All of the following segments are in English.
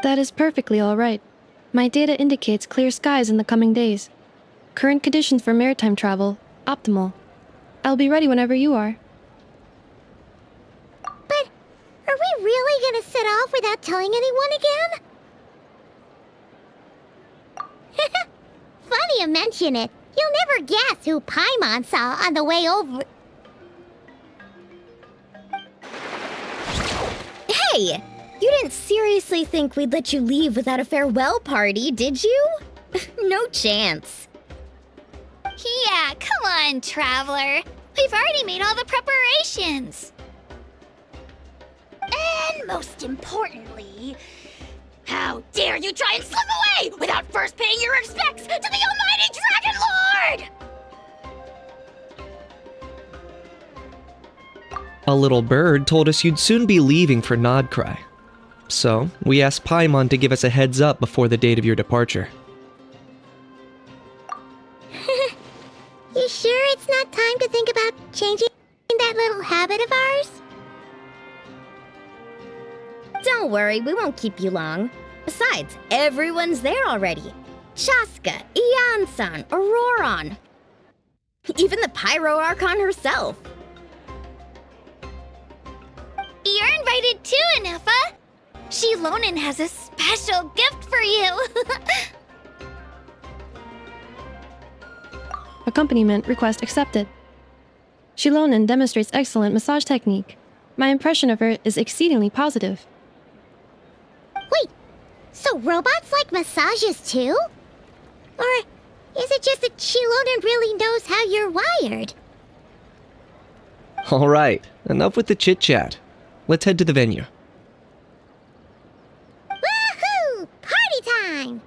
That is perfectly all right. My data indicates clear skies in the coming days. Current conditions for maritime travel, optimal. I'll be ready whenever you are. But are we really gonna set off without telling anyone again? Funny you mention it. You'll never guess who Paimon saw on the way over. Hey! You didn't seriously think we'd let you leave without a farewell party, did you? No chance. Yeah, come on, Traveler. We've already made all the preparations. And most importantly, how dare you try and slip away without first paying your respects to the almighty Dragon Lord! A little bird told us you'd soon be leaving for Nod Krai. So, we asked Paimon to give us a heads up before the date of your departure. You sure it's not time to think about changing that little habit of ours? Don't worry, we won't keep you long. Besides, everyone's there already. Shaska, Ian-san, Auroron. Even the Pyro Archon herself. You're invited too, Anefa. Shilonen has a special gift for you. Accompaniment request accepted. Shilonen demonstrates excellent massage technique. My impression of her is exceedingly positive. Wait, so robots like massages too? Or is it just that Shilonen really knows how you're wired? Alright, enough with the chit-chat. Let's head to the venue. Woohoo! Party time!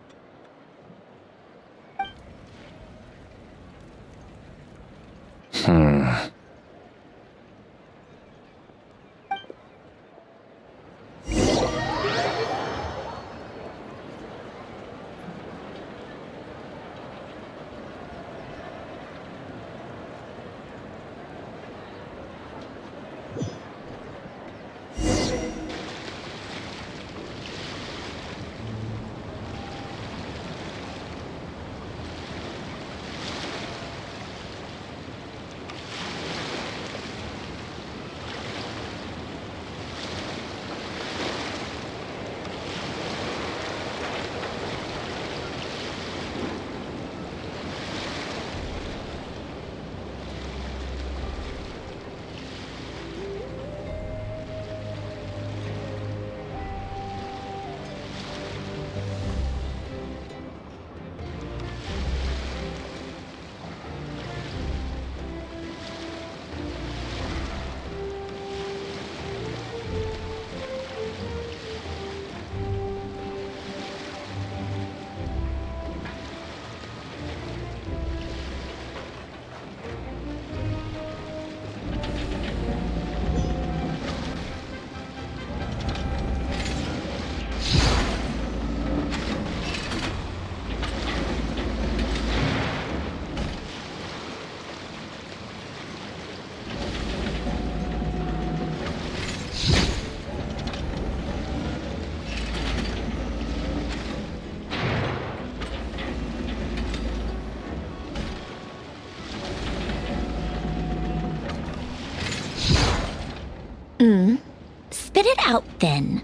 Spit it out then.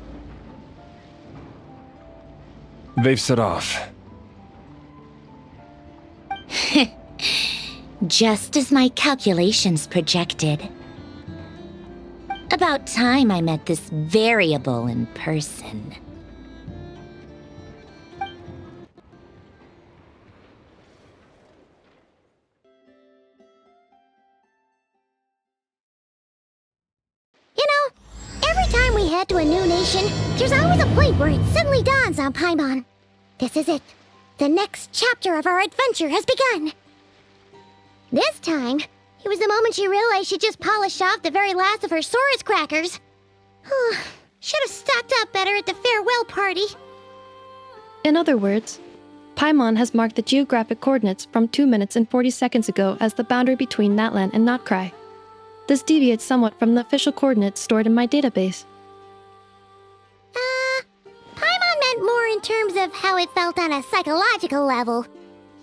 They've set off. Just as my calculations projected. About time I met this variable in person. You know, every time we head to a new nation, there's always a point where it suddenly dawns on Paimon. This is it. The next chapter of our adventure has begun. This time, it was the moment she realized she just polished off the very last of her Saurus crackers. Should have stocked up better at the farewell party. In other words, Paimon has marked the geographic coordinates from 2 minutes and 40 seconds ago as the boundary between Natlan and Nod Krai. This deviates somewhat from the official coordinates stored in my database. Paimon meant more in terms of how it felt on a psychological level.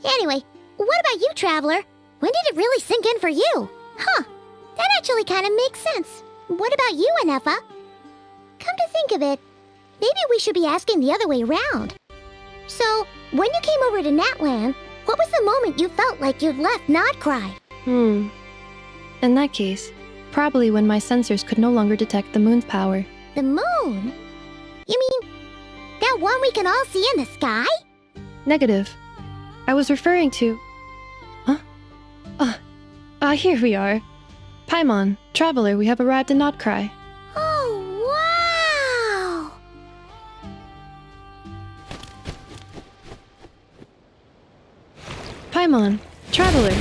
Anyway, what about you, Traveler? When did it really sink in for you? Huh, that actually kind of makes sense. What about you, Anefa? Come to think of it, maybe we should be asking the other way around. So, when you came over to Natlan, what was the moment you felt like you'd left Nod Krai? In that case, probably when my sensors could no longer detect the moon's power. The moon? You mean that one we can all see in the sky? Negative. I was referring to... Huh? Here we are. Paimon, Traveler, we have arrived in Nod Krai. Oh, wow! Paimon, Traveler,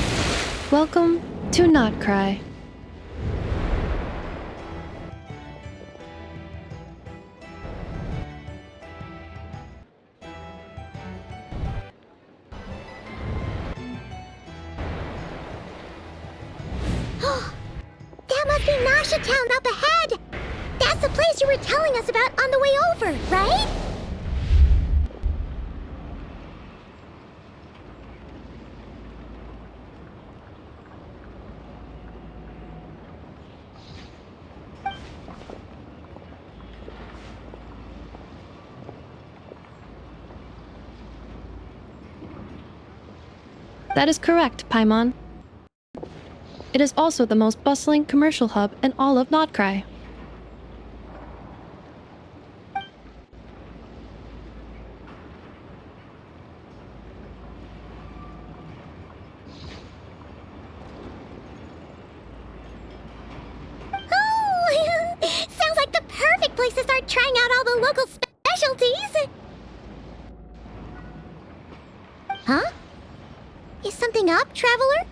welcome to Nod Krai. That must be Nasha Town up ahead! That's the place you were telling us about on the way over, right? That is correct, Paimon. It is also the most bustling commercial hub in all of Nod Krai. Oh, sounds like the perfect place to start trying out all the local specialties. Huh? Is something up, Traveler?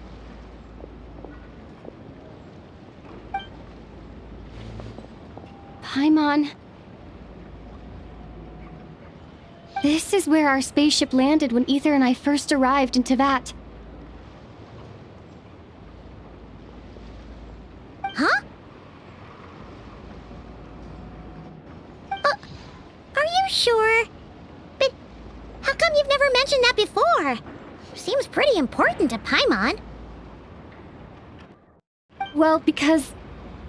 Paimon. This is where our spaceship landed when Ether and I first arrived in Tevat. Huh? Are you sure? But how come you've never mentioned that before? Seems pretty important to Paimon. Well, because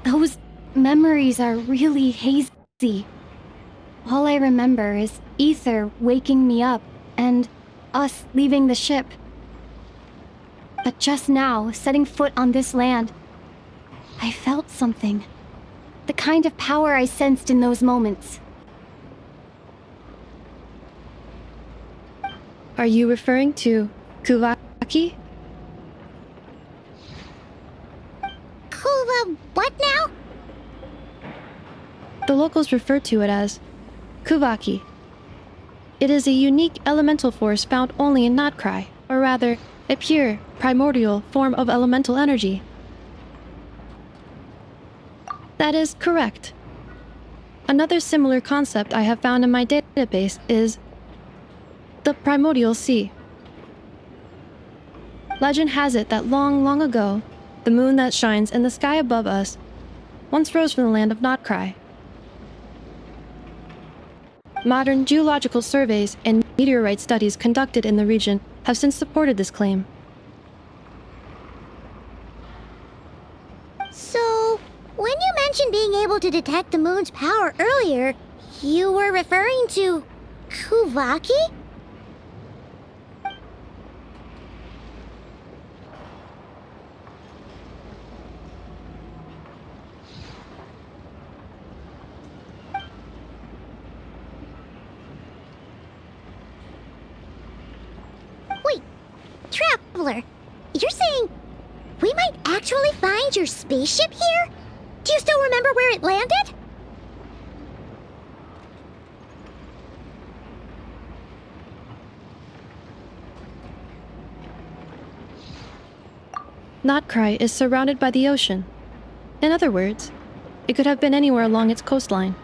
those memories are really hazy. All I remember is Ether waking me up and us leaving the ship. But just now, setting foot on this land, I felt something. The kind of power I sensed in those moments. Are you referring to Kuvaki? Kuva, what now? The locals refer to it as Kuvaki. It is a unique elemental force found only in Nod Krai, or rather, a pure, primordial form of elemental energy. That is correct. Another similar concept I have found in my database is the primordial sea. Legend has it that long, long ago, the moon that shines in the sky above us once rose from the land of Nod Krai. Modern geological surveys and meteorite studies conducted in the region have since supported this claim. So, when you mentioned being able to detect the moon's power earlier, you were referring to Kuvaki? Wait, Traveler, you're saying we might actually find your spaceship here? Do you still remember where it landed? Nod Krai is surrounded by the ocean. In other words, it could have been anywhere along its coastline.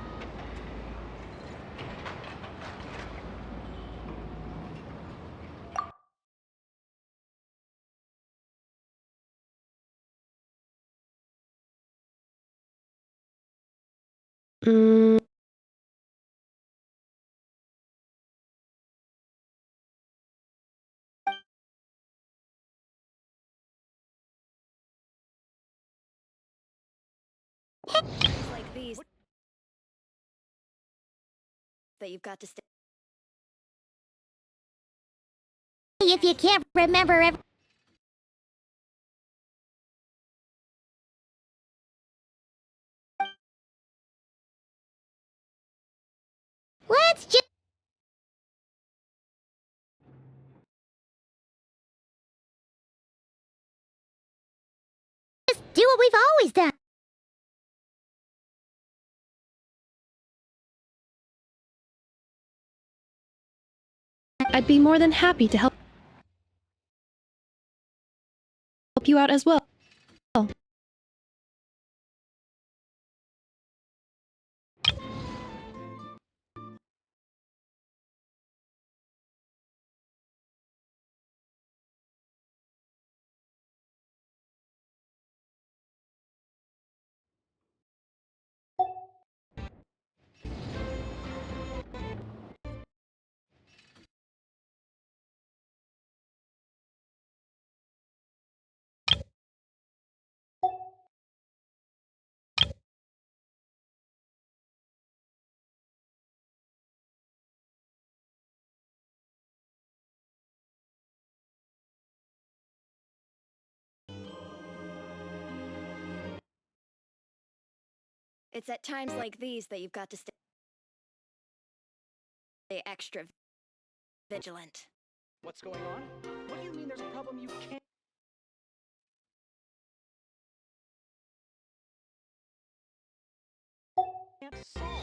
Like these. That you've got to stay. If you can't remember every... Let's just do what we've always done. I'd be more than happy to help you out as well. It's at times like these that you've got to stay extra vigilant. What's going on? What do you mean there's a problem you can't solve?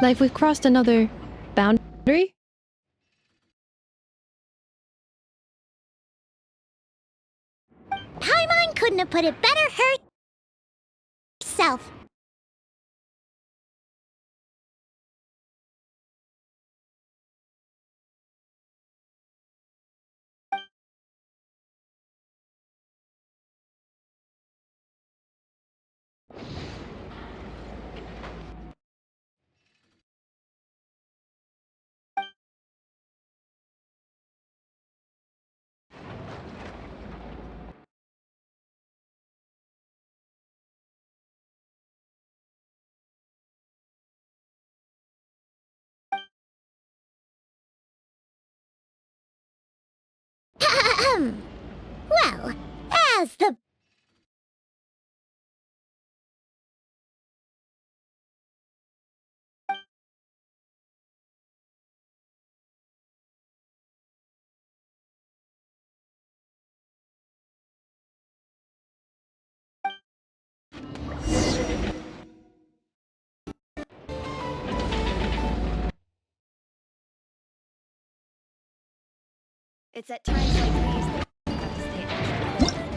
Like we've crossed another boundary? Paimon couldn't have put it better herself. Well, as the... It's at times like these that you've got to stay extra vigilant.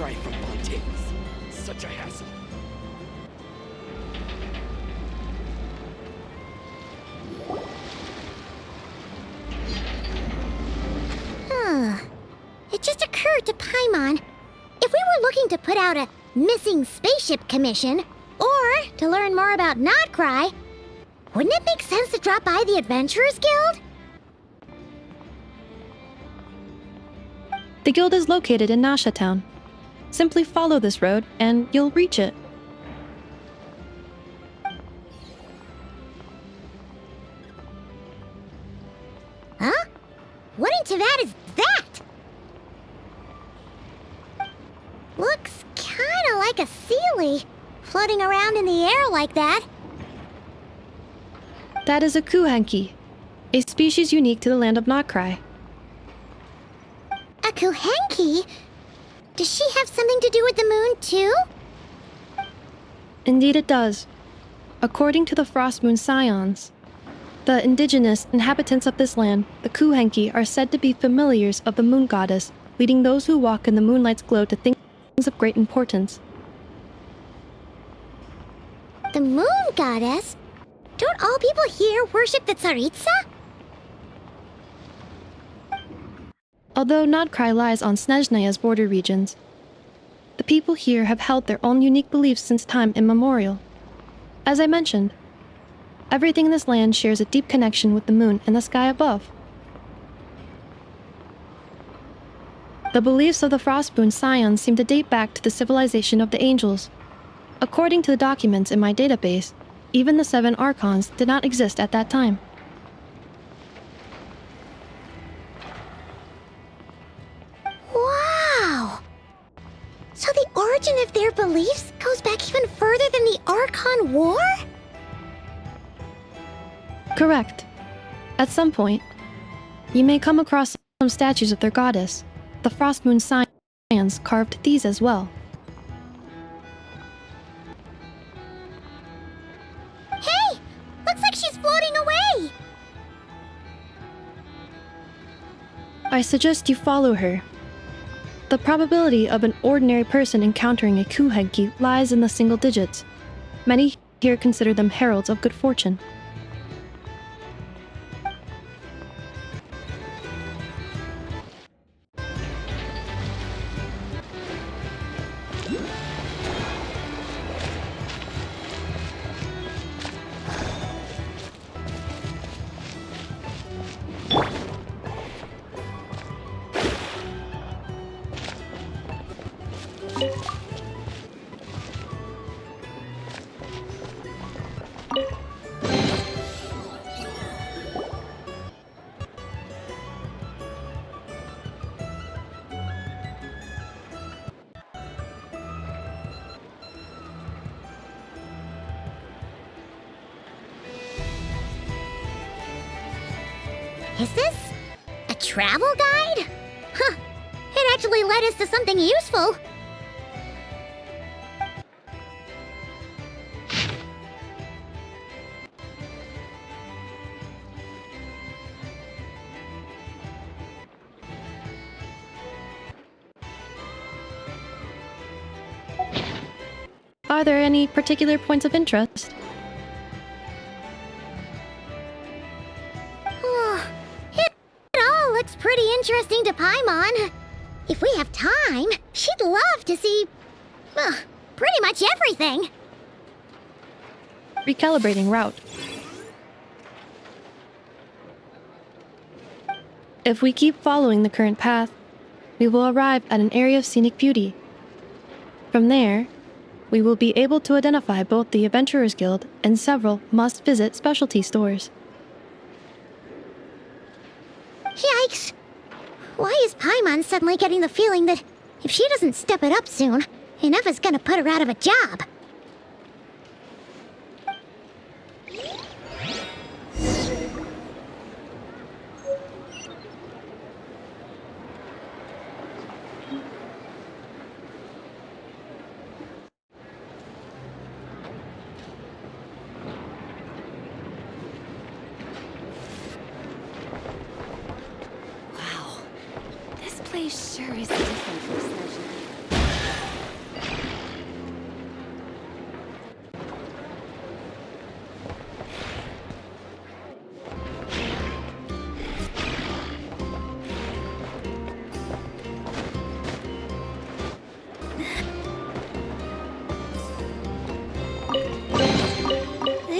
Krai from Fontaine's. Such a hassle. It just occurred to Paimon. If we were looking to put out a missing spaceship commission, or to learn more about Nod Krai, wouldn't it make sense to drop by the Adventurers Guild? The guild is located in Nasha Town. Simply follow this road and you'll reach it. Huh? What in Teyvat is that? Looks kinda like a Sealy, floating around in the air like that. That is a kuhenki, a species unique to the land of Nod Krai. A kuhenki? Does she have something to do with the moon, too? Indeed it does. According to the Frost Moon Scions, the indigenous inhabitants of this land, the kuhenki, are said to be familiars of the moon goddess, leading those who walk in the moonlight's glow to things of great importance. The moon goddess? Don't all people here worship the Tsaritsa? Although Nod Krai lies on Snezhnaya's border regions, the people here have held their own unique beliefs since time immemorial. As I mentioned, everything in this land shares a deep connection with the moon and the sky above. The beliefs of the Frostmoon Scions seem to date back to the civilization of the angels. According to the documents in my database, even the 7 Archons did not exist at that time. Wow! So the origin of their beliefs goes back even further than the Archon War? Correct. At some point, you may come across some statues of their goddess. The Frostmoon Scions carved these as well. Hey! Looks like she's floating away! I suggest you follow her. The probability of an ordinary person encountering a kuhenki lies in the single digits. Many here consider them heralds of good fortune. Is this a travel guide? Huh, it actually led us to something useful. Are there any particular points of interest? It all looks pretty interesting to Paimon. If we have time, she'd love to see, pretty much everything. Recalibrating route. If we keep following the current path, we will arrive at an area of scenic beauty. From there, we will be able to identify both the Adventurers Guild and several must-visit specialty stores. Yikes! Why is Paimon suddenly getting the feeling that if she doesn't step it up soon, Ineva's gonna put her out of a job? This place sure is different from Snezhnaia.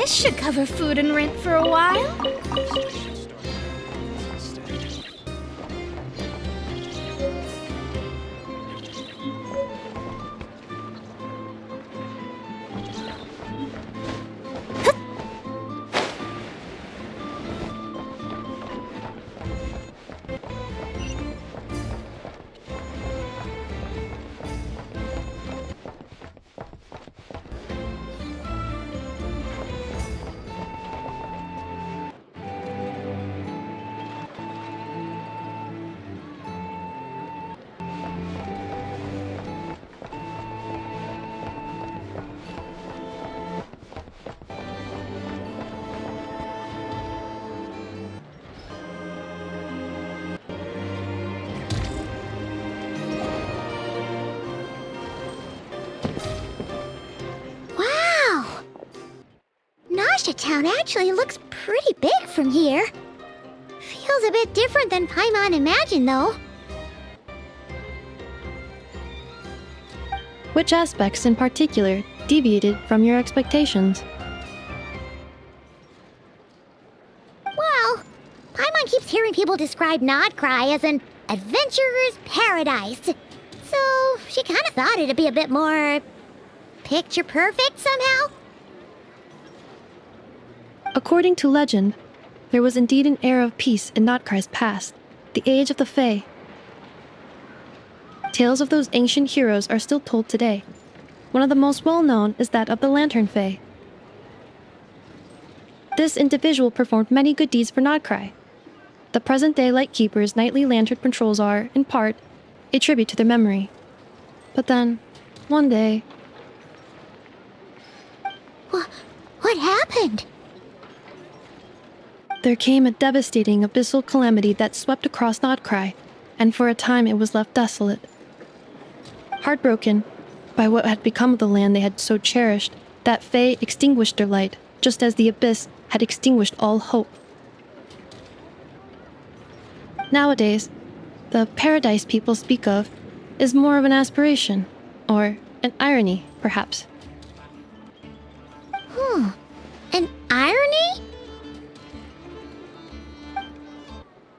This should cover food and rent for a while. Town actually looks pretty big from here. Feels a bit different than Paimon imagined, though. Which aspects in particular deviated from your expectations? Well, Paimon keeps hearing people describe Nod Krai as an adventurer's paradise. So she kind of thought it'd be a bit more picture perfect somehow. According to legend, there was indeed an era of peace in Nod Krai's past, the age of the Fae. Tales of those ancient heroes are still told today. One of the most well-known is that of the Lantern Fae. This individual performed many good deeds for Nod Krai. The present-day Lightkeeper's nightly lantern patrols are, in part, a tribute to their memory. But then, one day... What happened? There came a devastating abyssal calamity that swept across Nod Krai, and for a time it was left desolate. Heartbroken by what had become of the land they had so cherished, that Fae extinguished their light, just as the abyss had extinguished all hope. Nowadays, the paradise people speak of is more of an aspiration, or an irony, perhaps. An irony?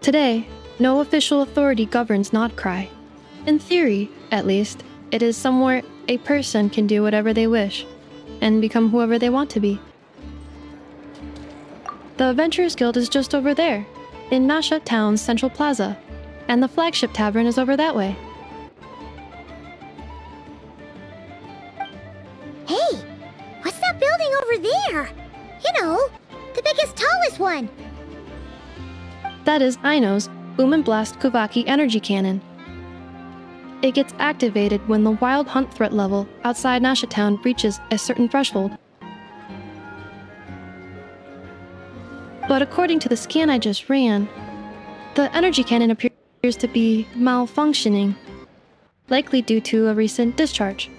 Today, no official authority governs Nod Krai. In theory, at least, it is somewhere a person can do whatever they wish, and become whoever they want to be. The Adventurers Guild is just over there, in Nasha Town's Central Plaza, and the flagship tavern is over that way. Hey, what's that building over there? You know, the biggest, tallest one. That is Aino's Boom and Blast Kuvaki energy cannon. It gets activated when the wild hunt threat level outside Nasha Town reaches a certain threshold. But according to the scan I just ran, the energy cannon appears to be malfunctioning, likely due to a recent discharge.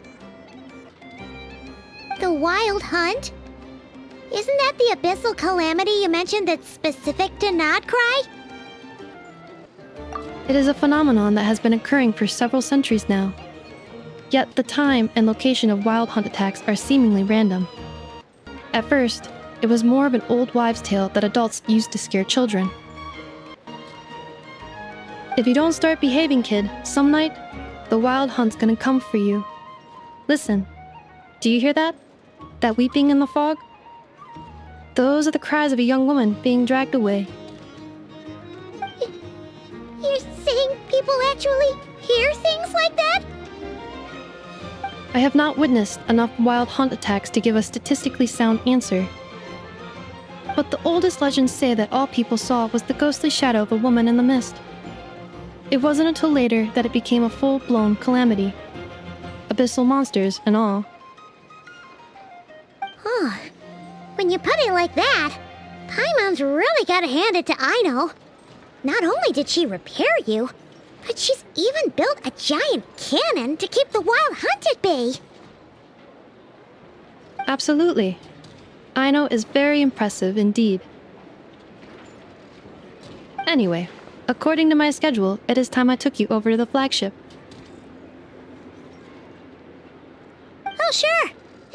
The wild hunt? Isn't that the abyssal calamity you mentioned that's specific to Nod Krai? It is a phenomenon that has been occurring for several centuries now. Yet the time and location of wild hunt attacks are seemingly random. At first, it was more of an old wives' tale that adults used to scare children. If you don't start behaving, kid, some night, the wild hunt's gonna come for you. Listen, do you hear that? That weeping in the fog? Those are the cries of a young woman being dragged away. You're saying people actually hear things like that? I have not witnessed enough wild hunt attacks to give a statistically sound answer. But the oldest legends say that all people saw was the ghostly shadow of a woman in the mist. It wasn't until later that it became a full-blown calamity. Abyssal monsters and all. Huh. When you put it like that, Paimon's really gotta hand it to Aino. Not only did she repair you, but she's even built a giant cannon to keep the wild hunt at bay. Absolutely. Aino is very impressive indeed. Anyway, according to my schedule, it is time I took you over to the flagship. Oh, sure.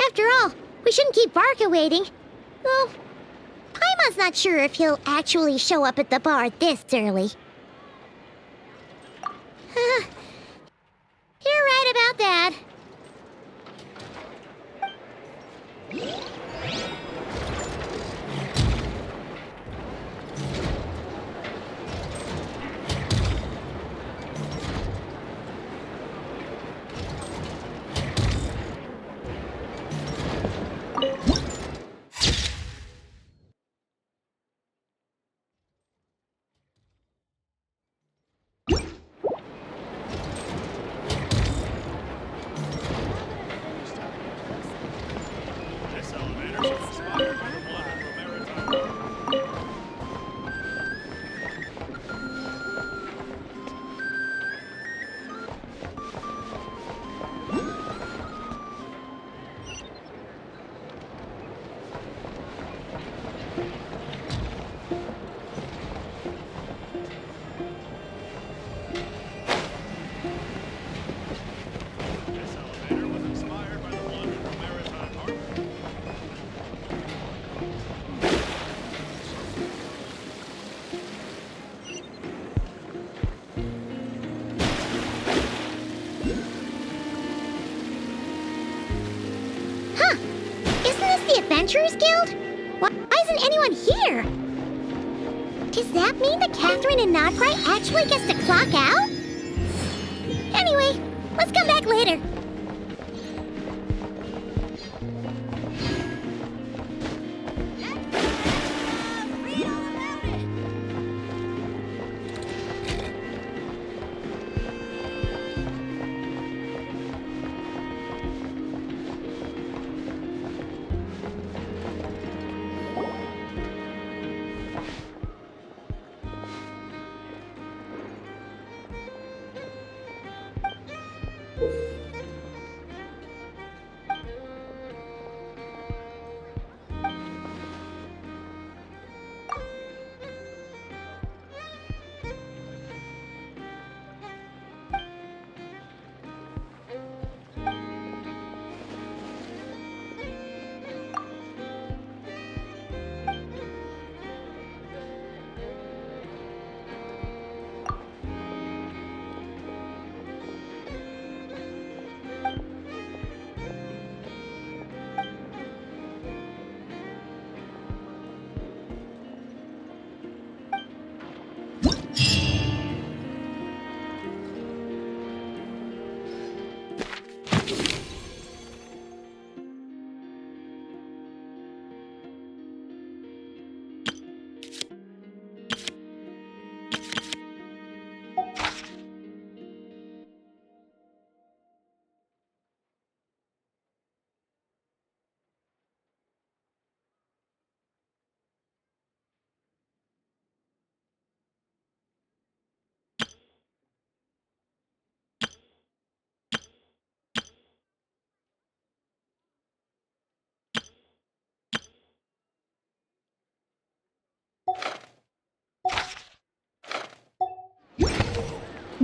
After all, we shouldn't keep Barca waiting. Well, Paimon's not sure if he'll actually show up at the bar this early. You're right about that. This elevator is inspired by the one in Maritime. This elevator was inspired by the one in Maritime Harbor. Huh. Isn't this the Adventurers Guild? Why isn't anyone here? Does that mean that Catherine and Nod Krai actually gets to clock out? Anyway, let's come back later.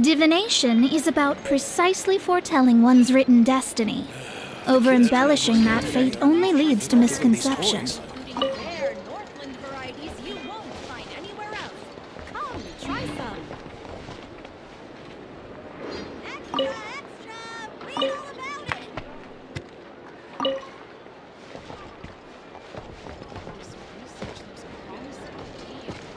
Divination is about precisely foretelling one's written destiny. Over-embellishing that fate only leads to misconception. Rare Northland varieties you won't find anywhere else. Come, try some. Extra, extra! Read all about it! This research looks promising indeed.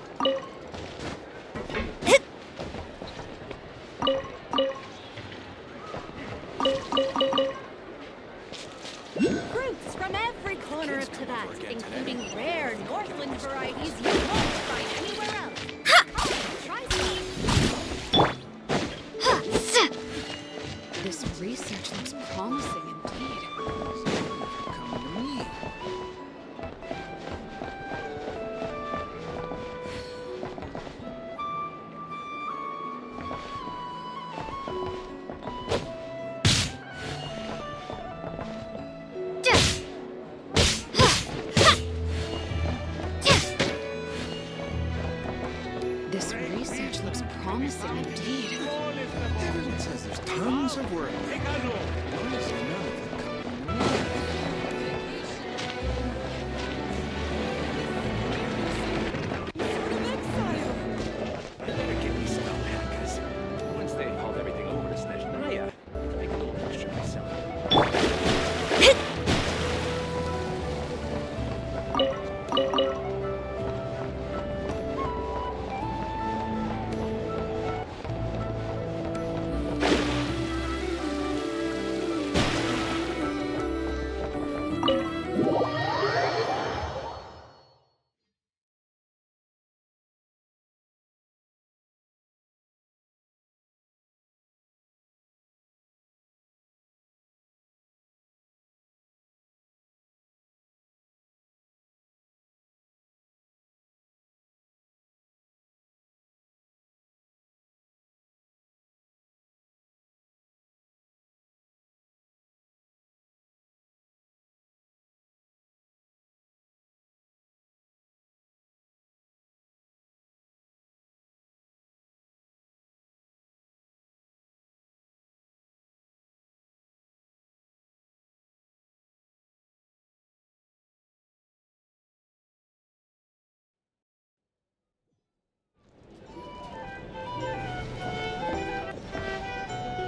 Fruits from every corner of Tibet, including rare Northland varieties you won't find anywhere else. Come, try some. This research looks promising indeed. Come to me.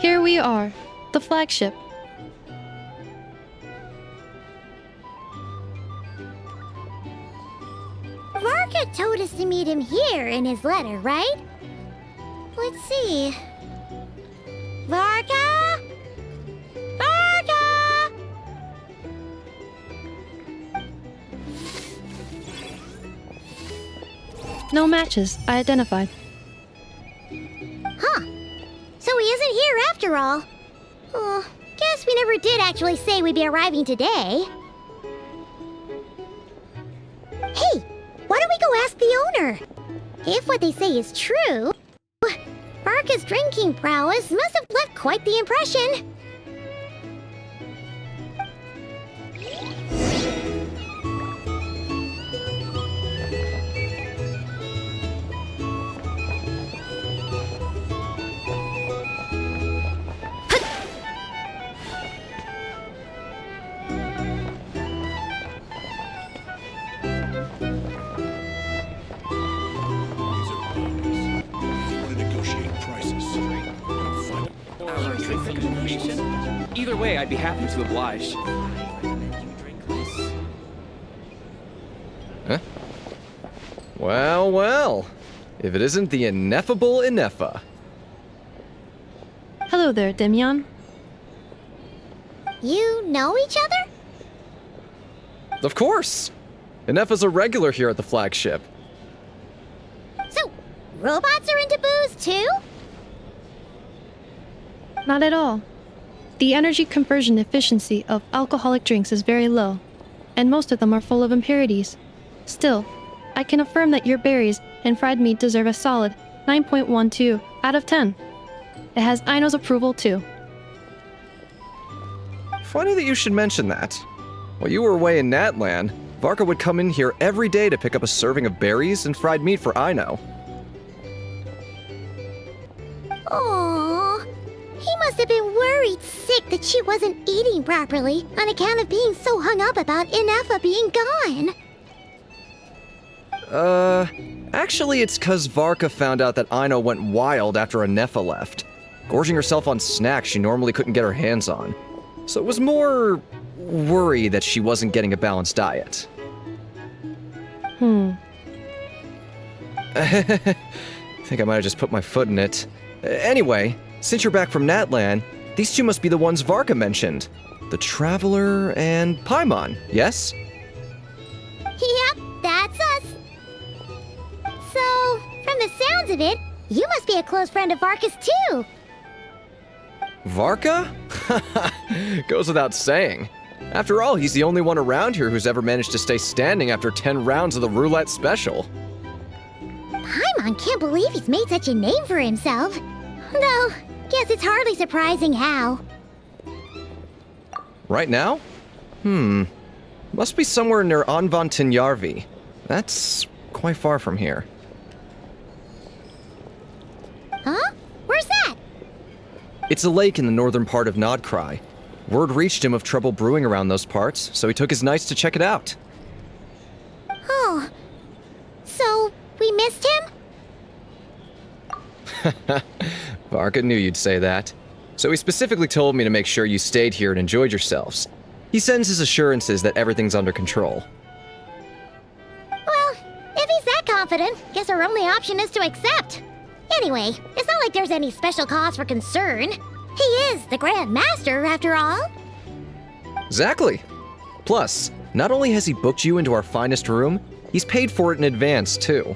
Here we are, the flagship. Varka told us to meet him here in his letter, right? Let's see. Varka? Varka! No matches, I identified. Huh. So he isn't here after all. Oh, guess we never did actually say we'd be arriving today. Hey, why don't we go ask the owner? If what they say is true, Varka's drinking prowess must have left quite the impression. These are bones. To negotiate prices. I'll find Either way, I'd be happy to oblige. Huh? Well, well. If it isn't the ineffable Inefa. Hello there, Demyon. You know each other? Of course! Inefa's a regular here at the flagship. So, robots are into booze too? Not at all. The energy conversion efficiency of alcoholic drinks is very low, and most of them are full of impurities. Still, I can affirm that your berries and fried meat deserve a solid 9.12 out of 10. It has Aino's approval too. Funny that you should mention that. While you were away in Natlan, Varka would come in here every day to pick up a serving of berries and fried meat for Aino. Aww. He must have been worried sick that she wasn't eating properly on account of being so hung up about Inefa being gone. Actually it's 'cause Varka found out that Aino went wild after Inefa left, gorging herself on snacks she normally couldn't get her hands on. So it was more worry that she wasn't getting a balanced diet. I think I might have just put my foot in it. Anyway, since you're back from Natlan, these two must be the ones Varka mentioned. The Traveler and Paimon, yes? Yep, that's us. So, from the sounds of it, you must be a close friend of Varka's too. Varka? Goes without saying. After all, he's the only one around here who's ever managed to stay standing after 10 rounds of the roulette special. Paimon can't believe he's made such a name for himself. Though, guess it's hardly surprising how. Right now? Must be somewhere near Anvantinjarvi. That's quite far from here. Huh? Where's that? It's a lake in the northern part of Nod Krai. Word reached him of trouble brewing around those parts, so he took his knights to check it out. Oh. So, we missed him? Varka knew you'd say that. So he specifically told me to make sure you stayed here and enjoyed yourselves. He sends his assurances that everything's under control. Well, if he's that confident, guess our only option is to accept. Anyway, it's not like there's any special cause for concern. He is the Grand Master, after all. Exactly. Plus, not only has he booked you into our finest room, he's paid for it in advance, too.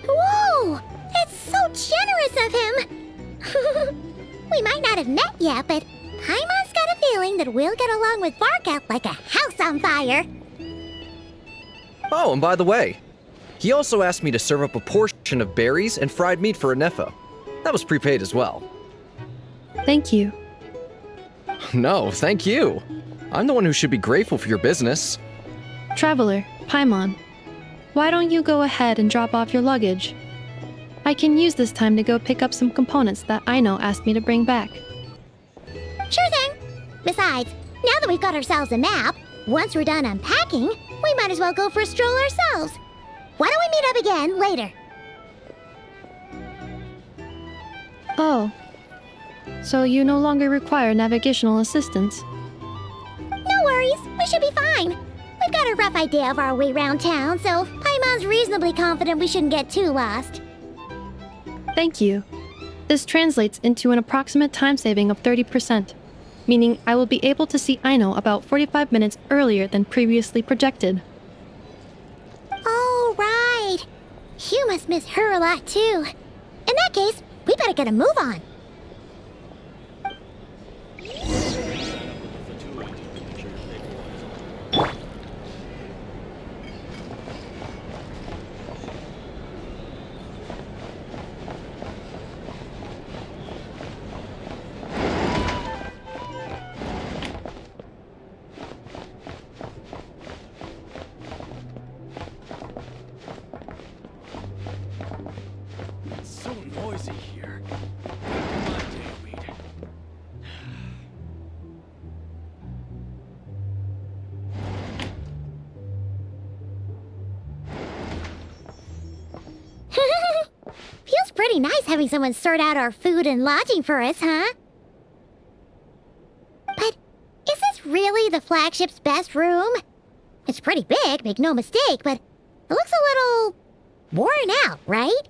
Whoa! That's so generous of him! We might not have met yet, but Paimon's got a feeling that we'll get along with Varka like a house on fire. Oh, and by the way, he also asked me to serve up a portion of berries and fried meat for Inefa. That was prepaid as well. Thank you. No, thank you. I'm the one who should be grateful for your business. Traveler, Paimon, why don't you go ahead and drop off your luggage? I can use this time to go pick up some components that Aino asked me to bring back. Sure thing. Besides, now that we've got ourselves a map, once we're done unpacking, we might as well go for a stroll ourselves. Why don't we meet up again later? Oh, So you no longer require navigational assistance. No worries, we should be fine. We've got a rough idea of our way around town, so Paimon's reasonably confident we shouldn't get too lost. Thank you. This translates into an approximate time saving of 30%, meaning I will be able to see Aino about 45 minutes earlier than previously projected. Oh, right. You must miss her a lot, too. In that case, we better get a move on. It's so noisy here. Come on, Dayweed. Feels pretty nice having someone sort out our food and lodging for us, huh? But is this really the flagship's best room? It's pretty big, make no mistake, but it looks a little worn out, right?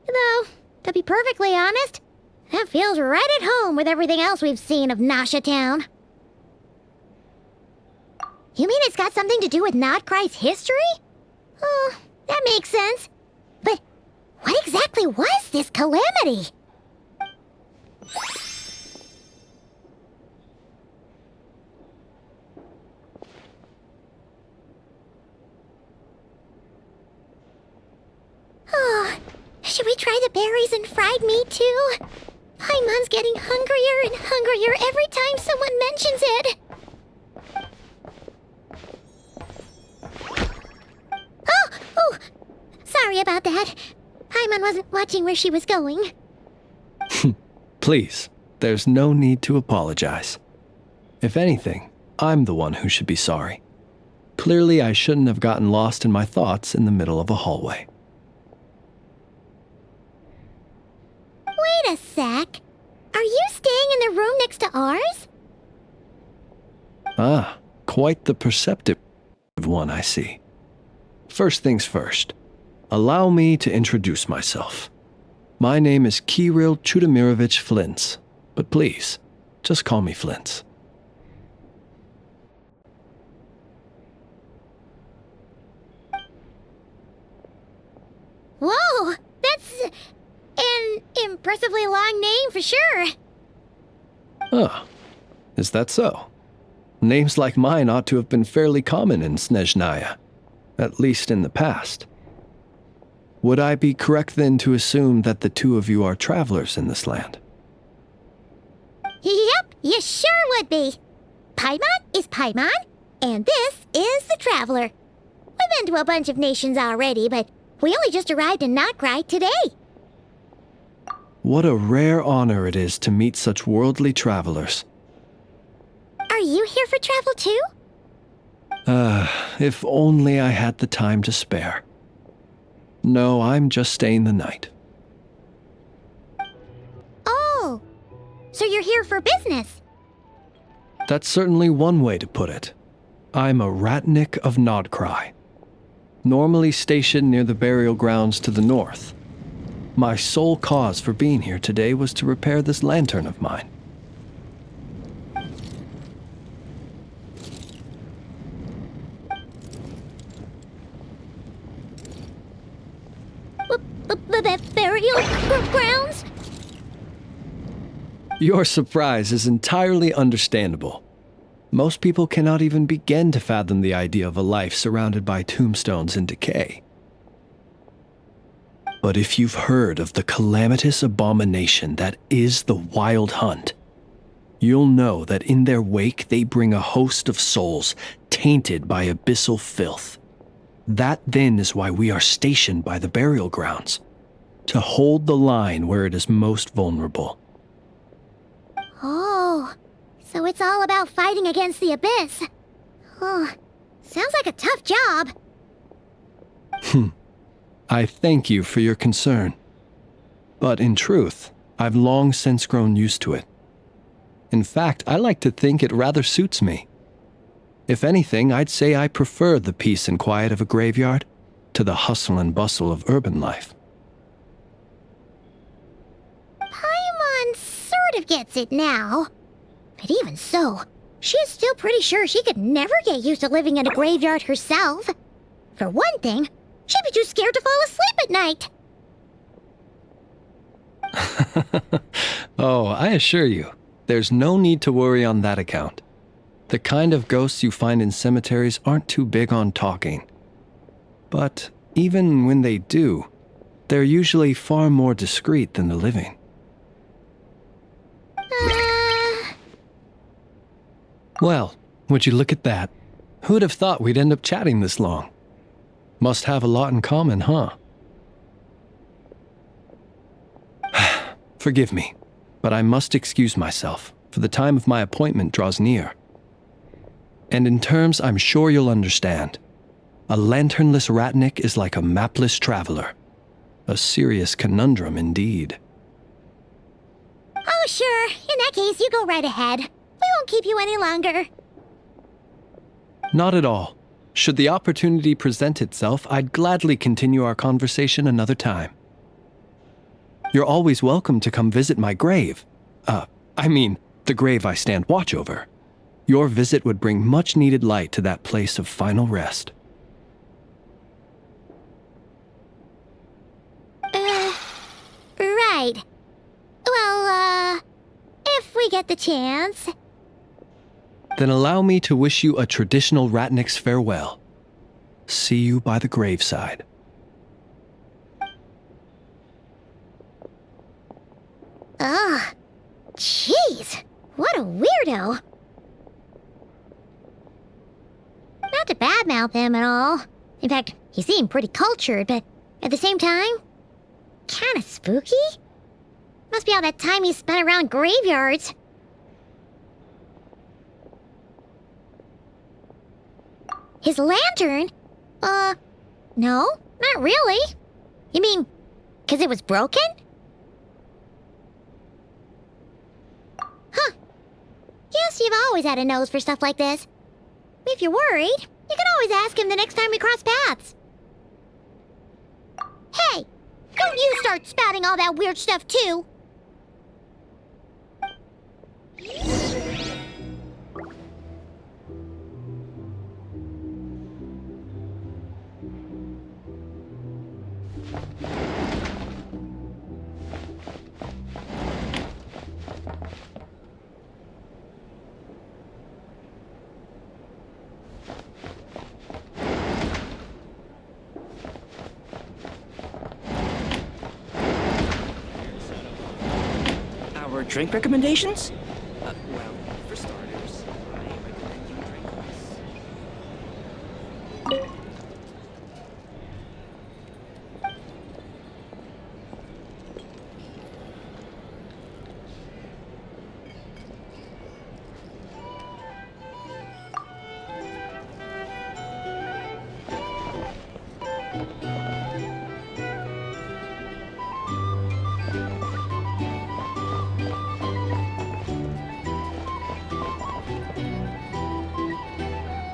Though, to be perfectly honest, that feels right at home with everything else we've seen of Nasha Town. You mean it's got something to do with Nod Krai's history? Oh, that makes sense. But what exactly was this calamity? Oh, should we try the berries and fried meat too? Paimon's getting hungrier and hungrier every time someone mentions it. Oh, sorry about that. Paimon wasn't watching where she was going. Please, there's no need to apologize. If anything, I'm the one who should be sorry. Clearly, I shouldn't have gotten lost in my thoughts in the middle of a hallway. Wait a sec. Are you staying in the room next to ours? Ah, quite the perceptive one, I see. First things first, allow me to introduce myself. My name is Kirill Chudamirovich Flintz, but please, just call me Flintz. Whoa, that's an impressively long name for sure. Ah, is that so? Names like mine ought to have been fairly common in Snezhnaya, at least in the past. Would I be correct then to assume that the two of you are travelers in this land? Yep, you sure would be. Paimon is Paimon, and this is the Traveler. We've been to a bunch of nations already, but we only just arrived in Nod Krai today. What a rare honor it is to meet such worldly travelers. Are you here for travel too? If only I had the time to spare. No, I'm just staying the night. Oh, so you're here for business? That's certainly one way to put it. I'm a ratnik of Nod Krai, normally stationed near the burial grounds to the north. My sole cause for being here today was to repair this lantern of mine. Burial grounds? Your surprise is entirely understandable. Most people cannot even begin to fathom the idea of a life surrounded by tombstones and decay. But if you've heard of the calamitous abomination that is the Wild Hunt, you'll know that in their wake they bring a host of souls tainted by abyssal filth. That then is why we are stationed by the burial grounds, to hold the line where it is most vulnerable. Oh, so it's all about fighting against the abyss. Oh, sounds like a tough job. I thank you for your concern. But in truth, I've long since grown used to it. In fact, I like to think it rather suits me. If anything, I'd say I prefer the peace and quiet of a graveyard to the hustle and bustle of urban life. Paimon sort of gets it now. But even so, she's still pretty sure she could never get used to living in a graveyard herself. For one thing, she'd be too scared to fall asleep at night. Oh, I assure you, there's no need to worry on that account. The kind of ghosts you find in cemeteries aren't too big on talking. But even when they do, they're usually far more discreet than the living. Well, would you look at that? Who'd have thought we'd end up chatting this long? Must have a lot in common, huh? Forgive me, but I must excuse myself, for the time of my appointment draws near. And in terms I'm sure you'll understand, a lanternless ratnik is like a mapless traveler. A serious conundrum indeed. Oh, sure. In that case, you go right ahead. We won't keep you any longer. Not at all. Should the opportunity present itself, I'd gladly continue our conversation another time. You're always welcome to come visit my grave. The grave I stand watch over. Your visit would bring much needed light to that place of final rest. Right. Well, if we get the chance. Then allow me to wish you a traditional ratnik's farewell. See you by the graveside. Ugh. Jeez. What a weirdo. Not to badmouth him at all. In fact, he seemed pretty cultured, but at the same time, kinda spooky? Must be all that time he spent around graveyards. His lantern? No, not really. You mean, 'cause it was broken? Huh. Guess you've always had a nose for stuff like this. If you're worried, you can always ask him the next time we cross paths. Hey! Don't you start spouting all that weird stuff, too! Our drink recommendations? Well, for starters, I recommend you drink this.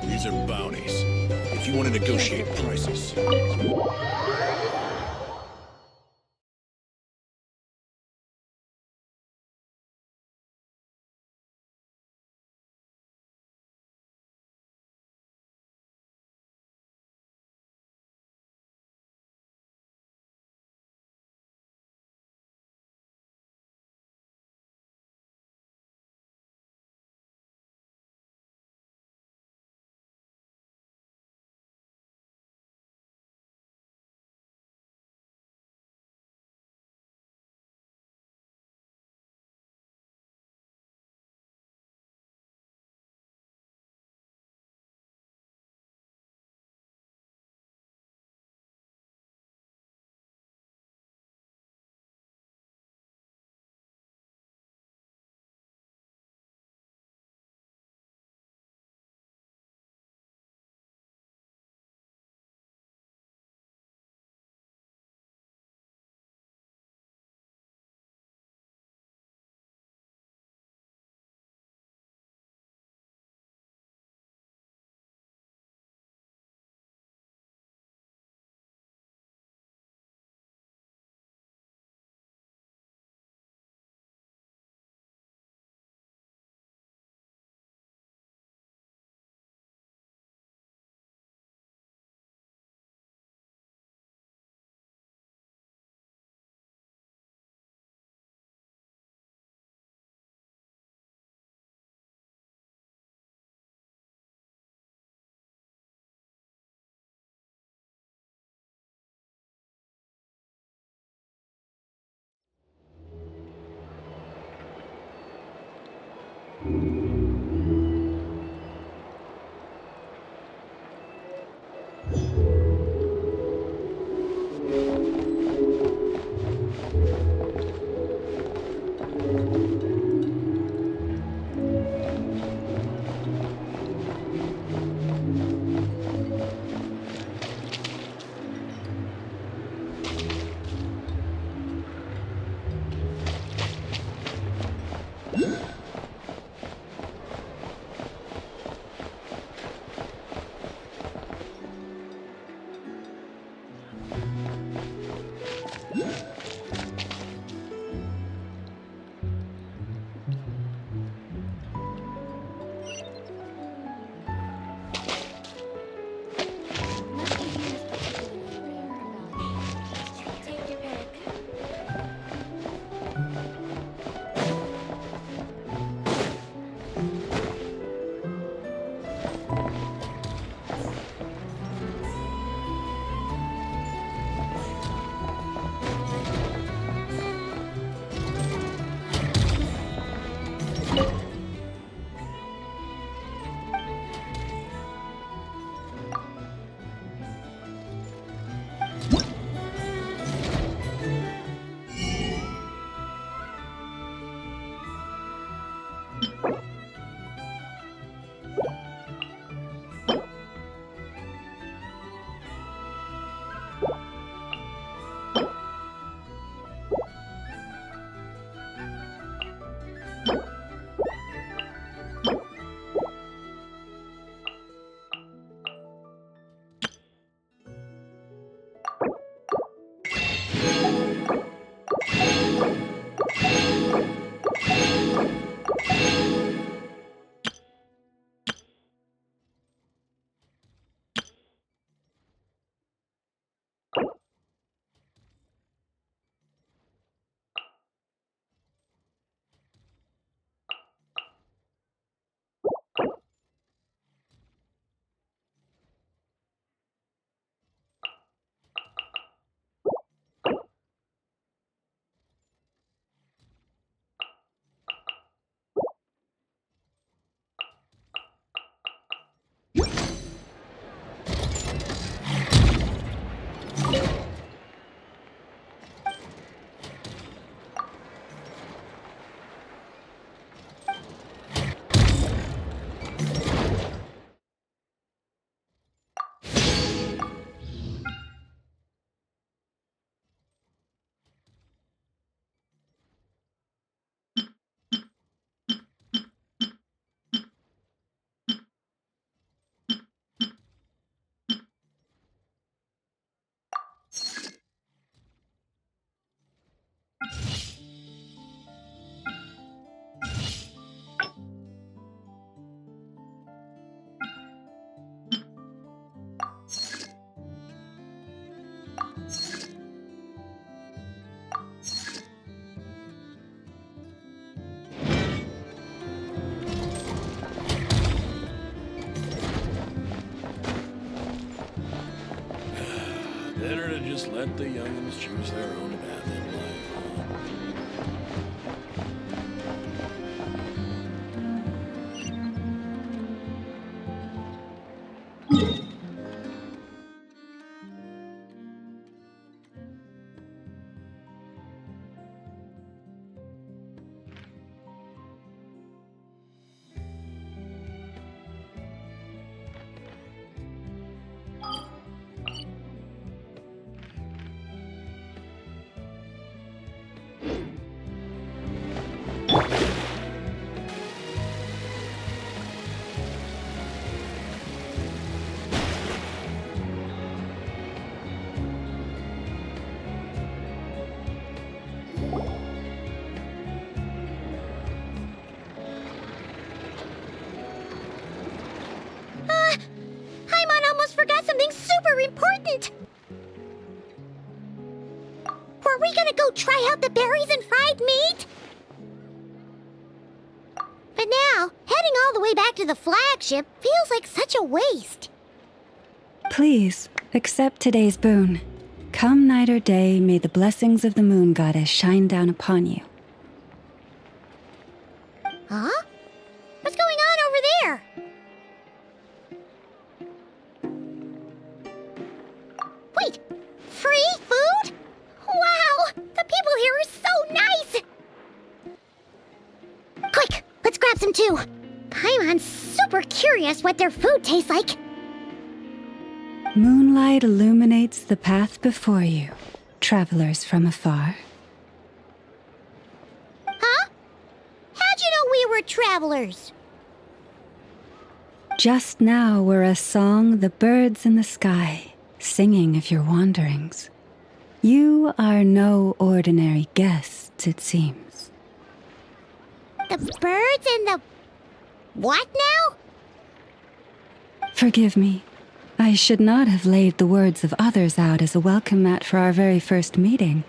These are bounties. If you want to negotiate prices. Better to just let the youngins choose their own path in life, Paimon almost forgot something super important! Were we gonna go try out the berries and fried meat? But now, heading all the way back to the flagship feels like such a waste. Please, accept today's boon. Come night or day, may the blessings of the moon goddess shine down upon you. Huh? too. Paimon's super curious what their food tastes like. Moonlight illuminates the path before you, travelers from afar. Huh? How'd you know we were travelers? Just now were a song the birds in the sky, singing of your wanderings. You are no ordinary guests, it seems. The birds and the... what now? Forgive me. I should not have laid the words of others out as a welcome mat for our very first meeting.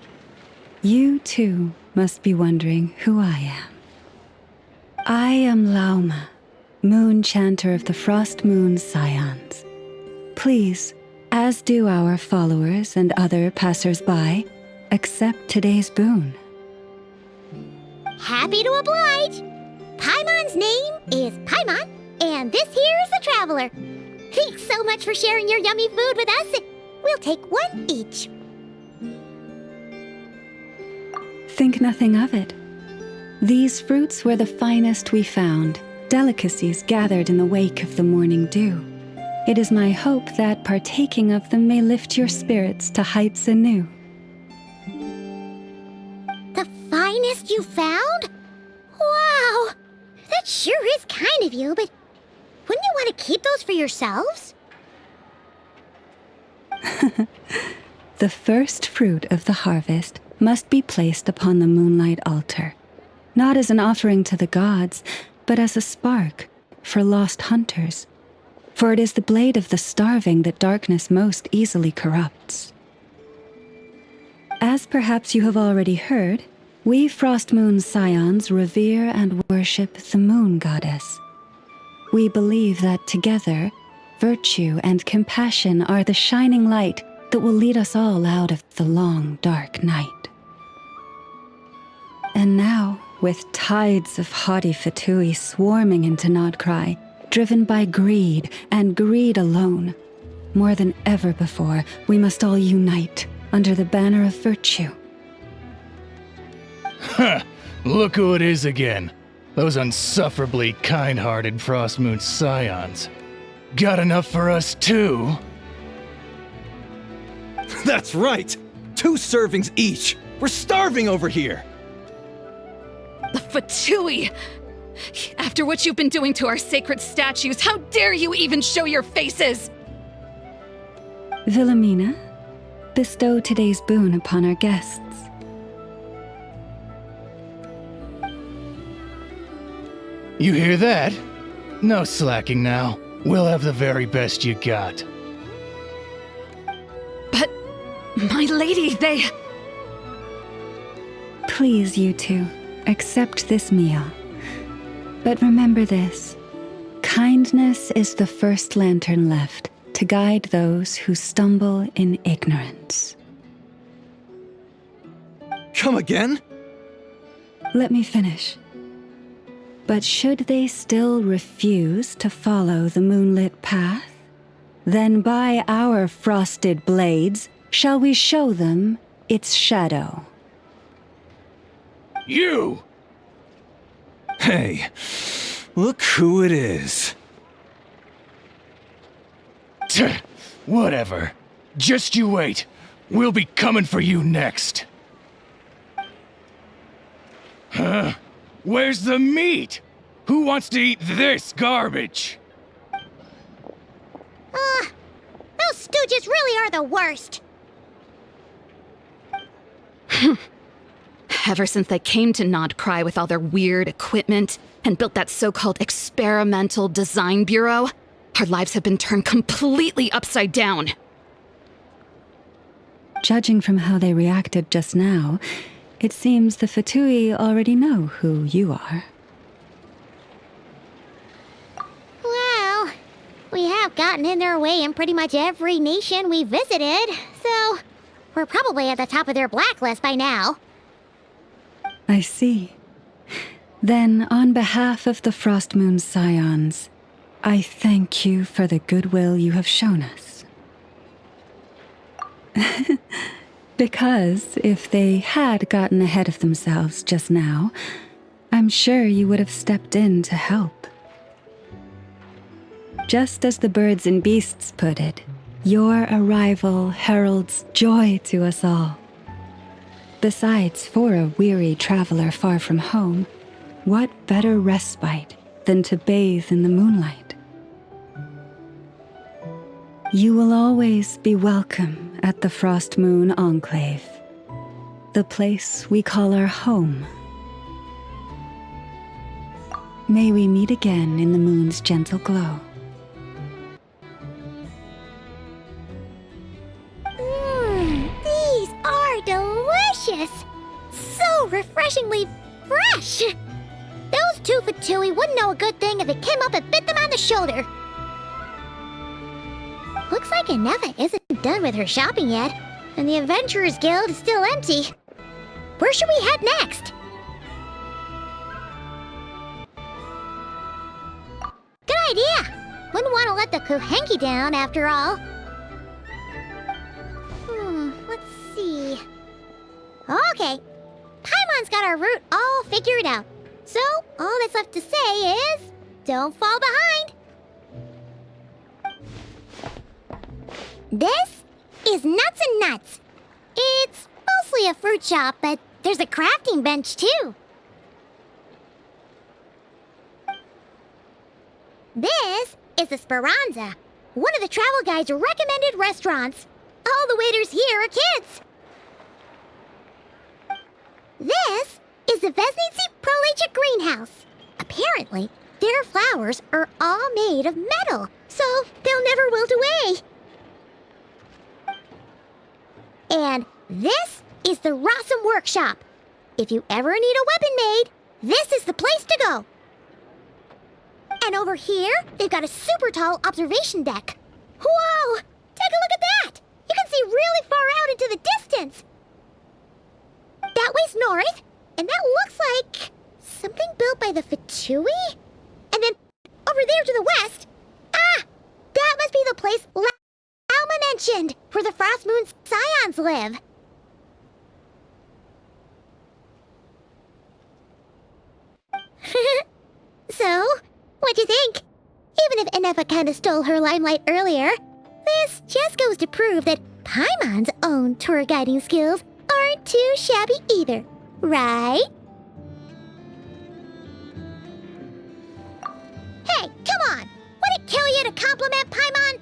You, too, must be wondering who I am. I am Lauma, moon chanter of the Frost Moon Scions. Please, as do our followers and other passers-by, accept today's boon. Happy to oblige. Paimon's name is Paimon, and this here is the traveler. Thanks so much for sharing your yummy food with us. We'll take one each. Think nothing of it. These fruits were the finest we found, delicacies gathered in the wake of the morning dew. It is my hope that partaking of them may lift your spirits to heights anew. The finest you found? Wow! That sure is kind of you, but wouldn't you want to keep those for yourselves? The first fruit of the harvest must be placed upon the moonlight altar, not as an offering to the gods, but as a spark for lost hunters. For it is the blade of the starving that darkness most easily corrupts. As perhaps you have already heard, we Frost Moon Scions revere and worship the moon goddess. We believe that together, virtue and compassion are the shining light that will lead us all out of the long, dark night. And now, with tides of haughty Fatui swarming into Nod Krai, driven by greed, and greed alone, more than ever before, we must all unite under the banner of virtue. Ha! Look who it is again. Those unsufferably kind-hearted Frost Moon Scions. Got enough for us too? That's right! 2 servings each! We're starving over here! The Fatui! After what you've been doing to our sacred statues, how dare you even show your faces? Wilhelmina, bestow today's boon upon our guests. You hear that? No slacking now. We'll have the very best you got. But, my lady, they... Please, you two, accept this meal. But remember this, kindness is the first lantern left to guide those who stumble in ignorance. Come again? Let me finish. But should they still refuse to follow the moonlit path, then by our frosted blades shall we show them its shadow. You! Hey, look who it is. Whatever. Just you wait. We'll be coming for you next. Huh? Where's the meat? Who wants to eat this garbage? Those stooges really are the worst. Ever since they came to Nod Krai with all their weird equipment and built that so-called experimental design bureau, our lives have been turned completely upside down. Judging from how they reacted just now, it seems the Fatui already know who you are. Well, we have gotten in their way in pretty much every nation we visited, so we're probably at the top of their blacklist by now. I see. Then, on behalf of the Frost Moon Scions, I thank you for the goodwill you have shown us. Because if they had gotten ahead of themselves just now, I'm sure you would have stepped in to help. Just as the birds and beasts put it, your arrival heralds joy to us all. Besides, for a weary traveler far from home, what better respite than to bathe in the moonlight? You will always be welcome at the Frost Moon Enclave, the place we call our home. May we meet again in the moon's gentle glow. These are delicious! So refreshingly fresh! Those two for Tui wouldn't know a good thing if it came up and bit them on the shoulder. Looks like Ineva isn't done with her shopping yet, and the Adventurers Guild is still empty. Where should we head next? Good idea! Wouldn't want to let the Kuhenki down, after all. Let's see. Okay. Paimon's got our route all figured out. So, all that's left to say is, don't fall behind. This is Nuts and Nuts. It's mostly a fruit shop, but there's a crafting bench too. This is the Speranza, one of the travel guide's recommended restaurants. All the waiters here are kids. This is the Vesnitsi Prolicha greenhouse. Apparently, their flowers are all made of metal, so they'll never wilt away. And this is the Rossum Workshop. If you ever need a weapon made, this is the place to go. And over here, they've got a super tall observation deck. Whoa! Take a look at that! You can see really far out into the distance. That way's north, and that looks like something built by the Fatui? And then over there to the west, that must be the place Alma mentioned, where the Frost Moon Scions live. So, what'd you think? Even if Ineva kinda stole her limelight earlier, this just goes to prove that Paimon's own tour guiding skills aren't too shabby either, right? Hey, come on! Would it kill you to compliment Paimon?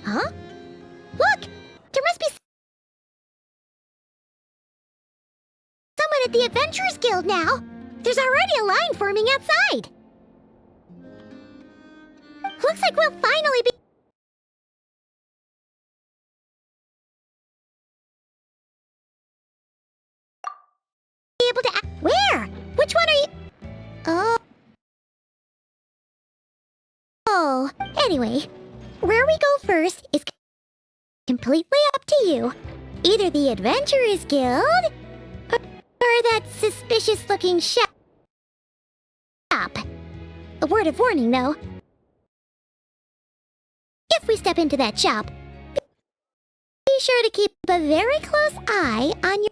Huh? Look! There must be someone at the Adventurers Guild now! There's already a line forming outside! Looks like we'll finally be able to Where? Which one are you? Oh, anyway, where we go first is completely up to you. Either the Adventurers Guild, or that suspicious-looking shop. A word of warning, though. If we step into that shop, be sure to keep a very close eye on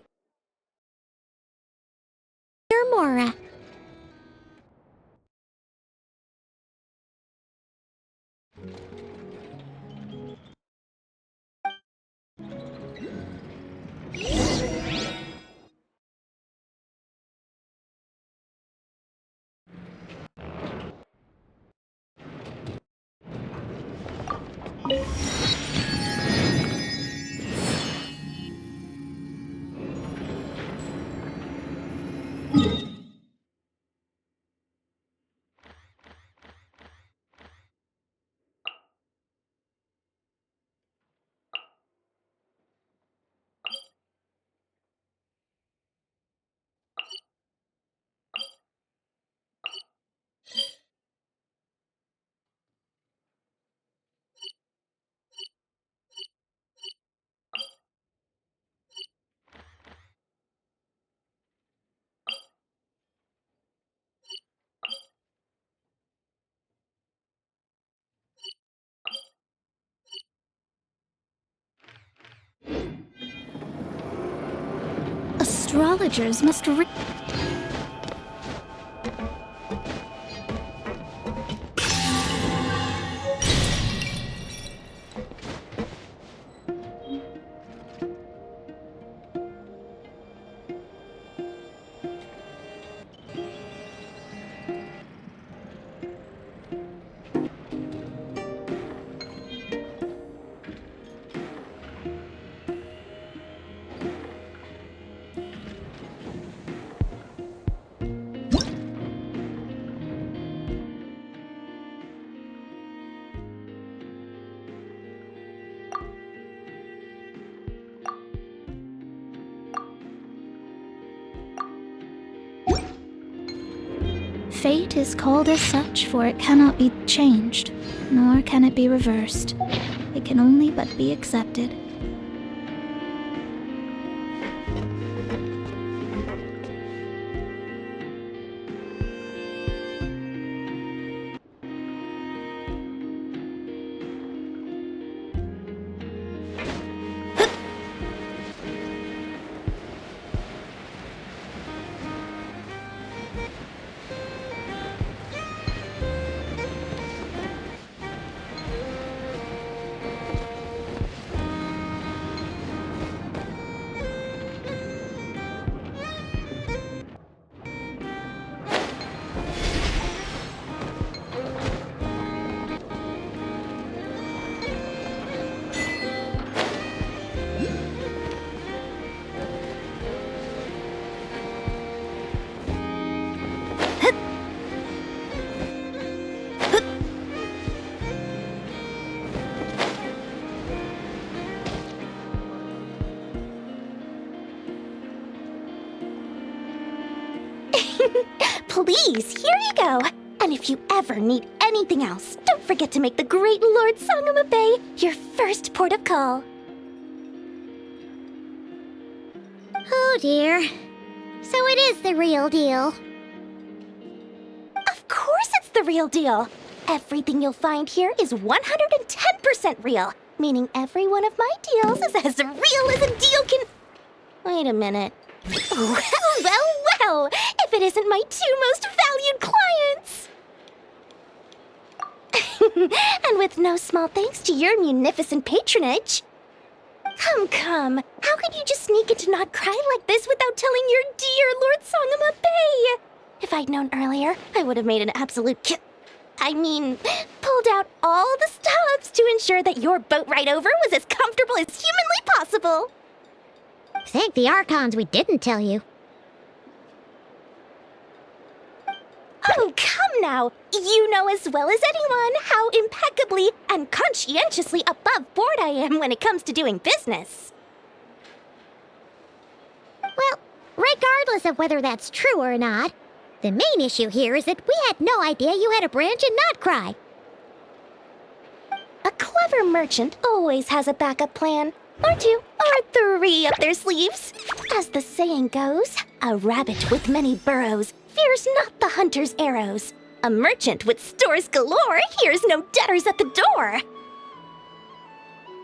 your Mora. astrologers must Fate is called as such, for it cannot be changed, nor can it be reversed. It can only but be accepted. Please, here you go. And if you ever need anything else, don't forget to make the great Lord Sangama Bay your first port of call. Oh dear. So it is the real deal. Of course it's the real deal. Everything you'll find here is 110% real, meaning every one of my deals is as real as a deal can... Wait a minute. Well, if it isn't my two most valued clients. And with no small thanks to your munificent patronage. Come, how could you just sneak into Nod Krai like this without telling your dear Lord Sangama Bay? If I'd known earlier, I would have made an absolute pulled out all the stops to ensure that your boat ride over was as comfortable as humanly possible. Thank the Archons we didn't tell you. Oh, come now! You know as well as anyone how impeccably and conscientiously above board I am when it comes to doing business. Well, regardless of whether that's true or not, the main issue here is that we had no idea you had a branch in Nod Krai. A clever merchant always has a backup plan. Or two, or three up their sleeves. As the saying goes, a rabbit with many burrows fears not the hunter's arrows. A merchant with stores galore hears no debtors at the door.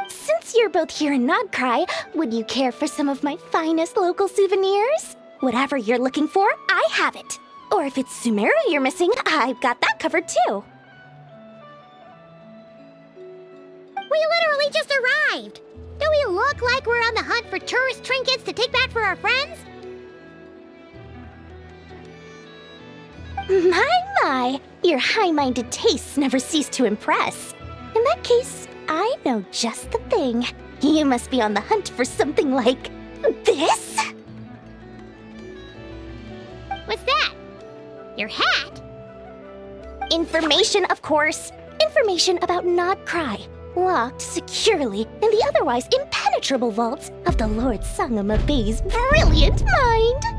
Since you're both here in Nod Krai, would you care for some of my finest local souvenirs? Whatever you're looking for, I have it. Or if it's Sumeru you're missing, I've got that covered too. We literally just arrived! Do we look like we're on the hunt for tourist trinkets to take back for our friends? My, your high-minded tastes never cease to impress. In that case, I know just the thing. You must be on the hunt for something like this? What's that? Your hat? Information, of course. Information about Nod Krai. Locked securely in the otherwise impenetrable vaults of the Lord Sangama Bay's brilliant mind.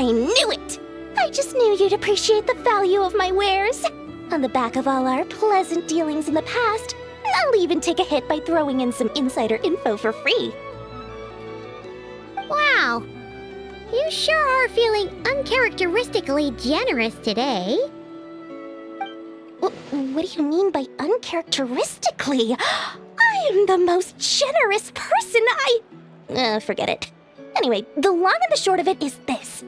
I knew it! I just knew you'd appreciate the value of my wares. On the back of all our pleasant dealings in the past, I'll even take a hit by throwing in some insider info for free. Wow! You sure are feeling uncharacteristically generous today. What do you mean by uncharacteristically? I I'm the most generous person forget it. Anyway, the long and the short of it is this.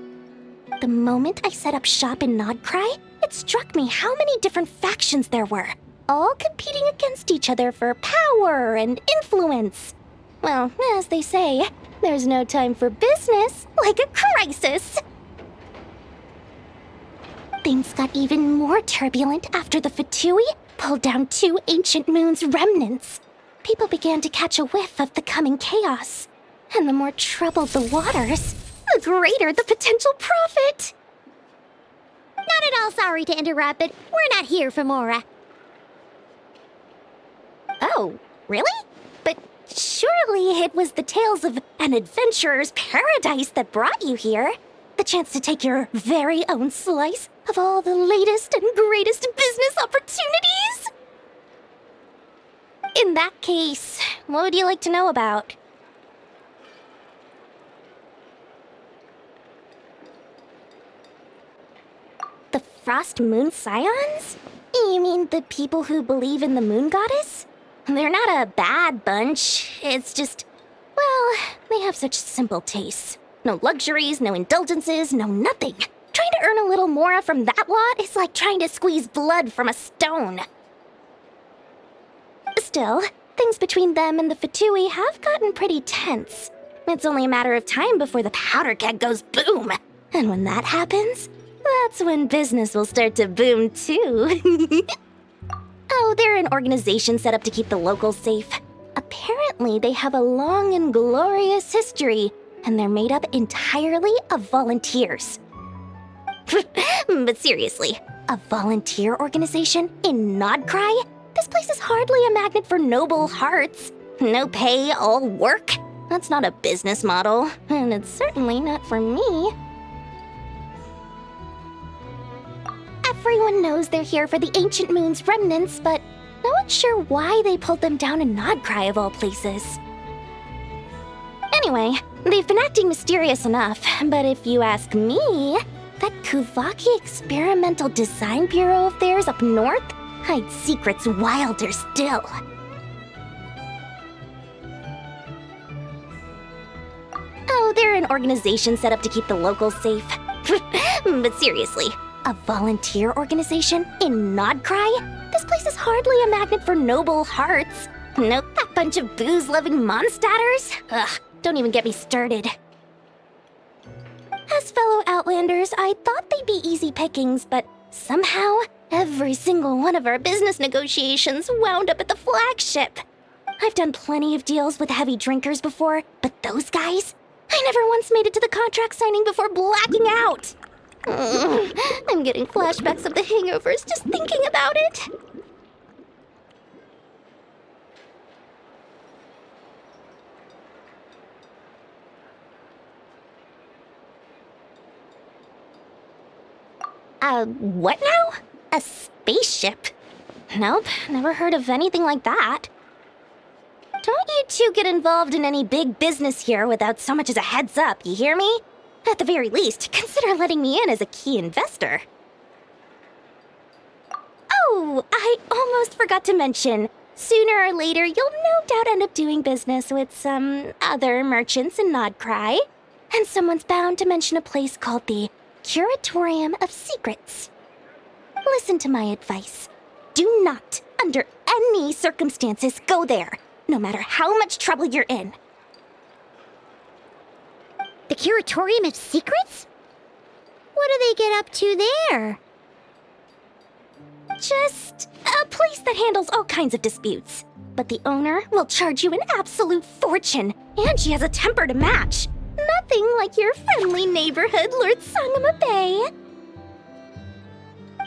The moment I set up shop in Nod Krai, it struck me how many different factions there were, all competing against each other for power and influence. Well, as they say, there's no time for business like a crisis. Things got even more turbulent after the Fatui pulled down 2 ancient moons' remnants. People began to catch a whiff of the coming chaos. And the more troubled the waters, the greater the potential profit. Not at all sorry to interrupt, but we're not here for Mora. Oh, really? But surely it was the tales of an adventurer's paradise that brought you here. The chance to take your very own slice of all the latest and greatest business opportunities? In that case, what would you like to know about? The Frost Moon Scions? You mean the people who believe in the moon goddess? They're not a bad bunch. It's just, well, they have such simple tastes. No luxuries, no indulgences, no nothing. Trying to earn a little more from that lot is like trying to squeeze blood from a stone. Still, things between them and the Fatui have gotten pretty tense. It's only a matter of time before the powder keg goes boom. And when that happens, that's when business will start to boom too. Oh, they're an organization set up to keep the locals safe. Apparently, they have a long and glorious history, and they're made up entirely of volunteers. But seriously, a volunteer organization in Nod Krai? This place is hardly a magnet for noble hearts. No pay, all work. That's not a business model, and it's certainly not for me. Everyone knows they're here for the Ancient Moon's remnants, but no one's sure why they pulled them down in Nod Krai of all places. Anyway, they've been acting mysterious enough, but if you ask me, that Kuvaki Experimental Design Bureau of theirs up north hides secrets wilder still. Oh, they're an organization set up to keep the locals safe. But seriously, a volunteer organization in Nod Krai? This place is hardly a magnet for noble hearts. Nope, that bunch of booze-loving monstatters? Ugh, don't even get me started. As fellow Outlanders, I thought they'd be easy pickings, but somehow, every single one of our business negotiations wound up at the flagship. I've done plenty of deals with heavy drinkers before, but those guys? I never once made it to the contract signing before blacking out. I'm getting flashbacks of the hangovers just thinking about it. What now? A spaceship? Nope, never heard of anything like that. Don't you two get involved in any big business here without so much as a heads up, you hear me? At the very least, consider letting me in as a key investor. Oh, I almost forgot to mention. Sooner or later, you'll no doubt end up doing business with some other merchants in Nod Krai. And someone's bound to mention a place called the Curatorium of Secrets. Listen to my advice. Do not, under any circumstances, go there, no matter how much trouble you're in. The Curatorium of Secrets? What do they get up to there? Just a place that handles all kinds of disputes. But the owner will charge you an absolute fortune, and she has a temper to match. Nothing like your friendly neighborhood, Lord Sangama Bay.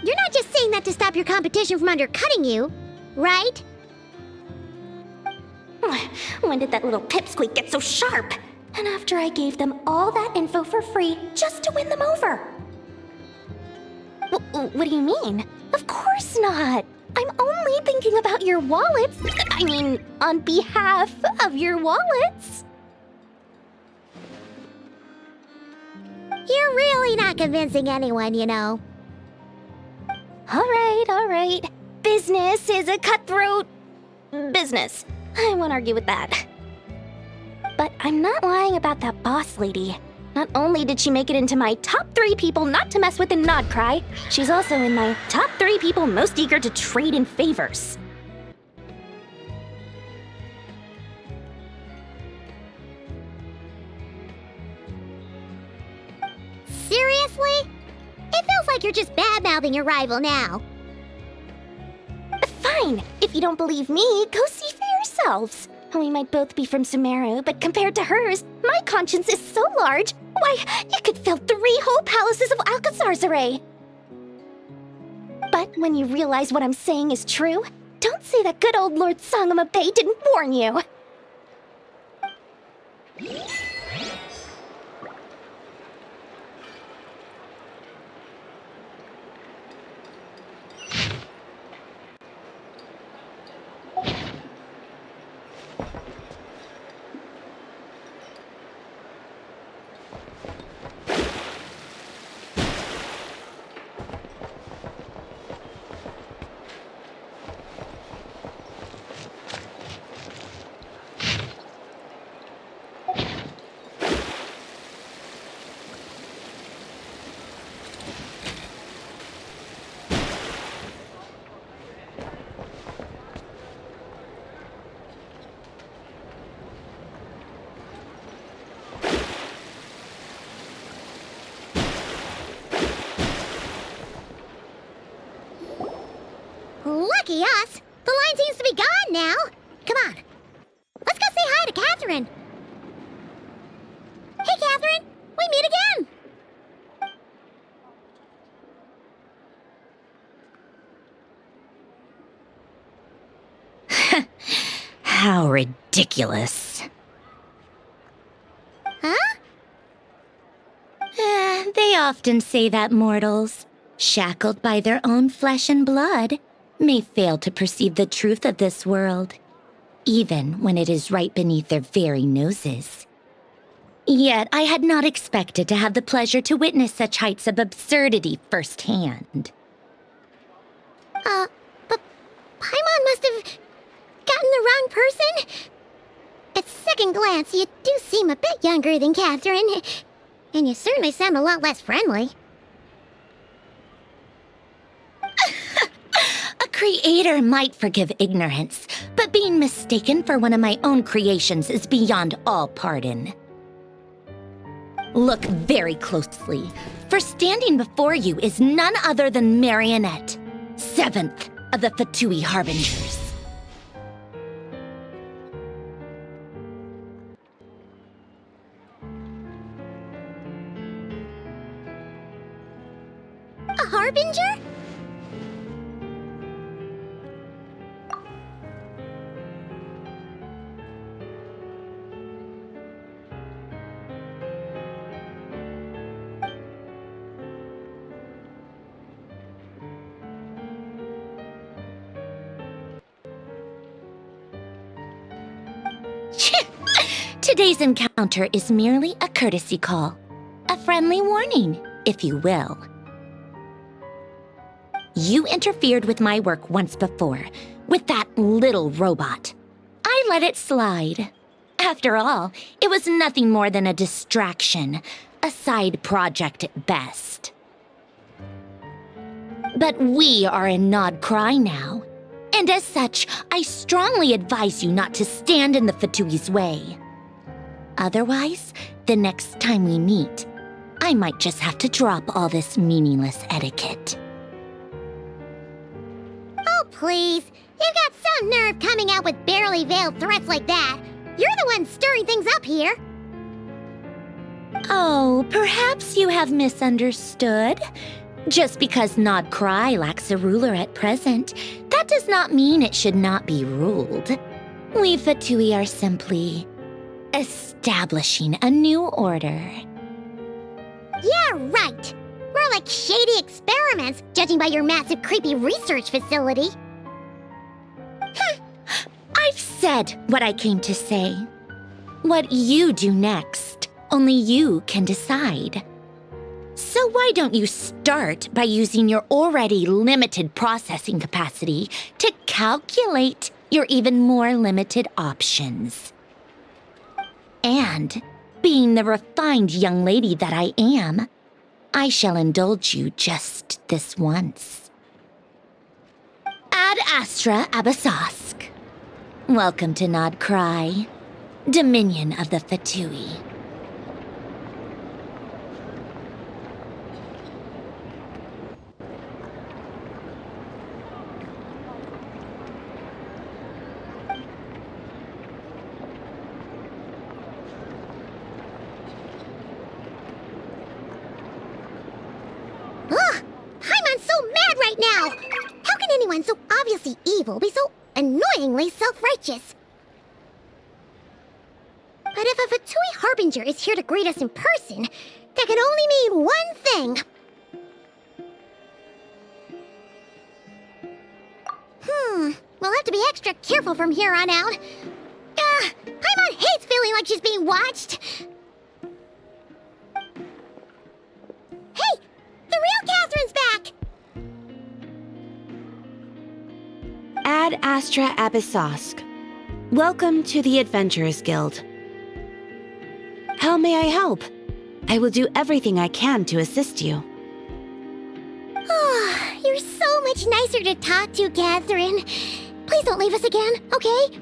You're not just saying that to stop your competition from undercutting you, right? When did that little pipsqueak get so sharp? And after I gave them all that info for free just to win them over. What do you mean? Of course not. I'm only thinking about your wallets. I mean, on behalf of your wallets. You're really not convincing anyone, you know. All right. Business is a cutthroat business. I won't argue with that. But I'm not lying about that boss lady. Not only did she make it into my top 3 people not to mess with in Nod Krai, she's also in my top 3 people most eager to trade in favors. Seriously? It feels like you're just bad-mouthing your rival now. Fine. If you don't believe me, go see for yourselves. We might both be from Sumeru, but compared to hers, my conscience is so large, why, it could fill 3 whole palaces of Alcazar's array. But when you realize what I'm saying is true, don't say that good old Lord Sangama Bay didn't warn you. Lucky us! The line seems to be gone now! Come on, let's go say hi to Catherine! Hey, Catherine! We meet again! How ridiculous. Huh? They often say that mortals, shackled by their own flesh and blood, may fail to perceive the truth of this world, even when it is right beneath their very noses. Yet I had not expected to have the pleasure to witness such heights of absurdity firsthand. But Paimon must have gotten the wrong person? At second glance, you do seem a bit younger than Catherine, and you certainly sound a lot less friendly. A creator might forgive ignorance, but being mistaken for one of my own creations is beyond all pardon. Look very closely, for standing before you is none other than Marionette, 7th of the Fatui Harbingers. A Harbinger? Today's encounter is merely a courtesy call. A friendly warning, if you will. You interfered with my work once before, with that little robot. I let it slide. After all, it was nothing more than a distraction, a side project at best. But we are in Nod Krai now, and as such, I strongly advise you not to stand in the Fatui's way. Otherwise, the next time we meet, I might just have to drop all this meaningless etiquette. Oh, please. You've got some nerve coming out with barely veiled threats like that. You're the one stirring things up here. Oh, perhaps you have misunderstood. Just because Nod Krai lacks a ruler at present, that does not mean it should not be ruled. We Fatui are simply establishing a new order. Yeah, right. More like shady experiments, judging by your massive, creepy research facility. I've said what I came to say. What you do next, only you can decide. So why don't you start by using your already limited processing capacity to calculate your even more limited options. And, being the refined young lady that I am, I shall indulge you just this once. Ad Astra Abyssosque. Welcome to Nod Krai, Dominion of the Fatui. Ugh! Paimon's so mad right now! How can anyone so obviously evil be so annoyingly self-righteous? But if a Fatui Harbinger is here to greet us in person, that can only mean one thing. We'll have to be extra careful from here on out. Paimon hates feeling like she's being watched. Hey! The real Catherine's back! Ad Astra Abyssosque. Welcome to the Adventurers Guild. How may I help? I will do everything I can to assist you. Oh, you're so much nicer to talk to, Catherine. Please don't leave us again, okay?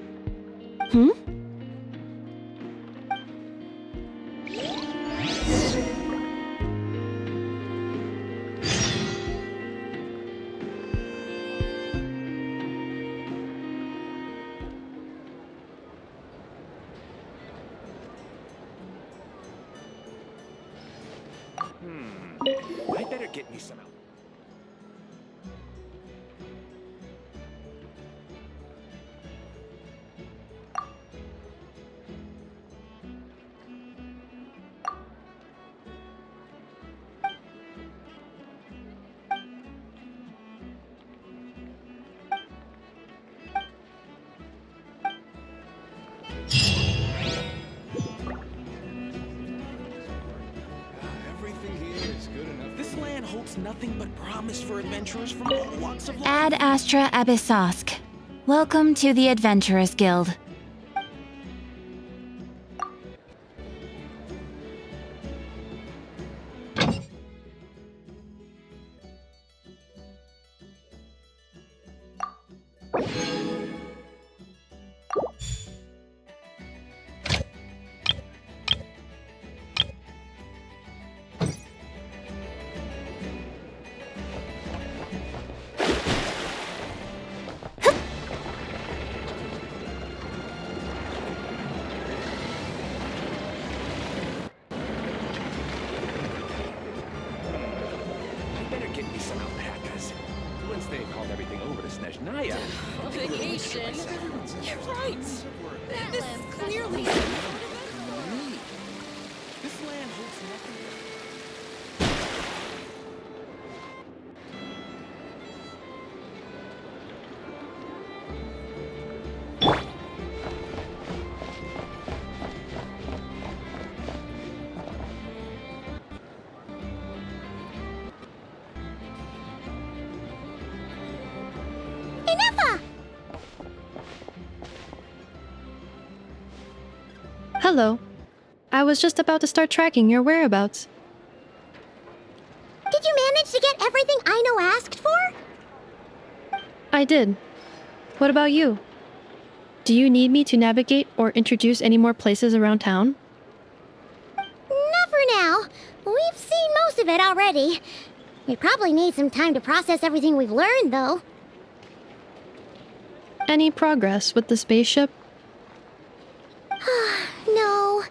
I better get me some out. Nothing but promise for adventurers from all walks of life. Ad Astra Abyssosque. Welcome to the Adventurers Guild. Vacation. You're right. This is clearly this land holds nothing. Hello. I was just about to start tracking your whereabouts. Did you manage to get everything Aino asked for? I did. What about you? Do you need me to navigate or introduce any more places around town? Not for now. We've seen most of it already. We probably need some time to process everything we've learned, though. Any progress with the spaceship? No.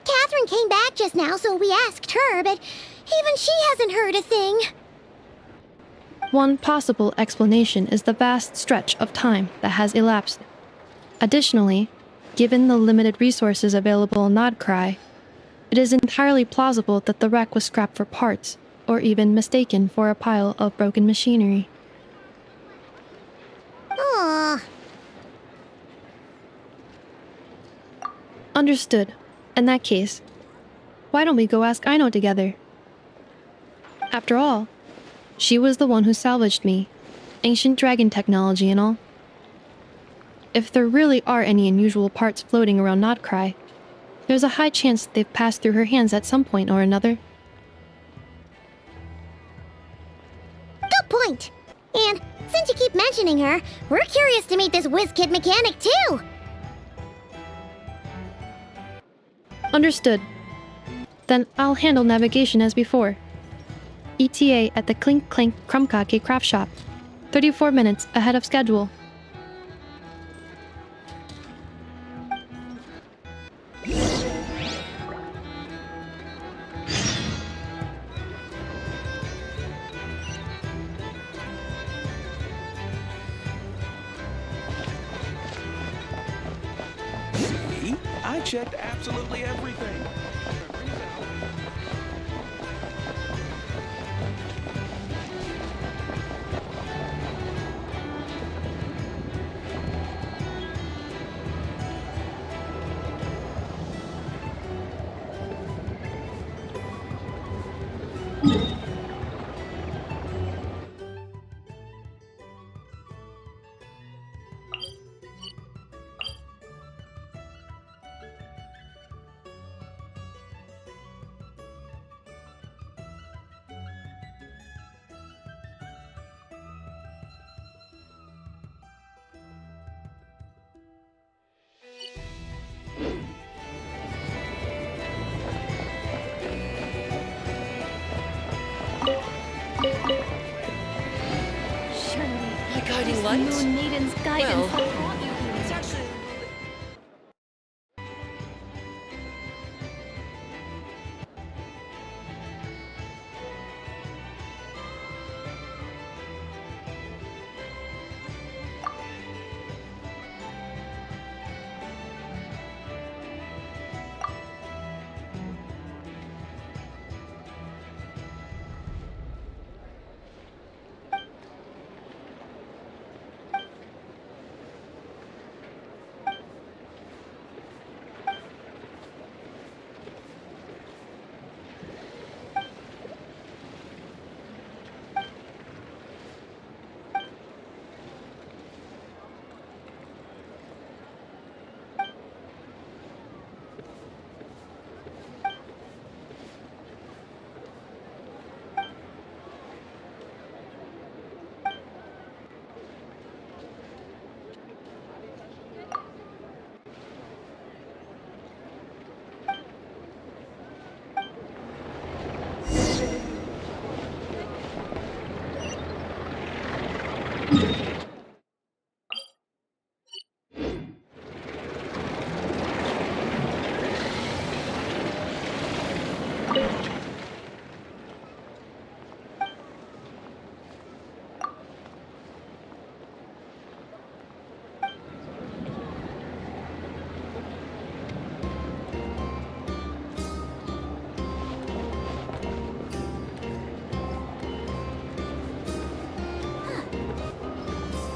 Catherine came back just now, so we asked her, but even she hasn't heard a thing. One possible explanation is the vast stretch of time that has elapsed. Additionally, given the limited resources available in Nod Krai, it is entirely plausible that the wreck was scrapped for parts, or even mistaken for a pile of broken machinery. Aww. Understood. In that case, why don't we go ask Aino together? After all, she was the one who salvaged me. Ancient dragon technology and all. if there really are any unusual parts floating around Nod Krai, there's a high chance they've passed through her hands at some point or another. Good point! And since you keep mentioning her, we're curious to meet this whiz-kid mechanic too! Understood. Then I'll handle navigation as before. ETA at the Clink Clank Krumkake craft shop. 34 minutes ahead of schedule. See? I checked absolutely everything. Surely, guiding this light? Moon Maiden's guidance Well, will haunt you. It's actually.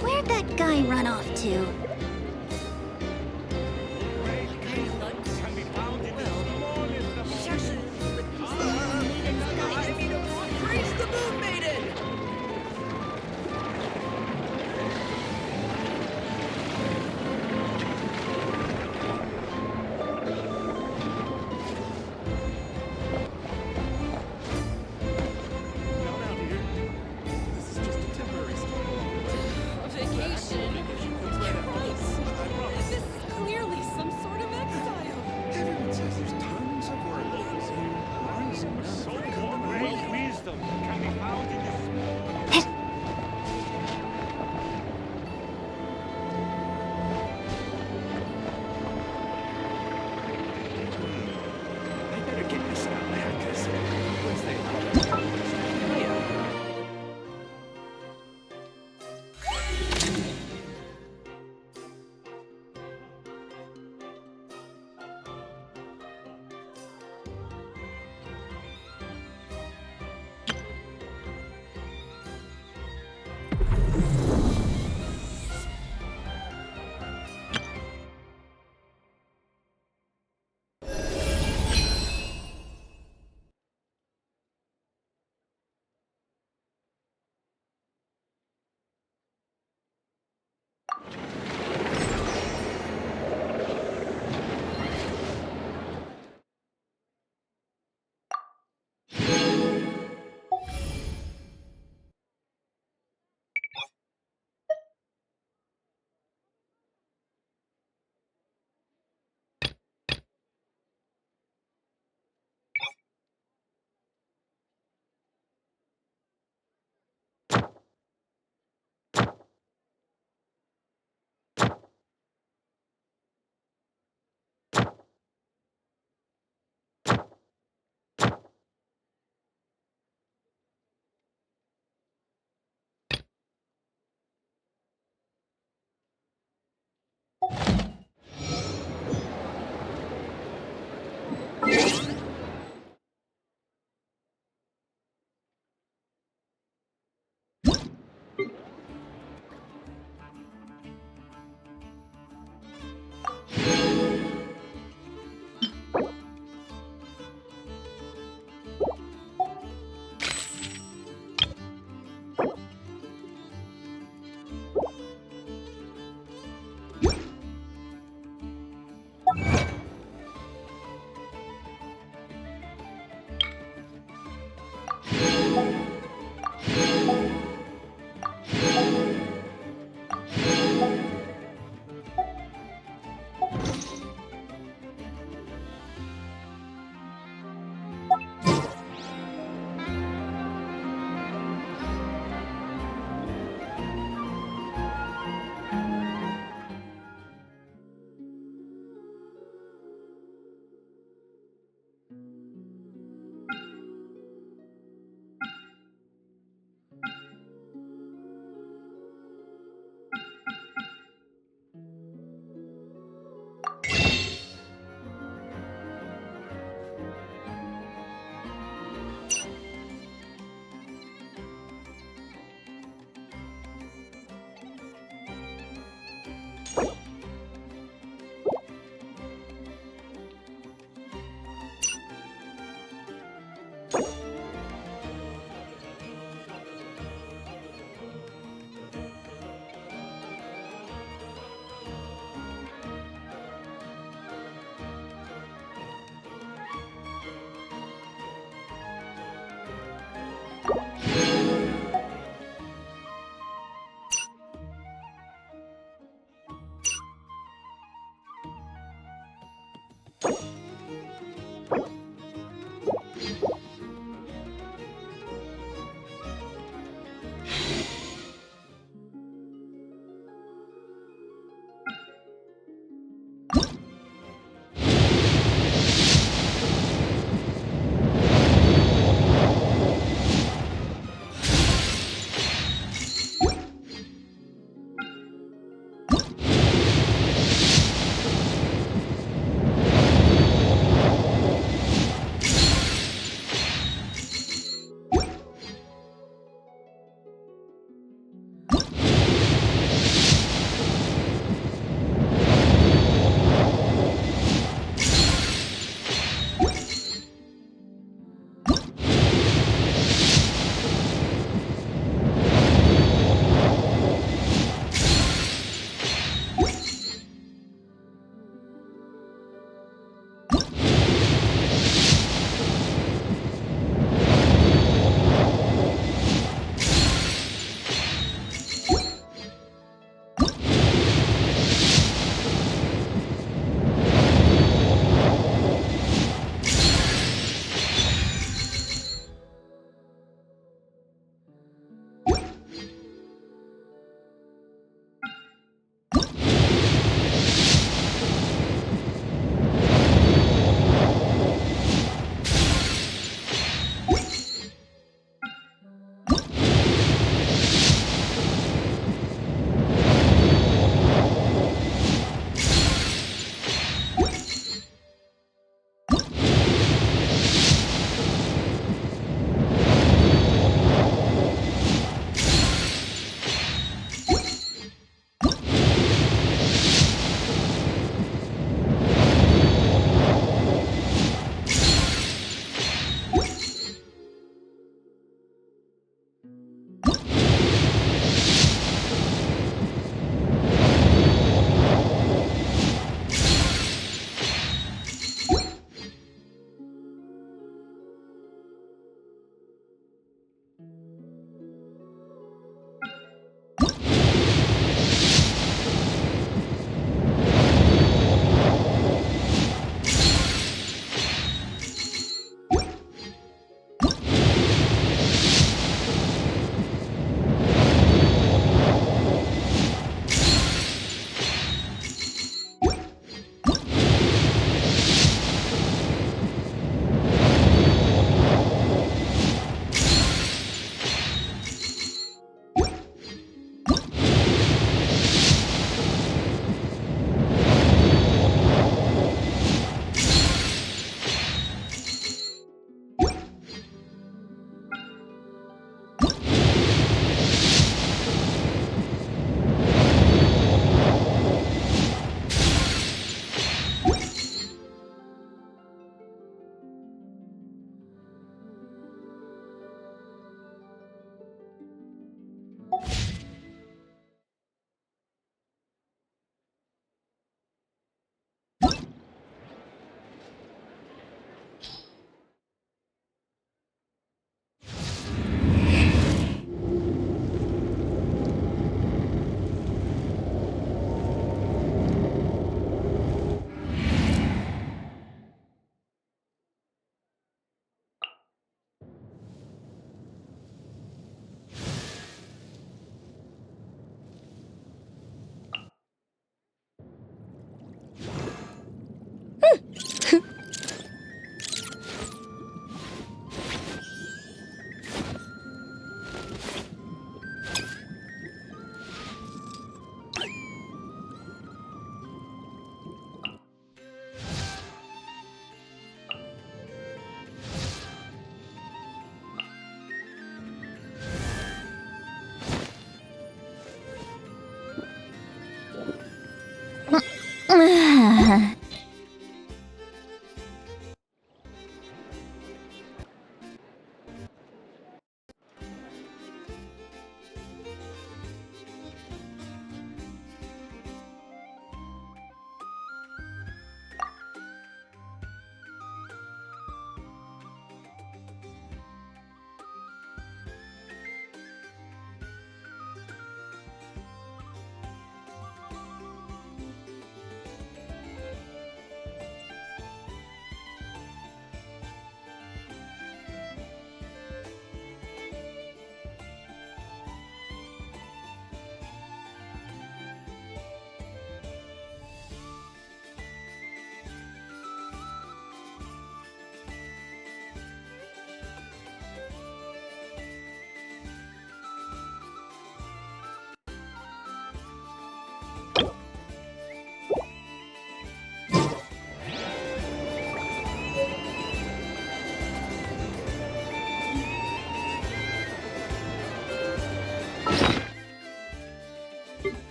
Where'd that guy run off to? Praise the Moon Maiden! Vacation.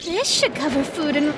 This should cover food and...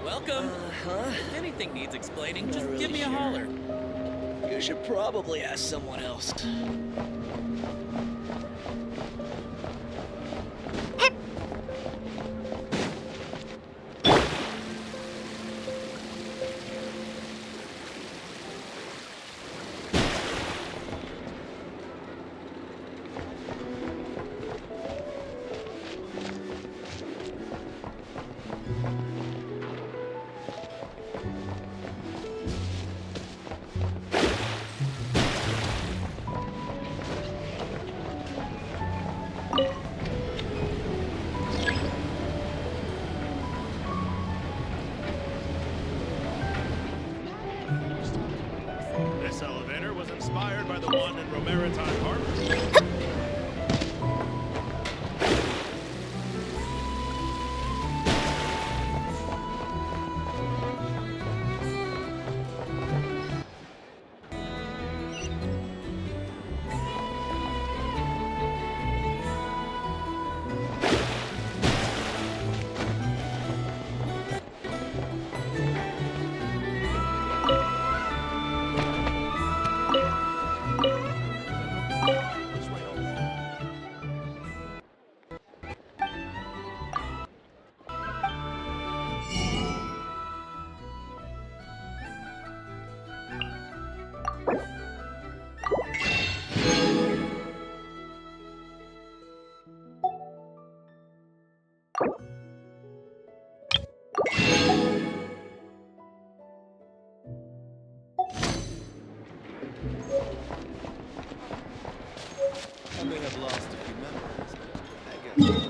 Welcome. If anything needs explaining, just give me a holler. You should probably ask someone else. I may have lost a few memories, but I guess.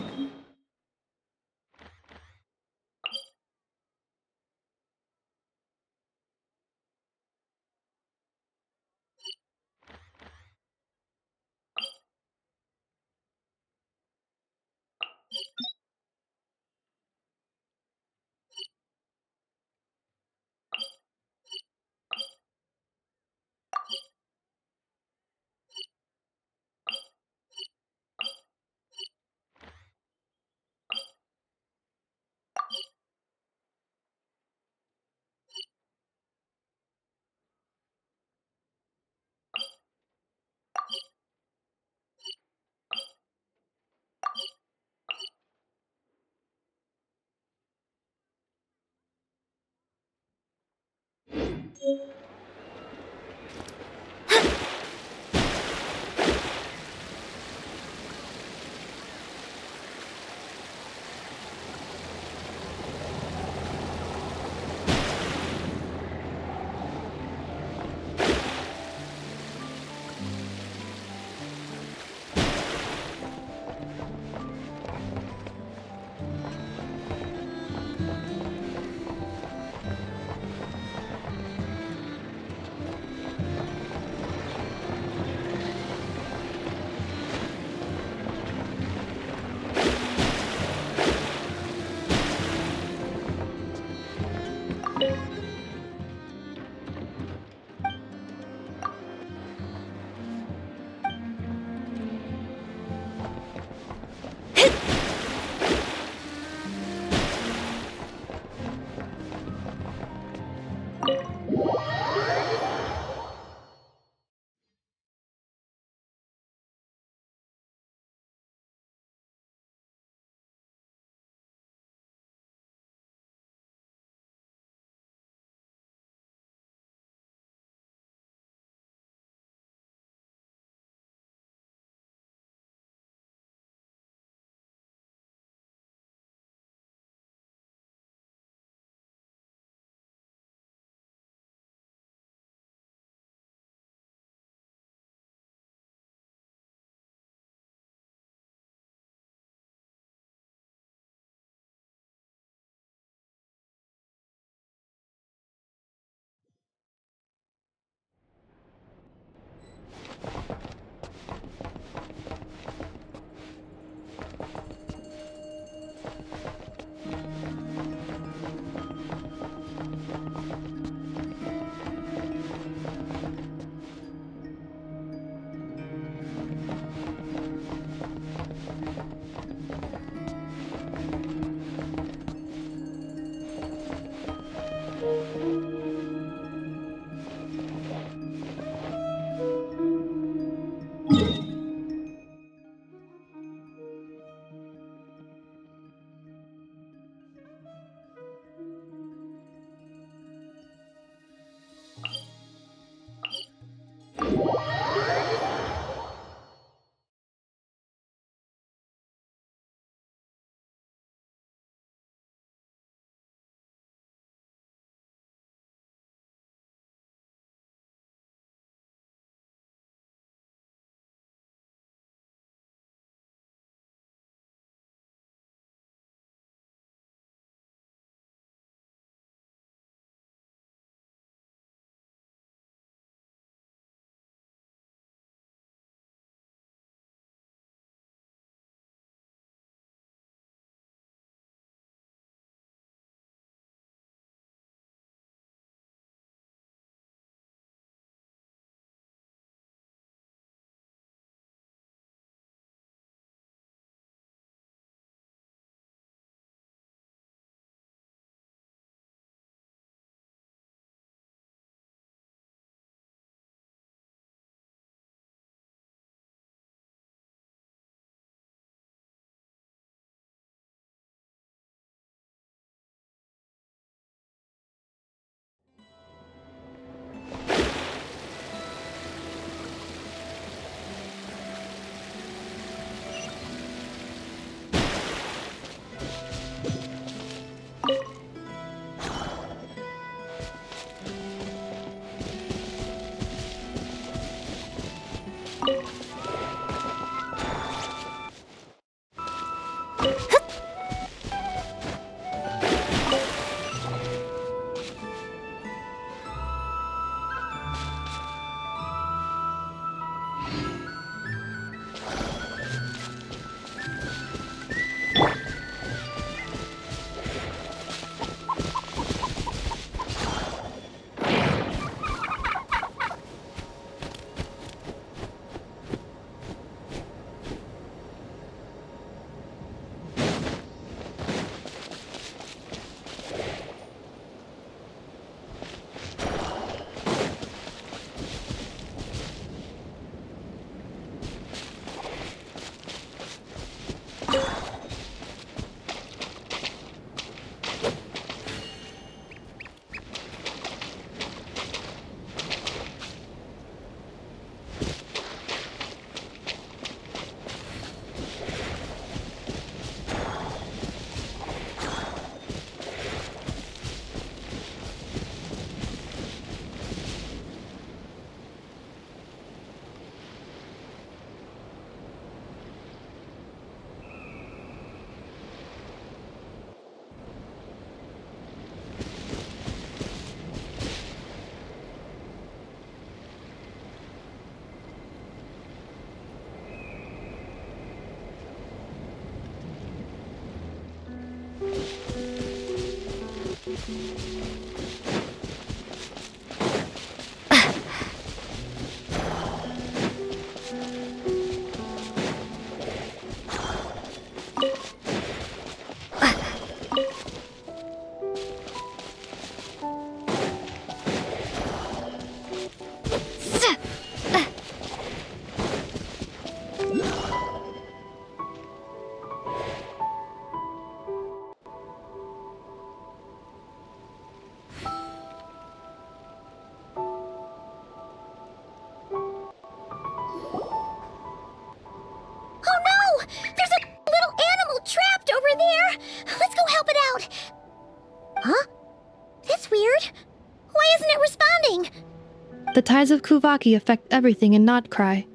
The tides of Kuvaki affect everything in Nod Krai,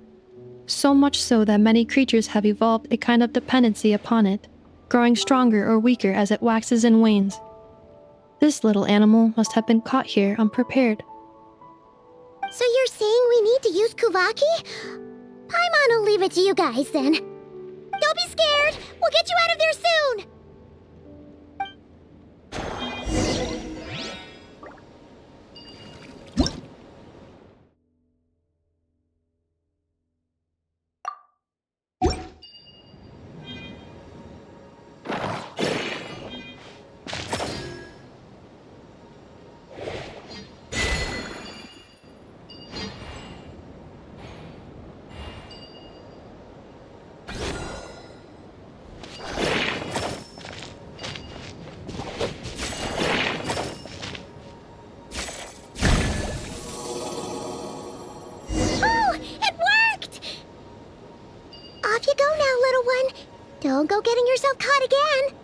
so much so that many creatures have evolved a kind of dependency upon it, growing stronger or weaker as it waxes and wanes. This little animal must have been caught here unprepared. So you're saying we need to use Kuvaki? Paimon will leave it to you guys then. Don't be scared! We'll get you out of there soon! Off you go now, little one. Don't go getting yourself caught again.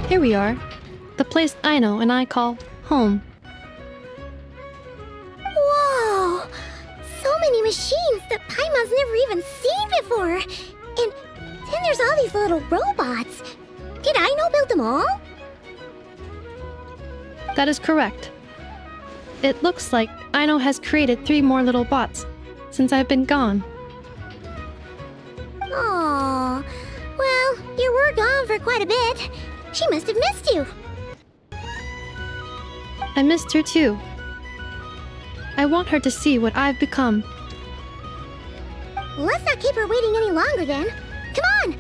Here we are. The place Aino and I call home. Whoa! So many machines that Paimon's never even seen before! And then there's all these little robots. Did Aino build them all? That is correct. It looks like Aino has created 3 more little bots since I've been gone. Aww. Well, you were gone for quite a bit. She must have missed you. I missed her too. I want her to see what I've become. Let's not keep her waiting any longer then. Come on!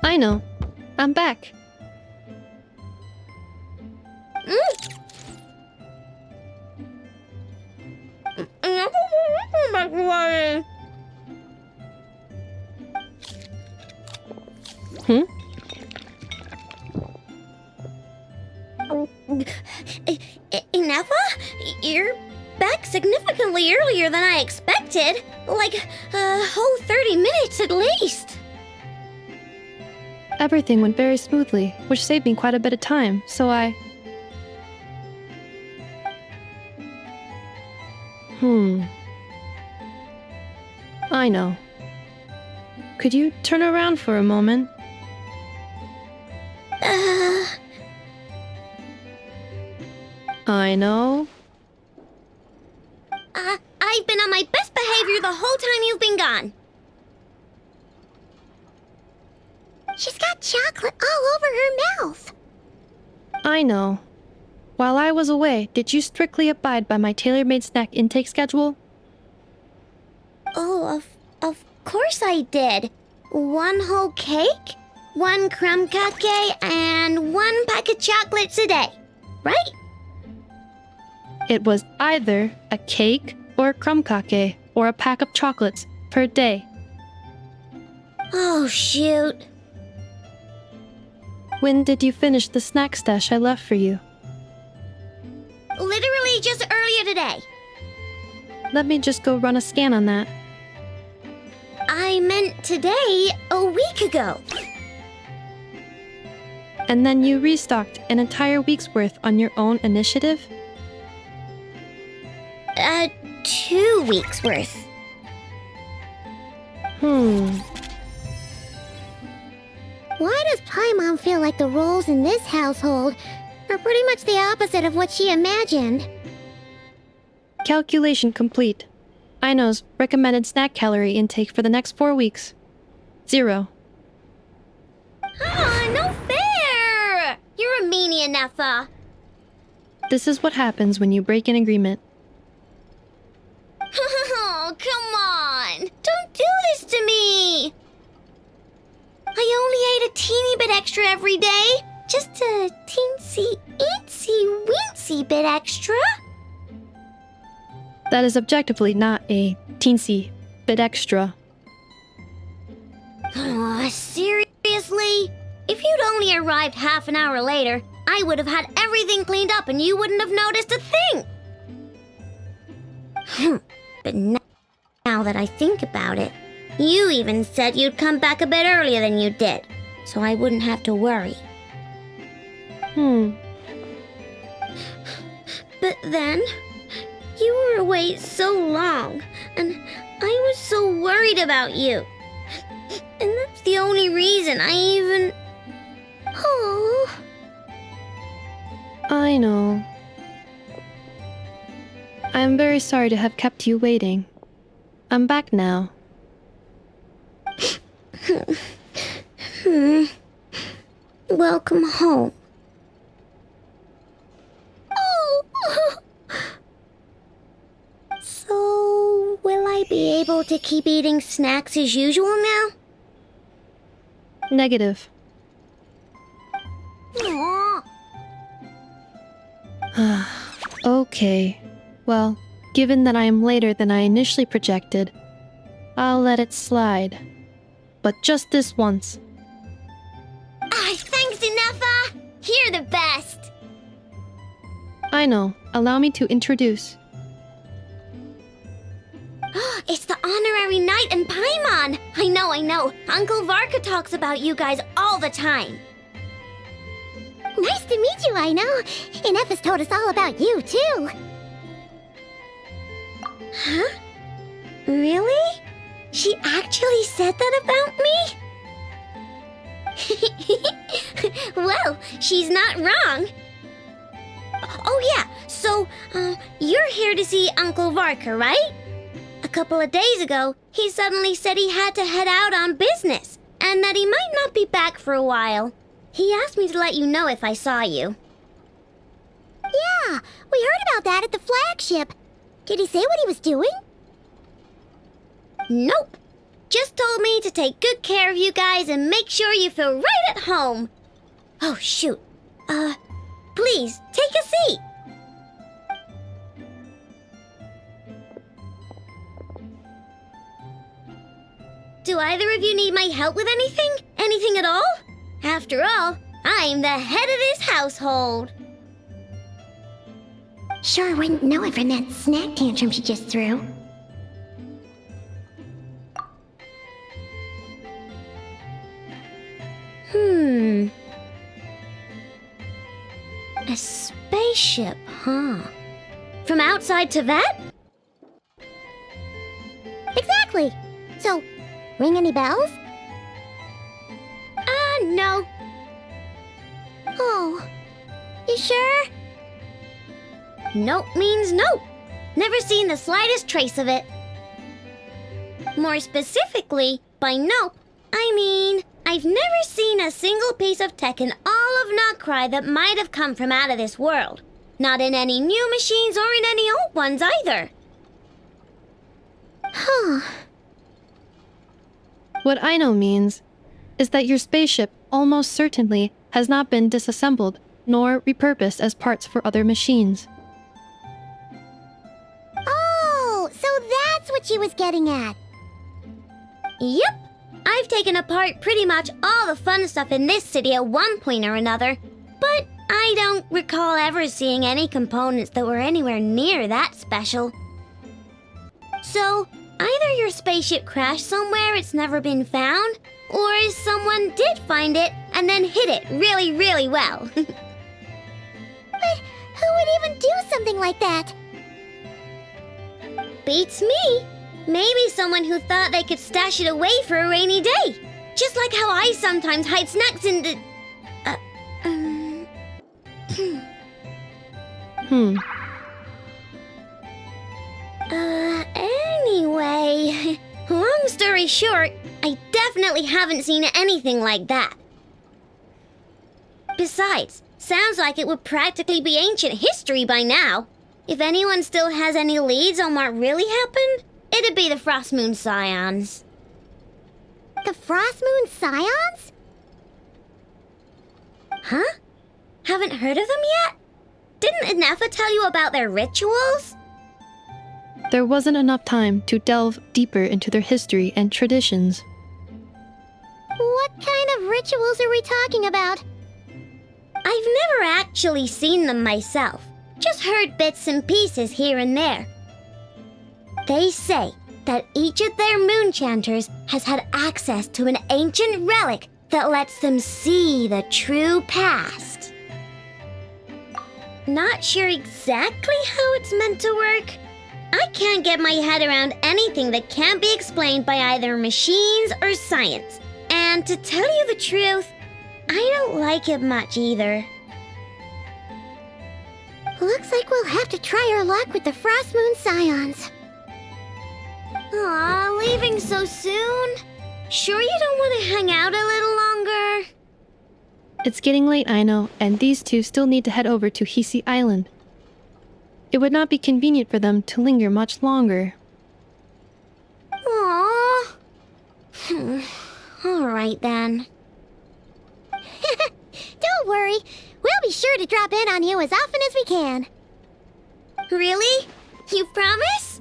I know. I'm back. Hmm? Nefa? You're back significantly earlier than I expected. Like a whole 30 minutes at least. Everything went very smoothly, which saved me quite a bit of time, so I... I know. Could you turn around for a moment? I know. I've been on my best behavior the whole time you've been gone. She's got chocolate all over her mouth. I know. While I was away, did you strictly abide by my tailor-made snack intake schedule? Oh, of course I did. 1 whole cake, 1 crumb cake, and 1 pack of chocolates a day, right? It was either a cake or a crumb cake or a pack of chocolates per day. Oh, shoot. When did you finish the snack stash I left for you? Literally just earlier today. Let me just go run a scan on that. I meant today, a week ago. And then you restocked an entire week's worth on your own initiative? 2 weeks worth. Why does Paimon feel like the roles in this household are pretty much the opposite of what she imagined? Calculation complete. Aino's recommended snack calorie intake for the next 4 weeks. 0. No fair! You're a meanie, Nefa. This is what happens when you break an agreement. Oh, come on! Don't do this to me! I only ate a teeny bit extra every day. Just a teensy bit extra. That is objectively not a teensy bit extra. Oh, seriously? If you'd only arrived half an hour later, I would have had everything cleaned up and you wouldn't have noticed a thing. But now that I think about it, you even said you'd come back a bit earlier than you did, so I wouldn't have to worry. But then, you were away so long, and I was so worried about you. And that's the only reason I even... Oh. I know. I am very sorry to have kept you waiting. I'm back now. Welcome home. So, will I be able to keep eating snacks as usual now? Negative. Okay. Well, given that I am later than I initially projected, I'll let it slide. But just this once. Thanks, Nefa! You're the best! I know. Allow me to introduce. It's the honorary knight and Paimon! I know. Uncle Varka talks about you guys all the time. Nice to meet you, I know. And Nefa's told us all about you, too. Huh? Really? She actually said that about me? Well, she's not wrong. Oh yeah, so, you're here to see Uncle Varka, right? A couple of days ago, he suddenly said he had to head out on business, and that he might not be back for a while. He asked me to let you know if I saw you. Yeah, we heard about that at the flagship. Did he say what he was doing? Nope. just told me to take good care of you guys and make sure you feel right at home. Oh, shoot. Please, take a seat. Do either of you need my help with anything? Anything at all? After all, I'm the head of this household. Sure wouldn't know it from that snack tantrum she just threw. A spaceship, huh? From outside to that? Exactly. So, ring any bells? No. Oh, you sure? Nope means nope. Never seen the slightest trace of it. More specifically, by nope, I mean I've never seen a single piece of tech in all of Nod Krai that might have come from out of this world. Not in any new machines or in any old ones either. Huh. What I know means is that your spaceship almost certainly has not been disassembled nor repurposed as parts for other machines. Oh, so that's what she was getting at. Yep. I've taken apart pretty much all the fun stuff in this city at one point or another, but I don't recall ever seeing any components that were anywhere near that special. So, either your spaceship crashed somewhere it's never been found, or someone did find it and then hid it really, really well. But who would even do something like that? Beats me. Maybe someone who thought they could stash it away for a rainy day. Just like how I sometimes hide snacks in the... Anyway, long story short, I definitely haven't seen anything like that. Besides, sounds like it would practically be ancient history by now. If anyone still has any leads on what really happened, it'd be the Frost Moon Scions. The Frost Moon Scions? Huh? Haven't heard of them yet? Didn't Inefa tell you about their rituals? There wasn't enough time to delve deeper into their history and traditions. What kind of rituals are we talking about? I've never actually seen them myself. Just heard bits and pieces here and there. They say that each of their moon chanters has had access to an ancient relic that lets them see the true past. Not sure exactly how it's meant to work. I can't get my head around anything that can't be explained by either machines or science. And to tell you the truth, I don't like it much either. Looks like we'll have to try our luck with the Frost Moon Scions. Aw, leaving so soon? Sure you don't want to hang out a little longer? It's getting late, I know, and these two still need to head over to Hisi Island. It would not be convenient for them to linger much longer. Aww. Alright then. Don't worry. We'll be sure to drop in on you as often as we can. Really? You promise?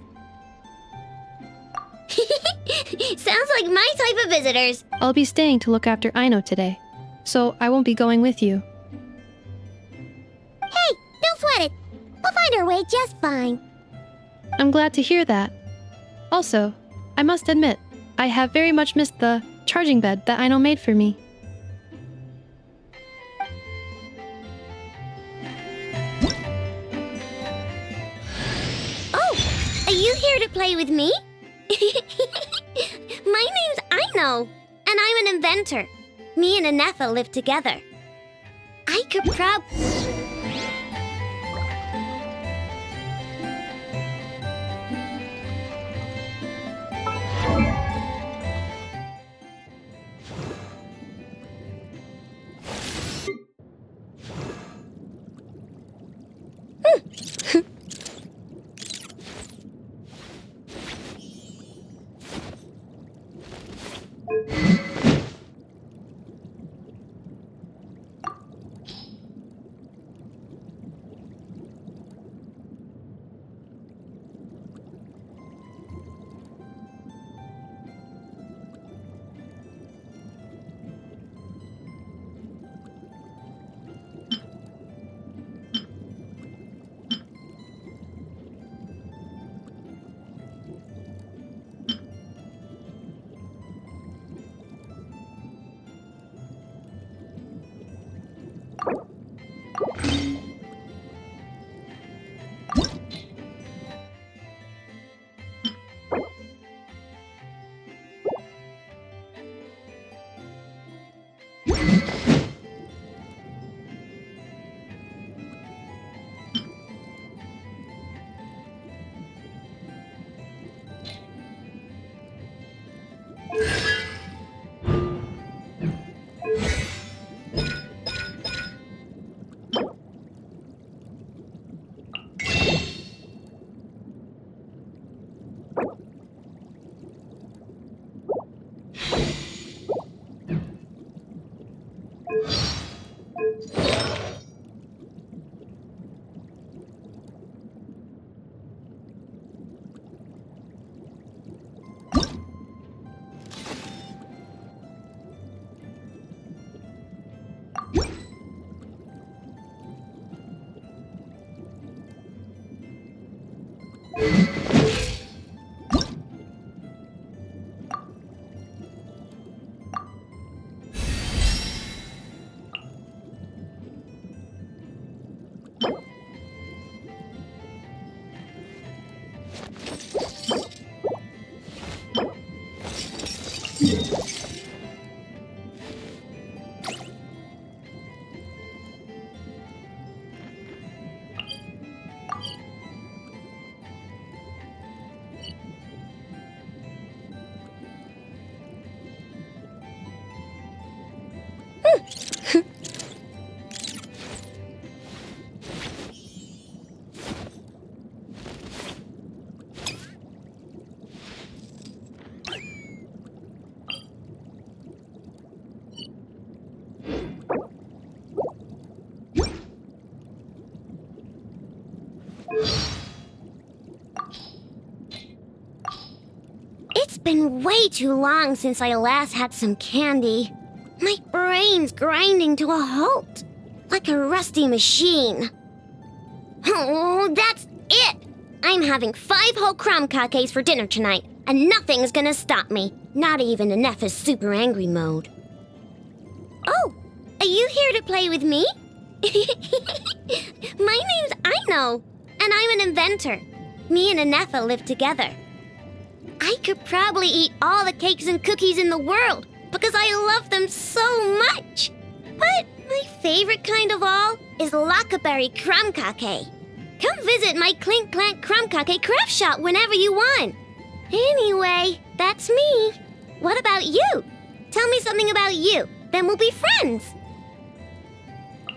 Sounds like my type of visitors. I'll be staying to look after Aino today, so I won't be going with you. Hey, don't sweat it. We'll find our way just fine. I'm glad to hear that. Also, I must admit, I have very much missed the charging bed that Aino made for me. Oh, are you here to play with me? My name's Aino, and I'm an inventor. Me and Inefa live together. I could It's been way too long since I last had some candy. My brain's grinding to a halt, like a rusty machine. Oh, that's it! I'm having 5 whole crumb cupcakes for dinner tonight, and nothing's gonna stop me, not even Nepha's super angry mode. Oh, are you here to play with me? My name's Aino, and I'm an inventor. Me and Nepha live together. I could probably eat all the cakes and cookies in the world because I love them so much. But my favorite kind of all is Lockaberry Crumb Cake. Come visit my Clink Clank Crumb Cake craft shop whenever you want. Anyway, that's me. What about you? Tell me something about you, then we'll be friends.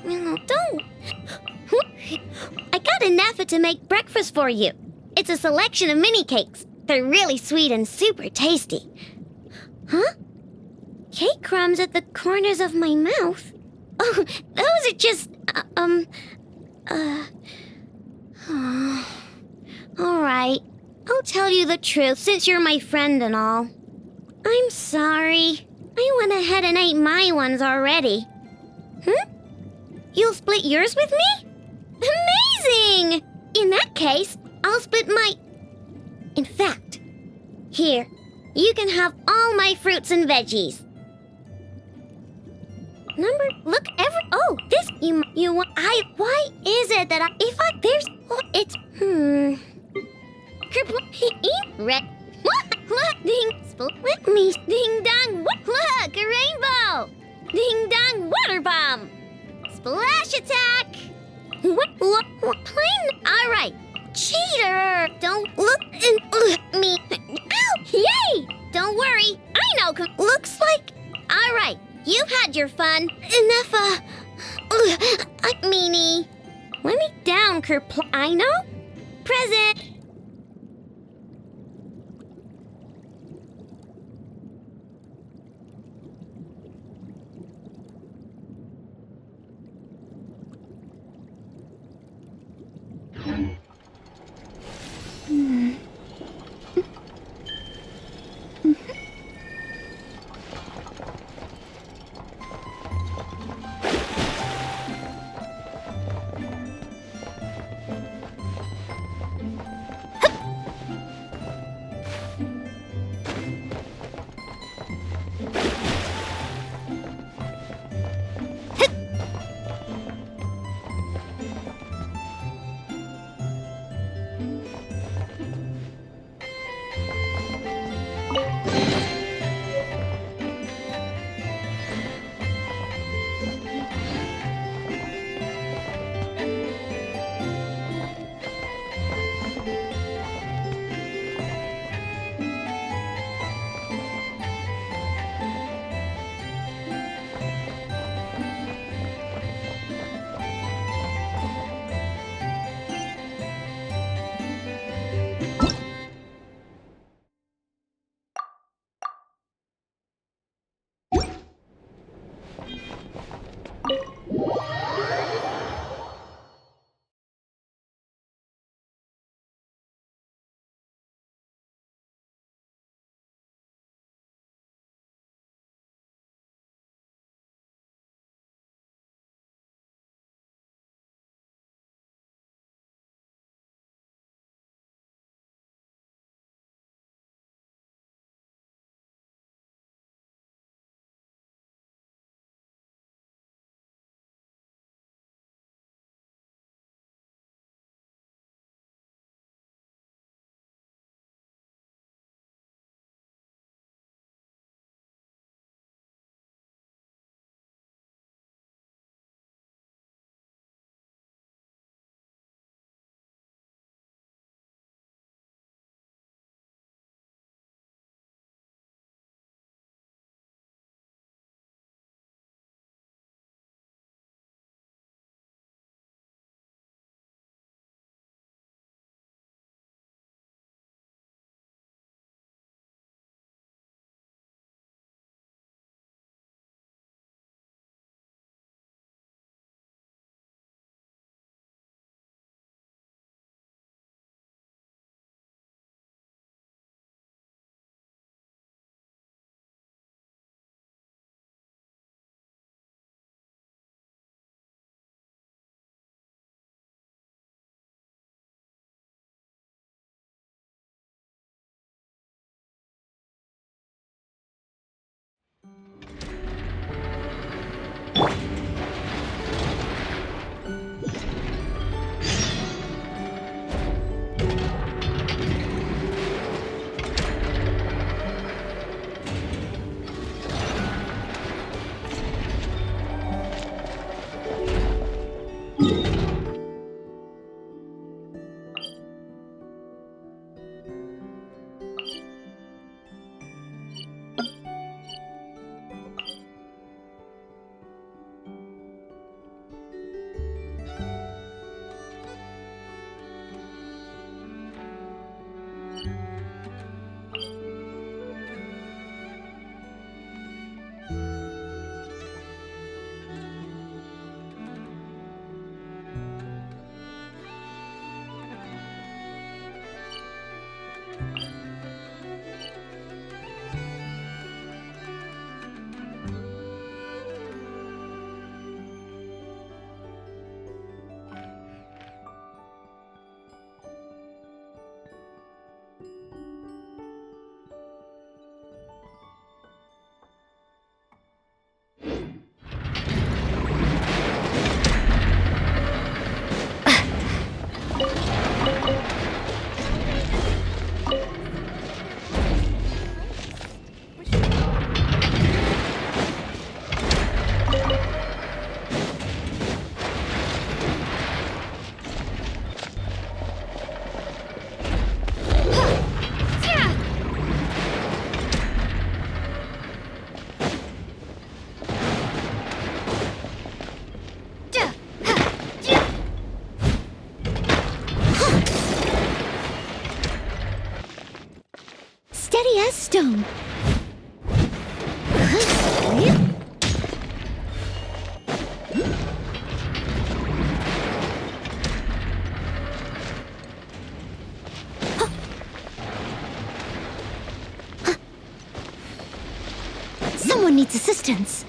Don't. I got a Nepha to make breakfast for you. It's a selection of mini cakes. They're really sweet and super tasty. Huh? Cake crumbs at the corners of my mouth? Oh, those are just, Alright, I'll tell you the truth since you're my friend and all. I'm sorry. I went ahead and ate my ones already. You'll split yours with me? Amazing! In that case, I'll split my... In fact, here, you can have all my fruits and veggies. Look, this, you want, why is it that it's, red, split me, ding dong, look, a rainbow, ding dong, water bomb, splash attack, all right. Cheater! Don't look at me. Ow! Yay! Don't worry. I know. Looks like... All right. You've had your fun. Enough, meanie. Let me down, I know. Present. steady as stone. Someone needs assistance.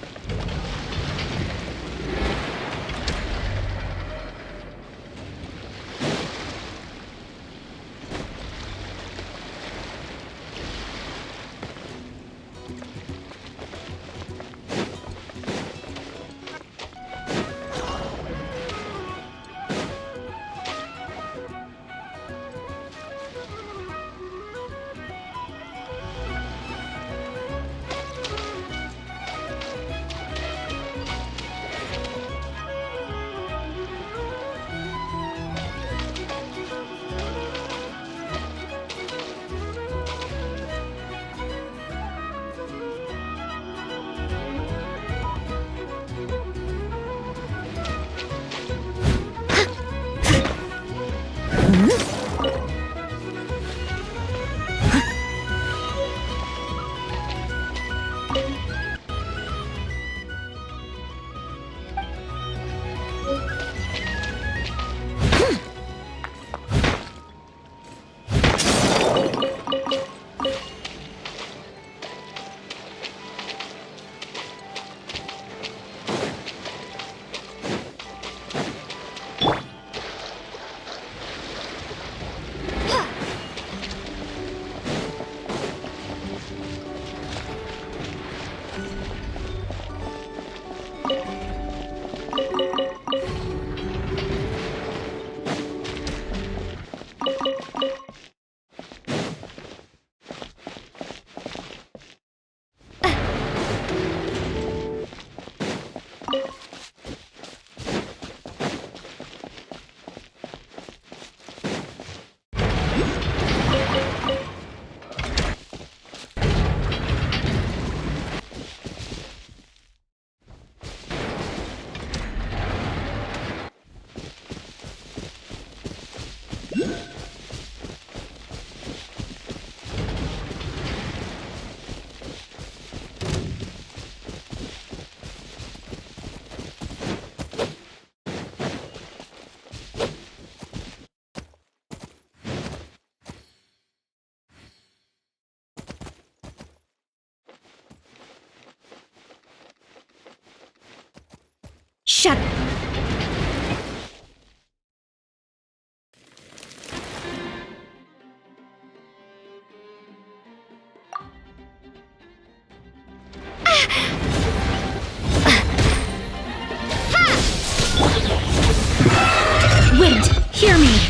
Shut. Wind, hear me.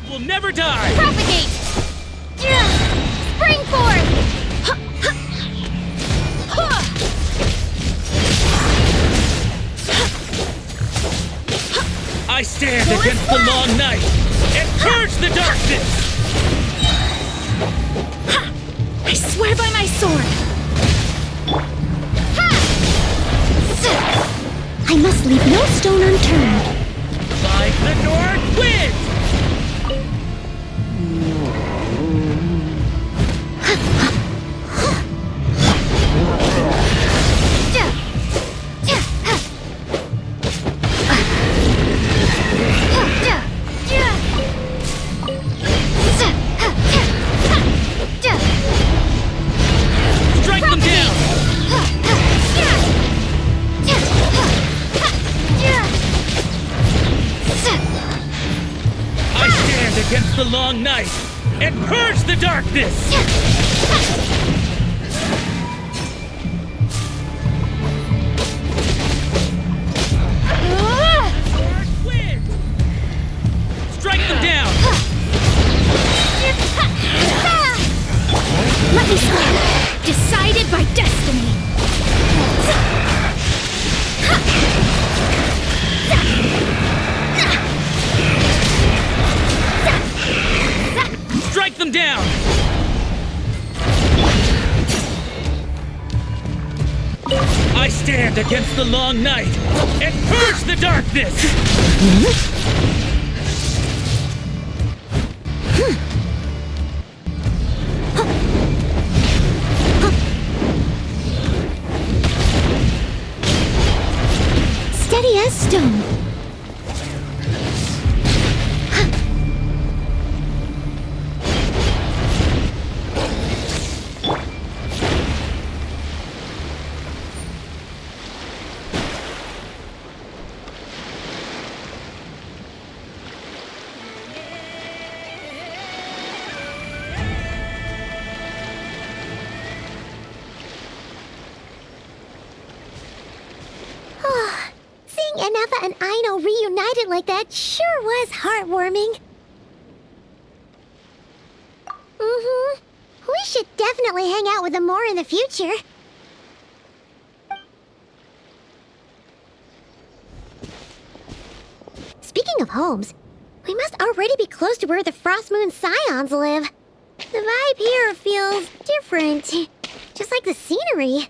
will never die! Propagate! Spring forth! I stand against the long night and purge the darkness! I swear by my sword! I must leave no stone unturned. Like the north wind! Strike them down! I stand against the long night and purge the darkness! North wind! Strike them down! Let me swear! Decided by destiny! Strike them down! I stand against the long night and purge the darkness! Steady as stone. Anafa and Aino reunited like that sure was heartwarming. We should definitely hang out with them more in the future. Speaking of homes, we must already be close to where the Frost Moon Scions live. The vibe here feels different, just like the scenery.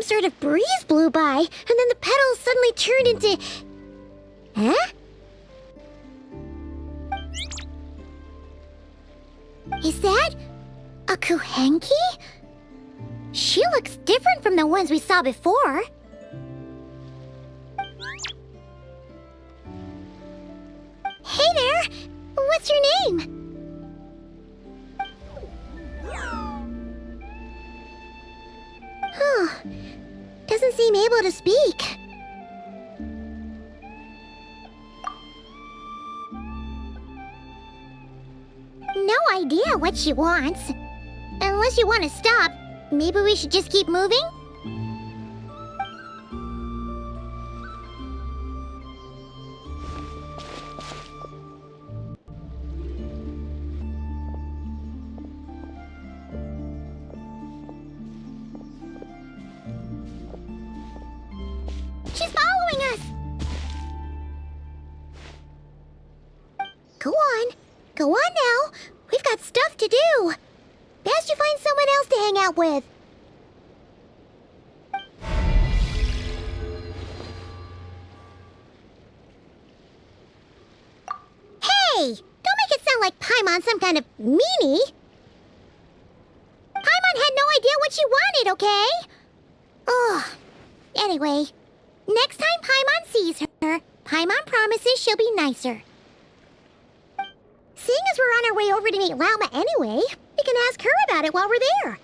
Sort of breeze blew by, and then the petals suddenly turned into... Huh? Is that a Kuhenki? She looks different from the ones we saw before. Hey there! What's your name? Huh. Doesn't seem able to speak. No idea what she wants. Unless you want to stop, maybe we should just keep moving? She's following us! Go on. Go on now. We've got stuff to do. Best you find someone else to hang out with. Hey! Don't make it sound like Paimon's some kind of meanie. Paimon had no idea what she wanted, okay? Ugh. Anyway, Next time Paimon sees her, Paimon promises she'll be nicer. Seeing as we're on our way over to meet Lauma anyway, we can ask her about it while we're there.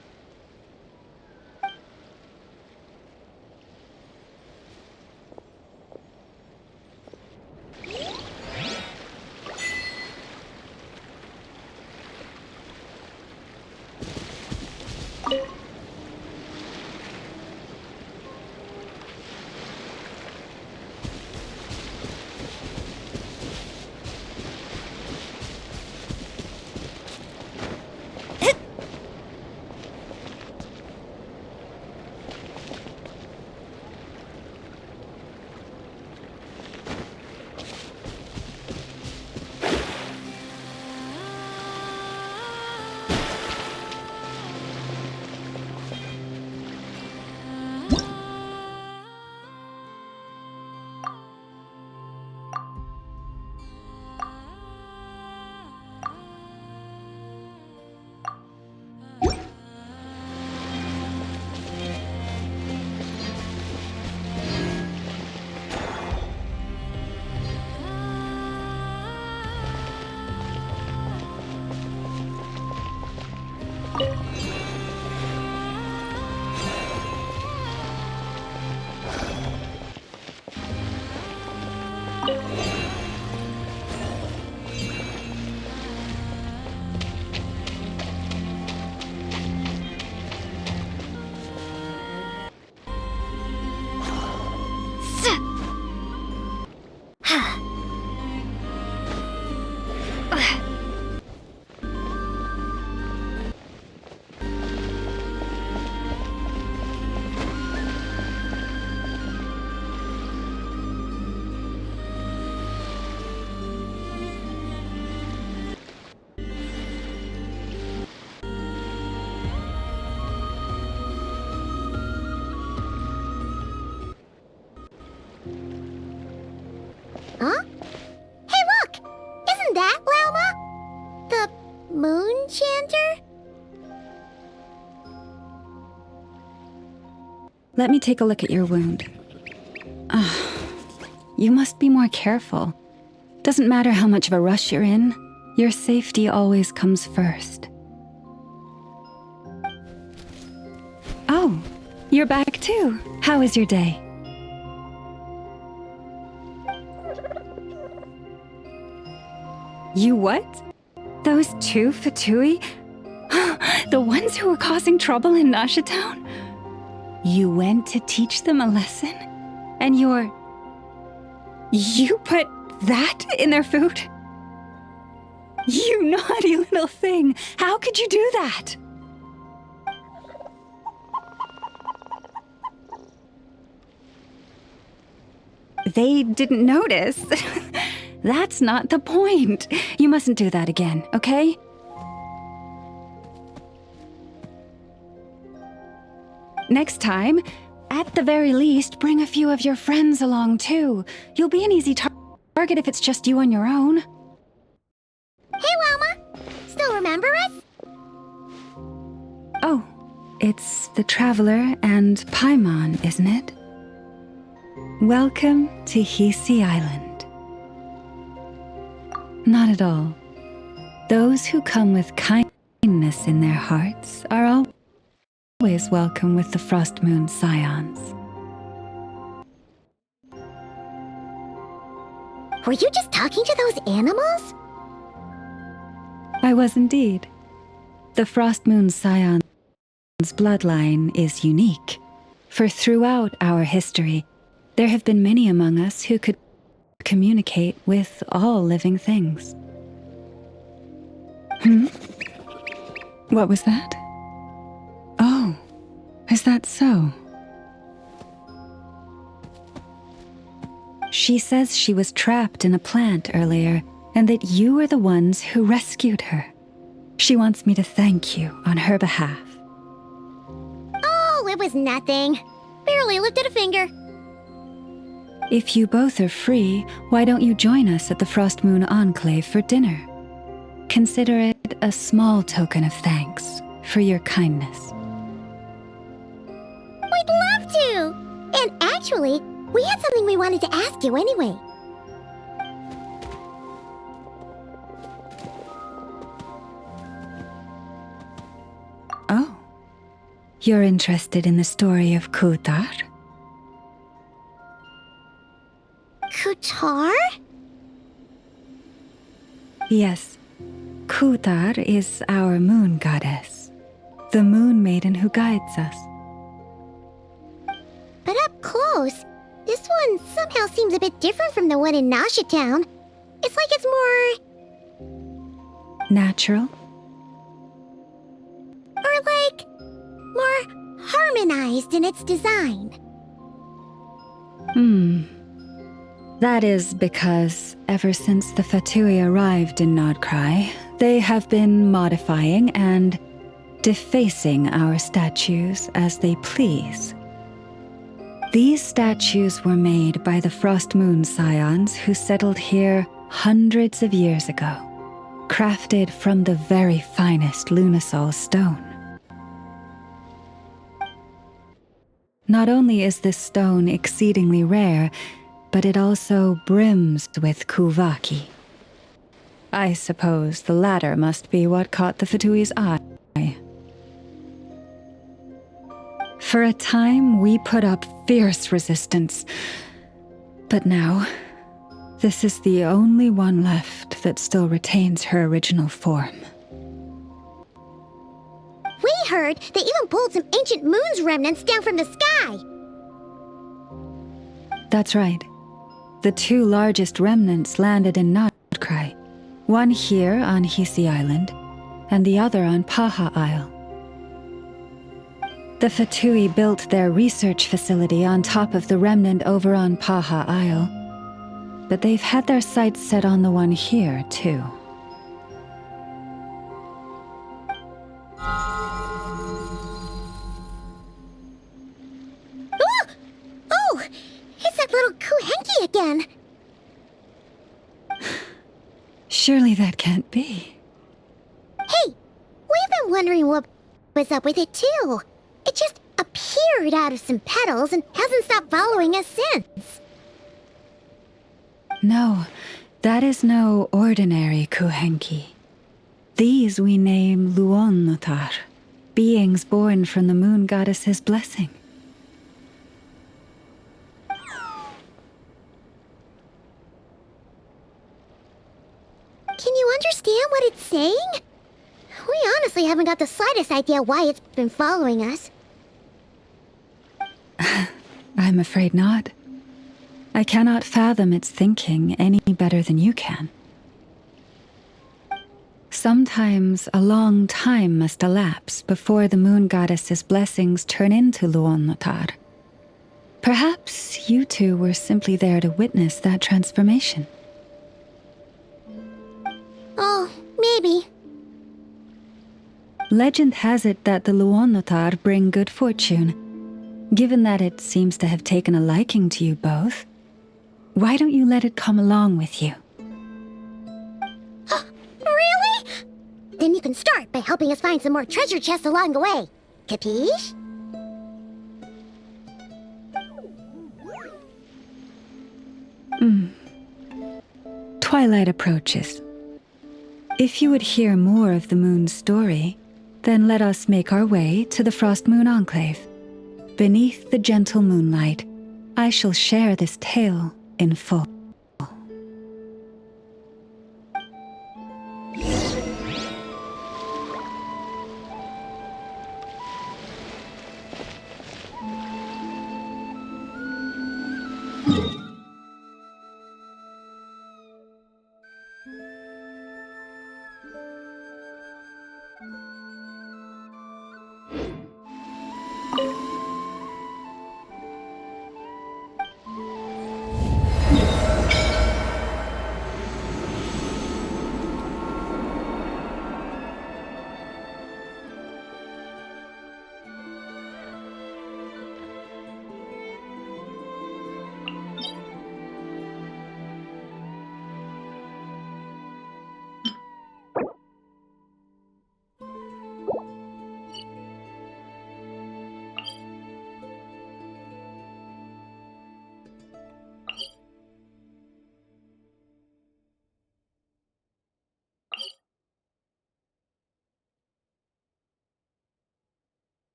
Huh? Hey, look! Isn't that Lauma? The moon chanter? Let me take a look at your wound. You must be more careful. Doesn't matter how much of a rush you're in, your safety always comes first. Oh, you're back too. How was your day? You what? Those two Fatui? The ones who were causing trouble in Nasha Town? You went to teach them a lesson? And you put that in their food? You naughty little thing! How could you do that? They didn't notice. That's not the point. You mustn't do that again, okay? Next time, at the very least, bring a few of your friends along too. You'll be an easy target if it's just you on your own. Hey, Lauma! Still remember us? Oh, it's the Traveler and Paimon, isn't it? Welcome to Hisi Island. Not at all. Those who come with kindness in their hearts are always welcome with the Frost Moon Scions. Were you just talking to those animals? I was indeed. The Frost Moon Scions' bloodline is unique, for throughout our history, there have been many among us who could communicate with all living things. What was that? Oh, is that so? She says she was trapped in a plant earlier, and that you were the ones who rescued her. She wants me to thank you on her behalf. Oh, it was nothing. Barely lifted a finger. If you both are free, why don't you join us at the Frost Moon Enclave for dinner? Consider it a small token of thanks for your kindness. We'd love to! And actually, We had something we wanted to ask you anyway. Oh. You're interested in the story of Kutar? Kutar? Yes. Kutar is our moon goddess. The moon maiden who guides us. But up close, this one somehow seems a bit different from the one in Nasha Town. It's like it's more... Natural? Or like... more harmonized in its design. That is because ever since the Fatui arrived in Nod Krai, they have been modifying and defacing our statues as they please. These statues were made by the Frost Moon Scions who settled here hundreds of years ago, crafted from the very finest Lunasol stone. Not only is this stone exceedingly rare, but it also brims with Kuvaki. I suppose the latter must be what caught the Fatui's eye. For a time, we put up fierce resistance. But now, this is the only one left that still retains her original form. We heard they even pulled some ancient moon's remnants down from the sky. That's right. The two largest remnants landed in Nod Krai. One here on Hisi Island, and the other on Paha Isle. The Fatui built their research facility on top of the remnant over on Paha Isle, but they've had their sights set on the one here, too. Oh! It's that little Kuhenki again! Surely that can't be. Hey! We've been wondering what was up with it, too. It just appeared out of some petals and hasn't stopped following us since. No, that is no ordinary Kuhenki. These we name Luonnotar, beings born from the moon goddess's blessing. Can you understand what it's saying? We honestly haven't got the slightest idea why it's been following us. I'm afraid not. I cannot fathom its thinking any better than you can. Sometimes a long time must elapse before the moon goddess's blessings turn into Luonnotar. Perhaps you two were simply there to witness that transformation. Oh, maybe. Legend has it that the Luonnotar bring good fortune. Given that it seems to have taken a liking to you both, why don't you let it come along with you? Really? Then you can start by helping us find some more treasure chests along the way. Capiche? Twilight approaches. If you would hear more of the moon's story, then let us make our way to the Frost Moon Enclave. Beneath the gentle moonlight, I shall share this tale in full.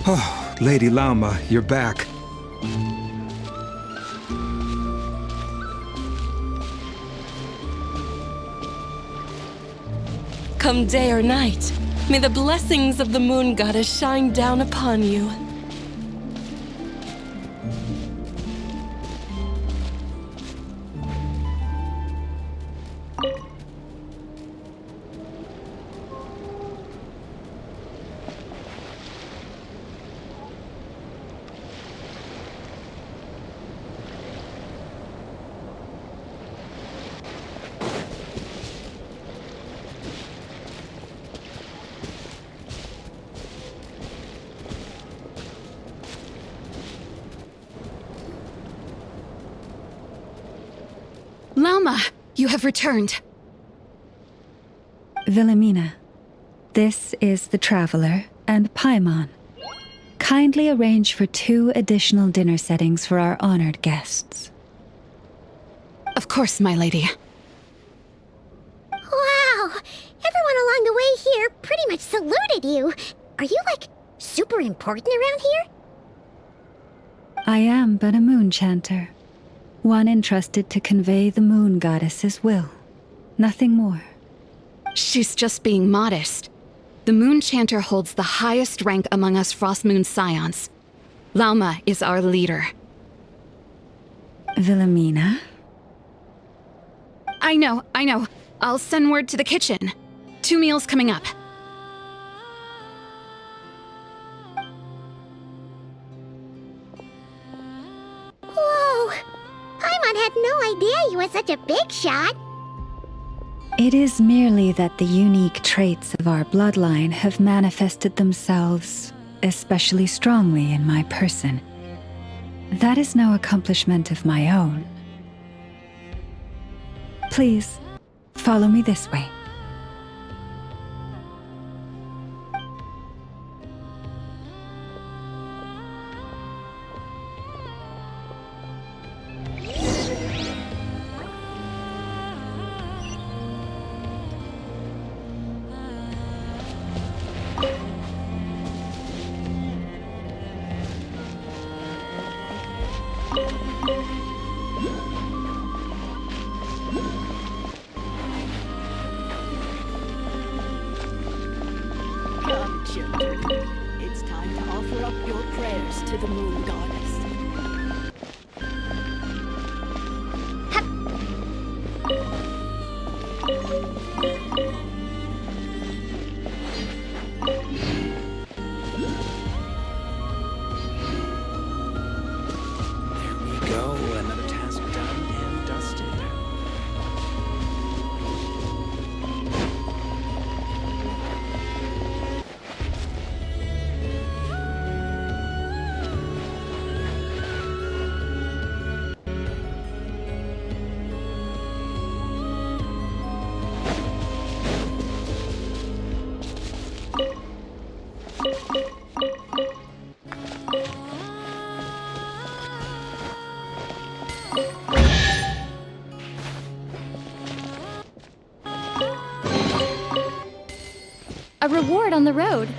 Oh, Lady Lama, you're back. Come day or night, may the blessings of the moon goddess shine down upon you. Lama, you have returned. Wilhelmina, this is the Traveler and Paimon. Kindly arrange for 2 additional dinner settings for our honored guests. Of course, my lady. Wow! Everyone along the way here pretty much saluted you. Are you, like, super important around here? I am but a moon chanter. One entrusted to convey the moon goddess's will. Nothing more. She's just being modest. The Moon Chanter holds the highest rank among us Frostmoon Scions. Lama is our leader. Wilhelmina? I know. I'll send word to the kitchen. 2 meals coming up. Whoa! Paimon had no idea you were such a big shot. It is merely that the unique traits of our bloodline have manifested themselves especially strongly in my person. That is no accomplishment of my own. Please, follow me this way. Come, children. It's time to offer up your prayers to the moon goddess. There we go. Another task done and dusted. A reward on the road.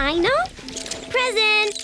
Aino? Present!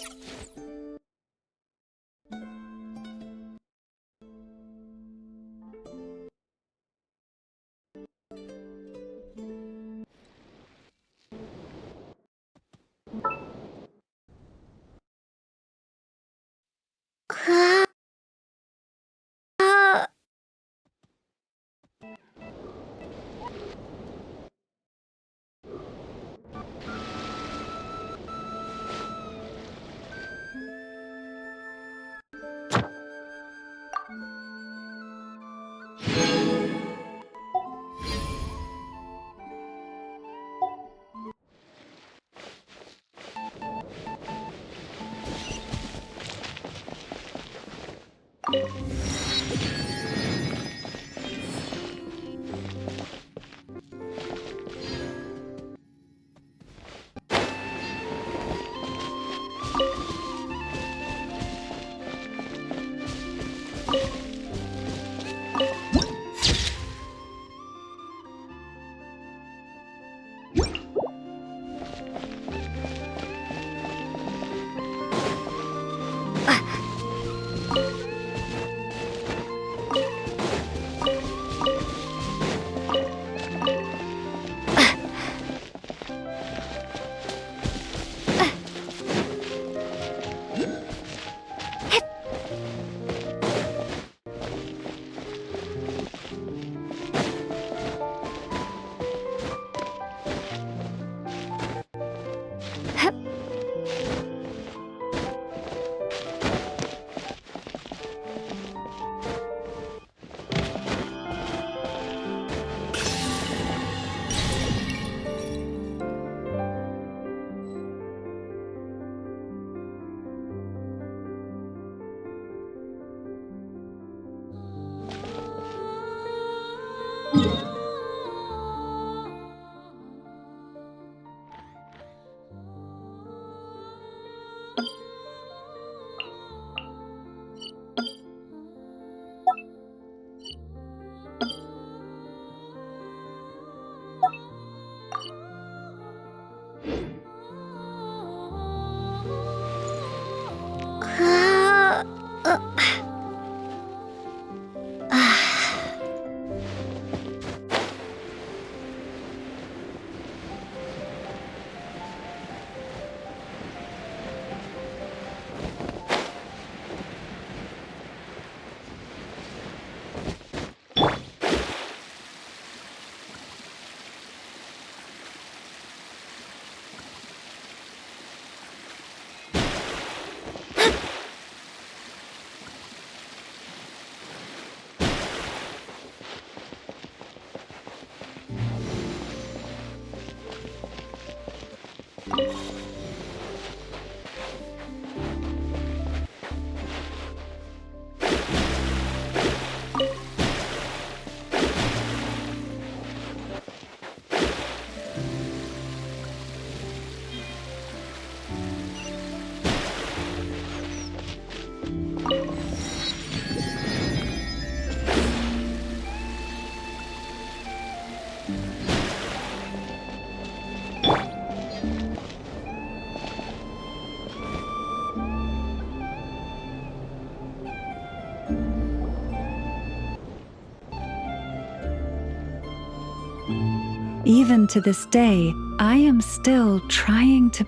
Even to this day, I am still trying to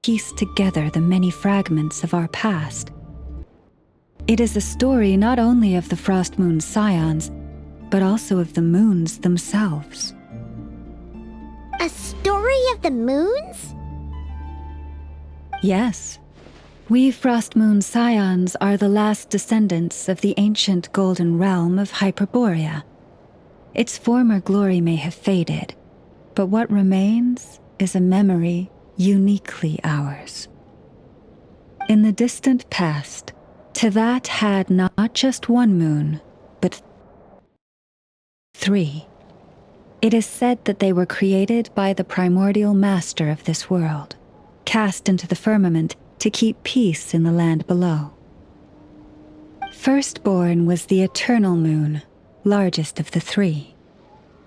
piece together the many fragments of our past. It is a story not only of the Frost Moon Scions, but also of the moons themselves. A story of the moons? Yes. We Frost Moon Scions are the last descendants of the ancient golden realm of Hyperborea. Its former glory may have faded, but what remains is a memory uniquely ours. In the distant past, Teyvat had not just one moon, but 3. It is said that they were created by the primordial master of this world, cast into the firmament to keep peace in the land below. Firstborn was the eternal moon, largest of the 3.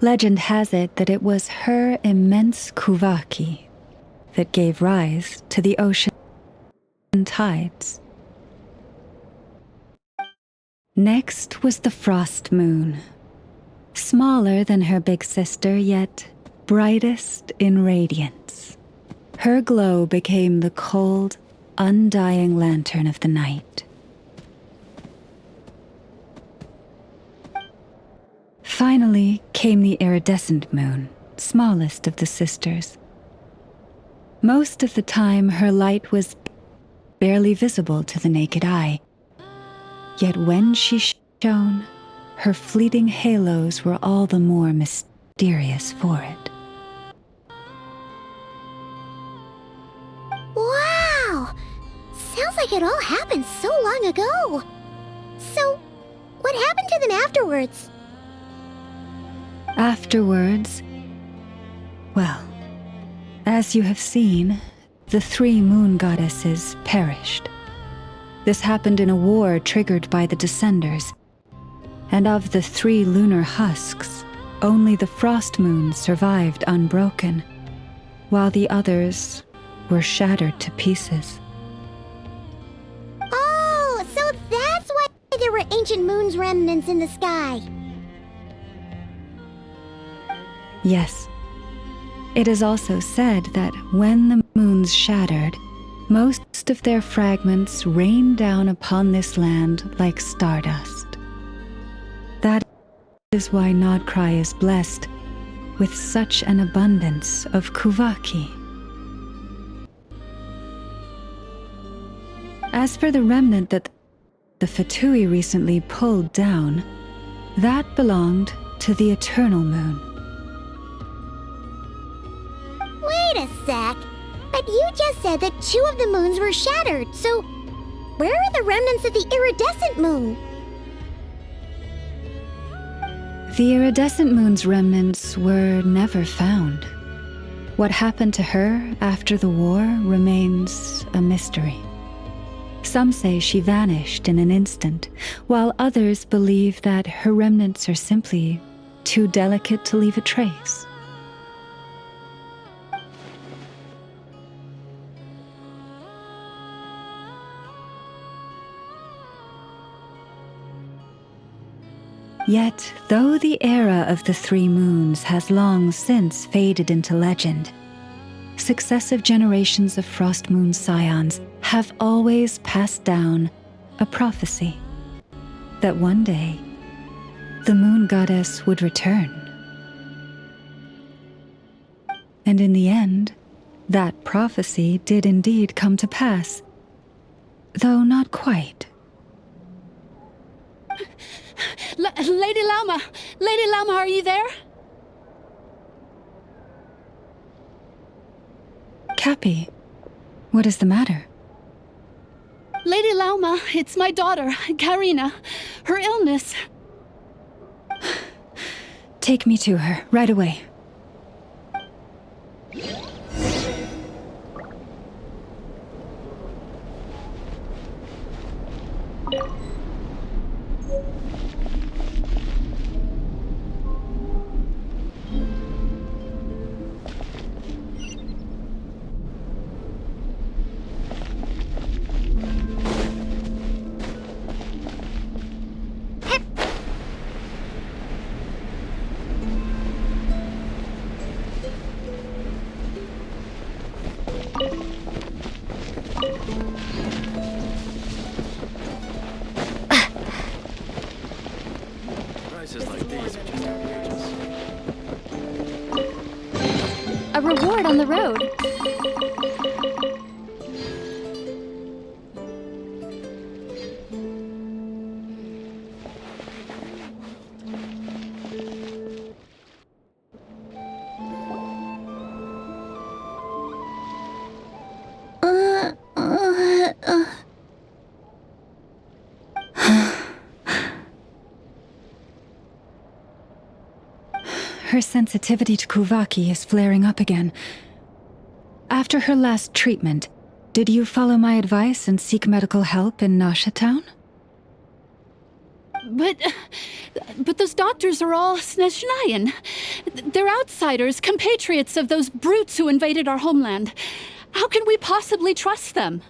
Legend has it that it was her immense Kuvaki, that gave rise to the ocean tides. Next was the frost moon, smaller than her big sister, yet brightest in radiance. Her glow became the cold, undying lantern of the night. Finally came the iridescent moon, smallest of the sisters. Most of the time, her light was barely visible to the naked eye. Yet when she shone, her fleeting halos were all the more mysterious for it. Wow! Sounds like it all happened so long ago. So, what happened to them afterwards? Afterwards, well, as you have seen, the 3 moon goddesses perished. This happened in a war triggered by the Descenders, and of the 3 lunar husks, only the frost moon survived unbroken, while the others were shattered to pieces. Oh, so that's why there were ancient moon's remnants in the sky. Yes. It is also said that when the moons shattered, most of their fragments rained down upon this land like stardust. That is why Nod Krai is blessed with such an abundance of Kuvaki. As for the remnant that the Fatui recently pulled down, that belonged to the Eternal Moon. Wait a sec. But you just said that 2 of the moons were shattered, so where are the remnants of the iridescent moon? The iridescent moon's remnants were never found. What happened to her after the war remains a mystery. Some say she vanished in an instant, while others believe that her remnants are simply too delicate to leave a trace. Yet, though the era of the 3 moons has long since faded into legend, successive generations of Frost Moon scions have always passed down a prophecy that one day the moon goddess would return. And in the end, that prophecy did indeed come to pass, though not quite. Lady Lama! Lady Lama, are you there? Cappy, what is the matter? Lady Lama, it's my daughter, Karina. Her illness. Take me to her, right away. Prices like these are just outrageous. A reward on the road. Her sensitivity to Kuvaki is flaring up again. After her last treatment, did you follow my advice and seek medical help in Nasha Town? But those doctors are all Snezhnayan. They're outsiders, compatriots of those brutes who invaded our homeland. How can we possibly trust them?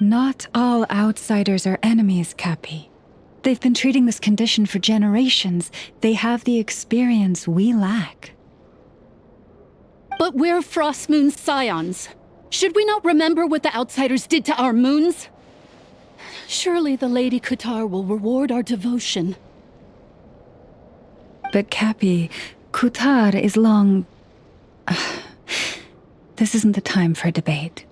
Not all outsiders are enemies, Cappy. They've been treating this condition for generations. They have the experience we lack. But we're Frostmoon's scions. Should we not remember what the outsiders did to our moons? Surely the Lady Kutar will reward our devotion. But Cappy, Kutar is long... This isn't the time for a debate.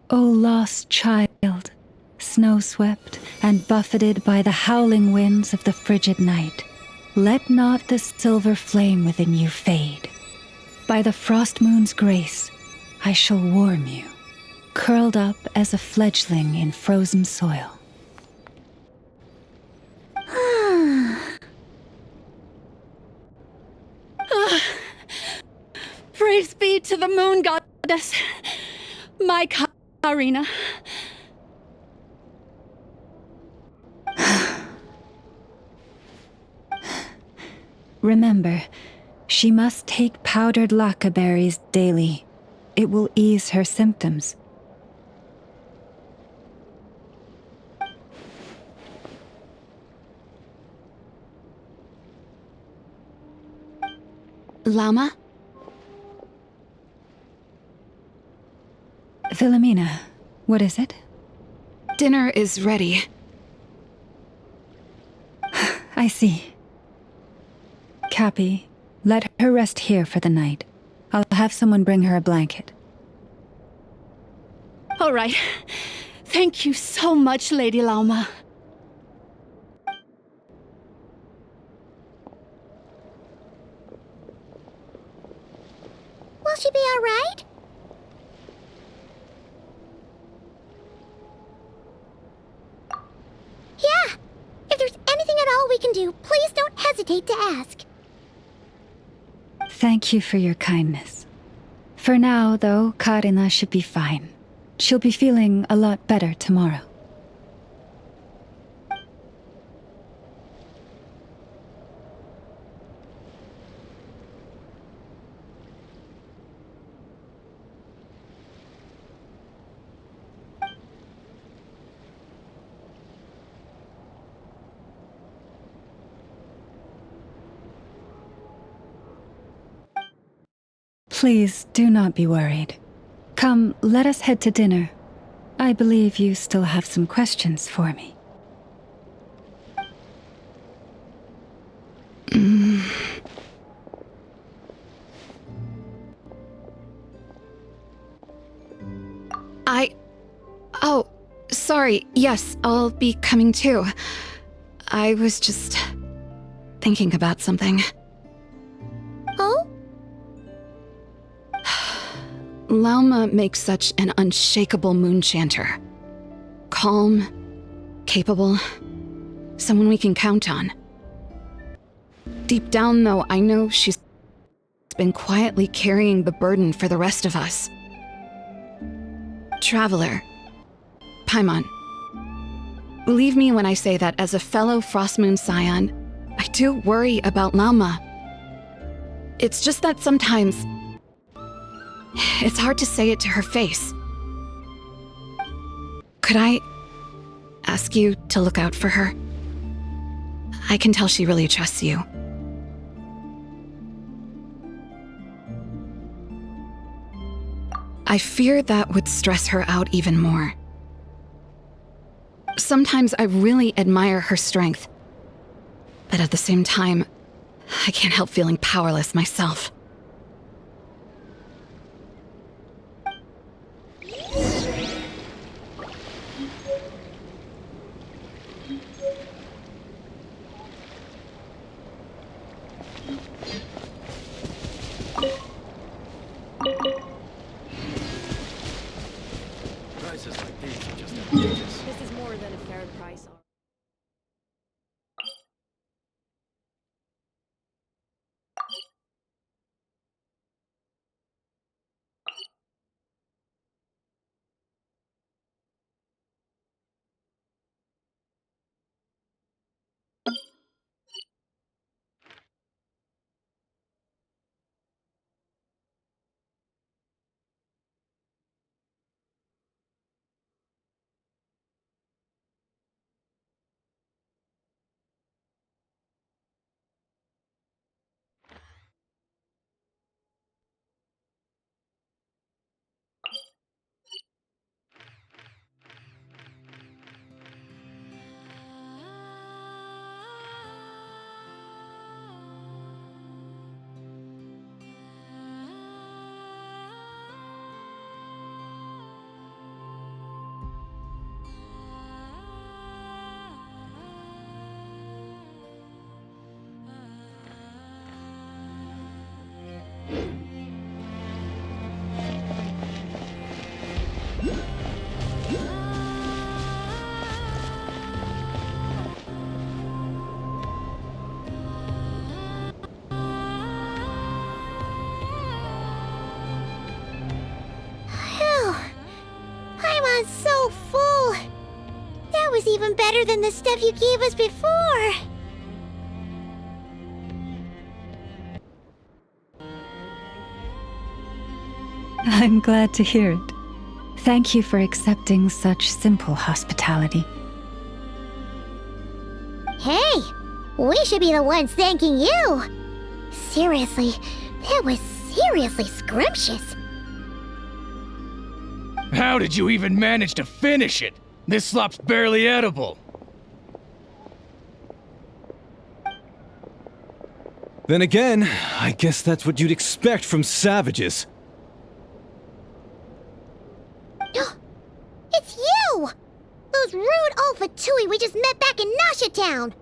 O lost child, snow-swept and buffeted by the howling winds of the frigid night, let not the silver flame within you fade. By the frost moon's grace, I shall warm you, curled up as a fledgling in frozen soil. Praise be to the moon goddess, my Karina. Remember, she must take powdered laka berries daily. It will ease her symptoms. Llama? Philomena, what is it? Dinner is ready. I see. Cappy, let her rest here for the night. I'll have someone bring her a blanket. All right. Thank you so much, Lady Lauma. Will she be all right? Yeah. If there's anything at all we can do, please don't hesitate to ask. Thank you for your kindness. For now, though, Karina should be fine. She'll be feeling a lot better tomorrow. Please do not be worried. Come, let us head to dinner. I believe you still have some questions for me. Oh, sorry. Yes, I'll be coming too. I was just thinking about something. Oh? Lauma makes such an unshakable moon chanter. Calm, capable, someone we can count on. Deep down, though, I know she's been quietly carrying the burden for the rest of us. Traveler, Paimon, believe me when I say that as a fellow Frostmoon Scion, I do worry about Lauma. It's just that sometimes it's hard to say it to her face. Could I ask you to look out for her? I can tell she really trusts you. I fear that would stress her out even more. Sometimes I really admire her strength, but at the same time, I can't help feeling powerless myself. Prices like these are just outrageous. This is more than a fair price. I'm so full. That was even better than the stuff you gave us before. I'm glad to hear it. Thank you for accepting such simple hospitality. Hey, we should be the ones thanking you. Seriously, that was seriously scrumptious. How did you even manage to finish it? This slop's barely edible. Then again, I guess that's what you'd expect from savages. It's you! Those rude old Fatui we just met back in Nasha Town!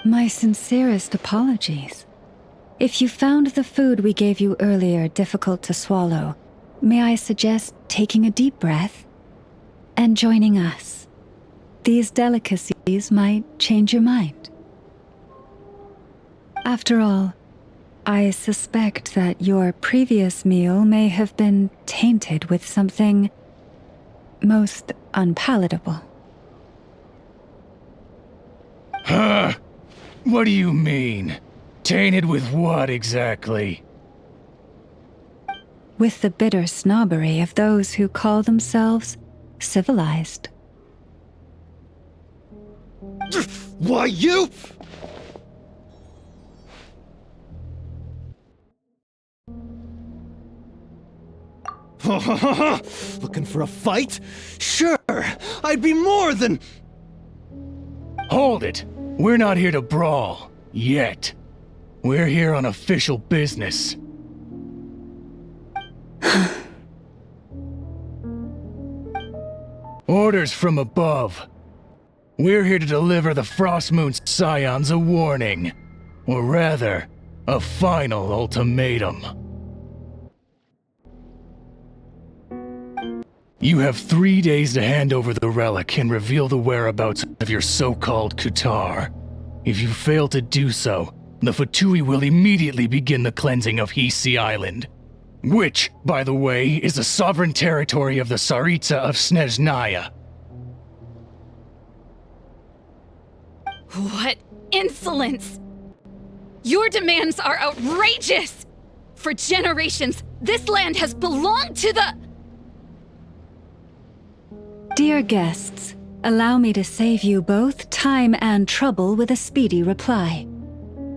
My sincerest apologies. If you found the food we gave you earlier difficult to swallow, may I suggest taking a deep breath and joining us? These delicacies might change your mind. After all, I suspect that your previous meal may have been tainted with something most unpalatable. Huh? What do you mean? Tainted with what exactly? With the bitter snobbery of those who call themselves civilized. Why, you? Looking for a fight? Sure, I'd be more than... Hold it! We're not here to brawl. Yet. We're here on official business. Orders from above. We're here to deliver the Frostmoon's scions a warning. Or rather, a final ultimatum. You have 3 days to hand over the relic and reveal the whereabouts of your so-called Kutar. If you fail to do so, the Fatui will immediately begin the cleansing of Hisi Island. Which, by the way, is the sovereign territory of the Tsaritsa of Snezhnaya. What insolence! Your demands are outrageous! For generations, this land has belonged to the... Dear guests, allow me to save you both time and trouble with a speedy reply.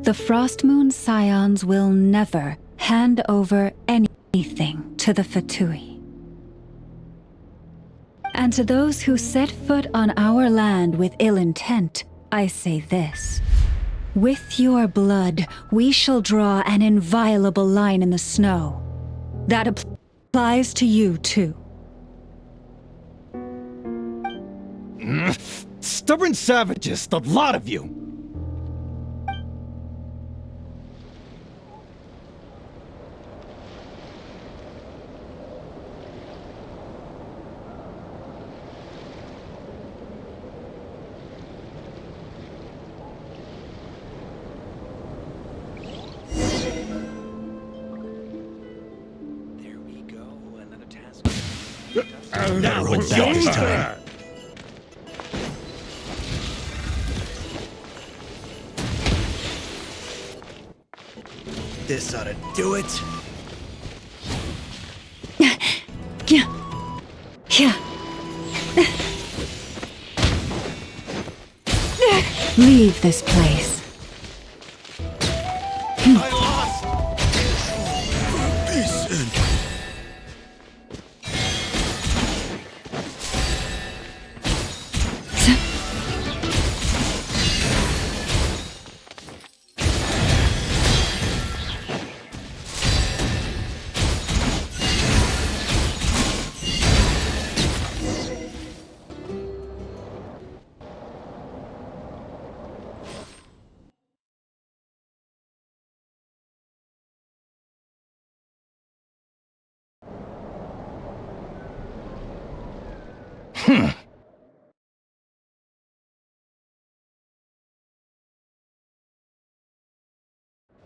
The Frostmoon Scions will never hand over anything to the Fatui. And to those who set foot on our land with ill intent, I say this. With your blood, we shall draw an inviolable line in the snow. That applies to you, too. Stubborn savages, the lot of you! There we go, another task. Now it's your time. This ought to do it. Leave this place. I lost. Decent.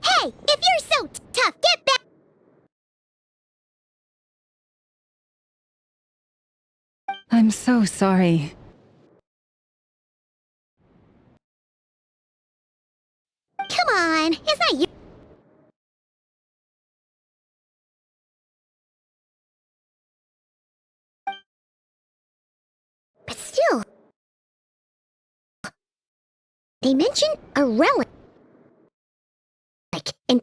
Hey, if you're so tough, get back! so sorry. Come on, it's not you. But still, they mentioned a relic. And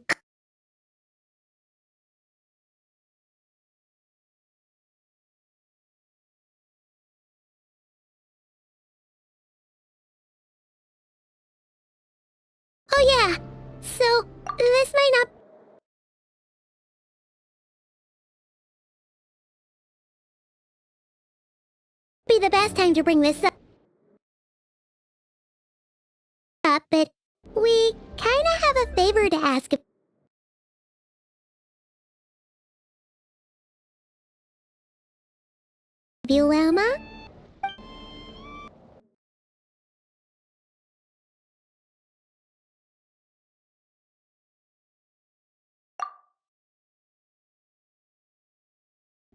oh yeah, so this might not be the best time to bring this up, but we kinda have a favor to ask of you, Wilma.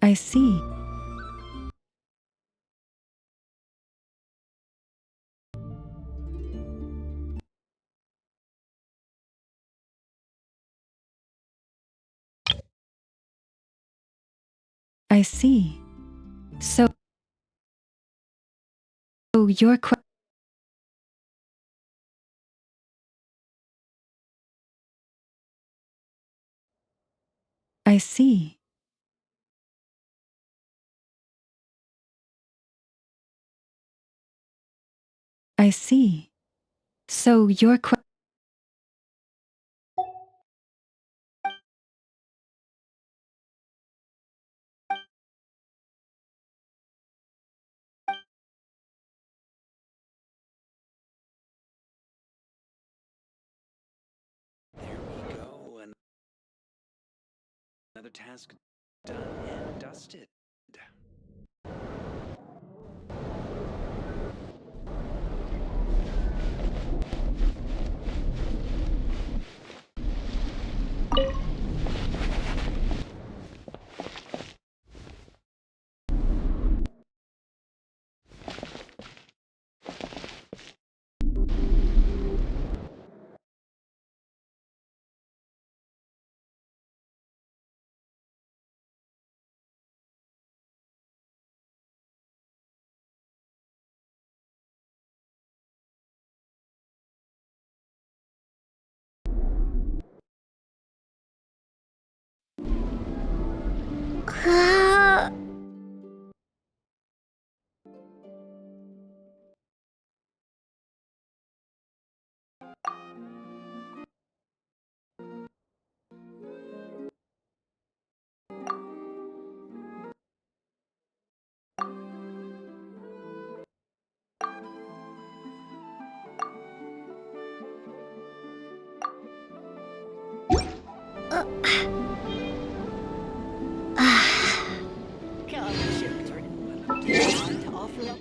I see. I see. So your I see. I see. So your There we go. Another task done and dusted. Come, children. It's time to offer up.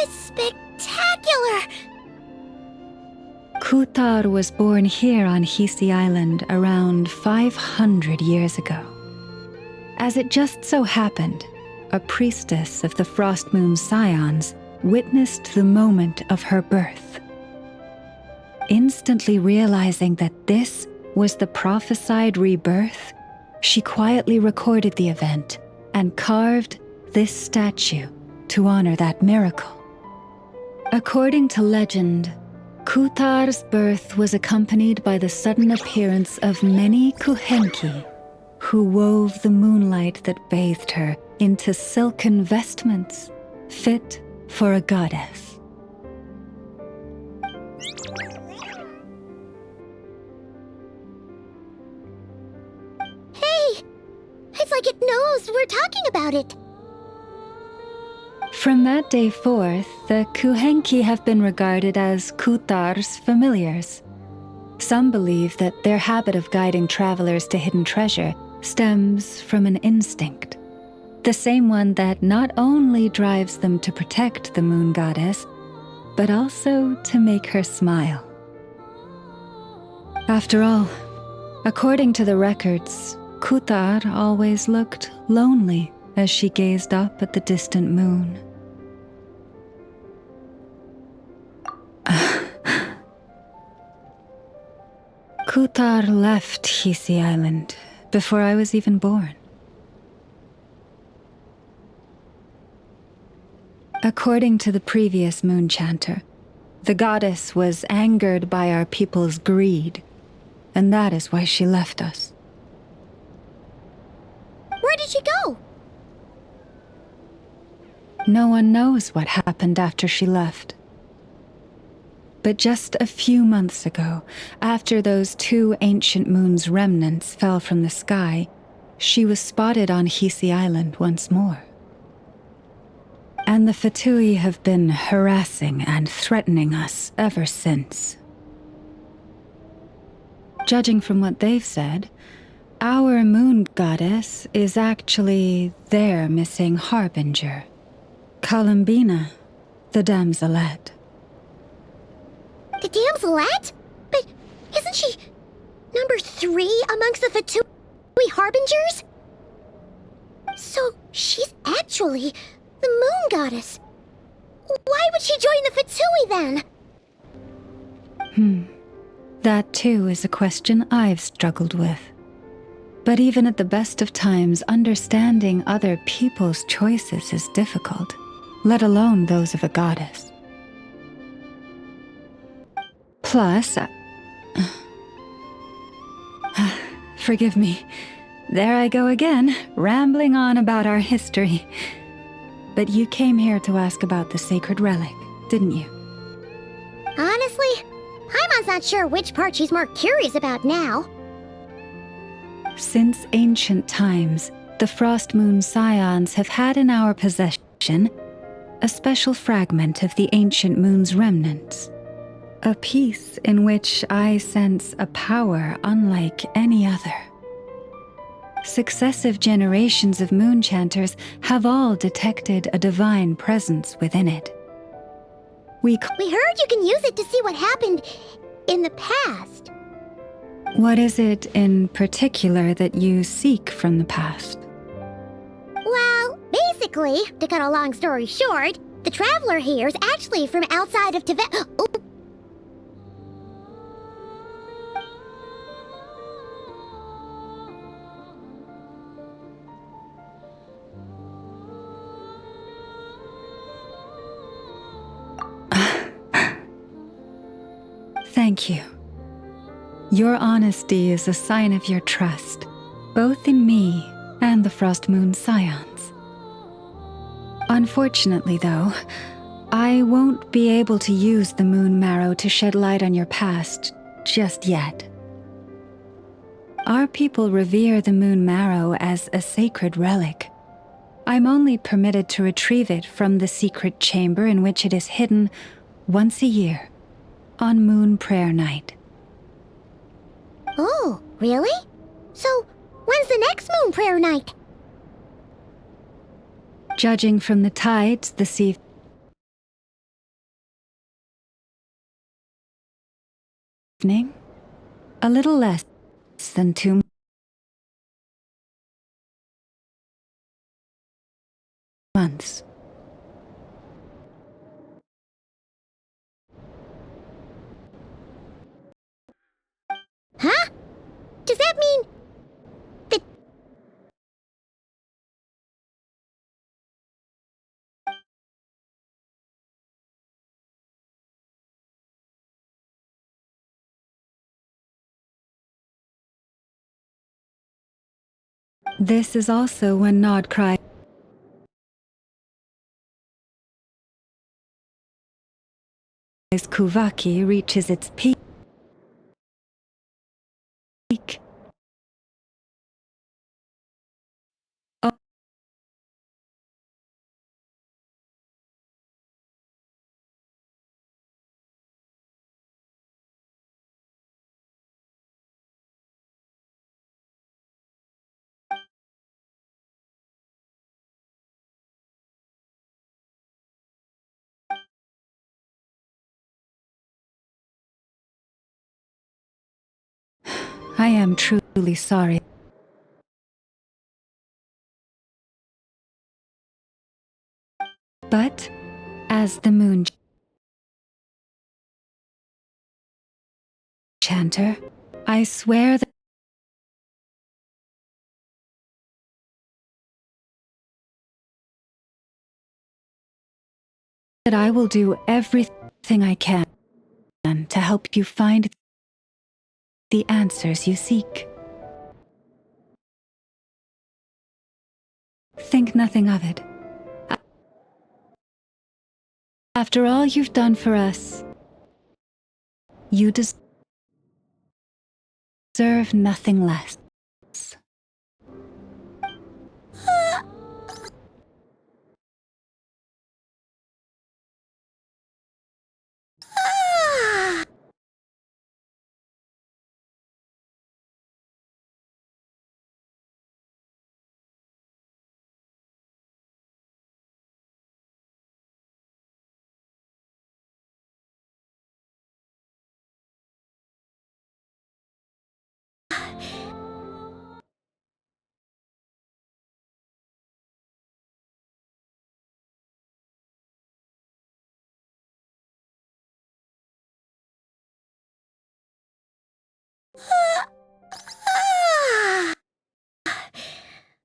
is spectacular! Kutar was born here on Hisi Island around 500 years ago. As it just so happened, a priestess of the Frost Moon Scions witnessed the moment of her birth. Instantly realizing that this was the prophesied rebirth, she quietly recorded the event and carved this statue to honor that miracle. According to legend, Kutar's birth was accompanied by the sudden appearance of many Kuhenki, who wove the moonlight that bathed her into silken vestments fit for a goddess. Hey! It's like it knows we're talking about it. From that day forth, the Kuhenki have been regarded as Kutar's familiars. Some believe that their habit of guiding travelers to hidden treasure stems from an instinct, the same one that not only drives them to protect the moon goddess, but also to make her smile. After all, according to the records, Kutar always looked lonely as she gazed up at the distant moon. Kutar left Hisi Island before I was even born. According to the previous moon chanter, the goddess was angered by our people's greed, and that is why she left us. Where did she go? No one knows what happened after she left. But just a few months ago, after those 2 ancient moon's remnants fell from the sky, she was spotted on Hisi Island once more. And the Fatui have been harassing and threatening us ever since. Judging from what they've said, our moon goddess is actually their missing harbinger, Columbina, the damselette. The damselette? But isn't she number 3 amongst the Fatui harbingers? So she's actually the moon goddess. Why would she join the Fatui then? That too is a question I've struggled with. But even at the best of times, understanding other people's choices is difficult, let alone those of a goddess. Plus, forgive me, there I go again, rambling on about our history. But you came here to ask about the sacred relic, didn't you? Honestly, Paimon's not sure which part she's more curious about now. Since ancient times, the Frost Moon Scions have had in our possession a special fragment of the ancient moon's remnants. A piece in which I sense a power unlike any other. Successive generations of moon chanters have all detected a divine presence within it. We heard you can use it to see what happened in the past. What is it in particular that you seek from the past? Well, basically, to cut a long story short, the traveler here is actually from outside of Tibet. Thank you. Your honesty is a sign of your trust, both in me and the Frost Moon Scions. Unfortunately, though, I won't be able to use the moon marrow to shed light on your past just yet. Our people revere the moon marrow as a sacred relic. I'm only permitted to retrieve it from the secret chamber in which it is hidden once a year, on Moon Prayer Night. Oh, really? So, when's the next Moon Prayer Night? Judging from the tides this evening, evening? A little less than 2 months. Huh? Does that mean that... This is also when Nod Krai Kuvaki reaches its peak. Oh. I am truly sorry. But, as the moon chanter, I swear that I will do everything I can to help you find the answers you seek. Think nothing of it. After all you've done for us, you deserve nothing less.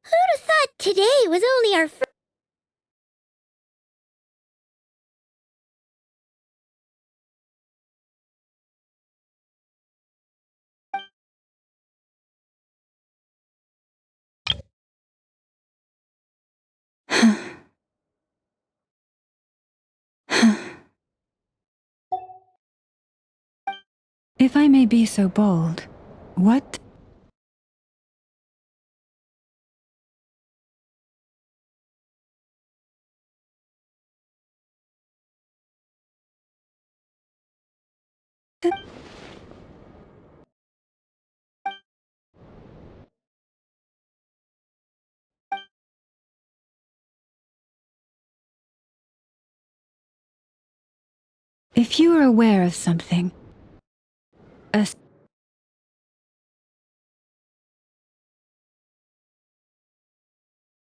Who'd have thought today was only our first... If I may be so bold, what if you are aware of something, a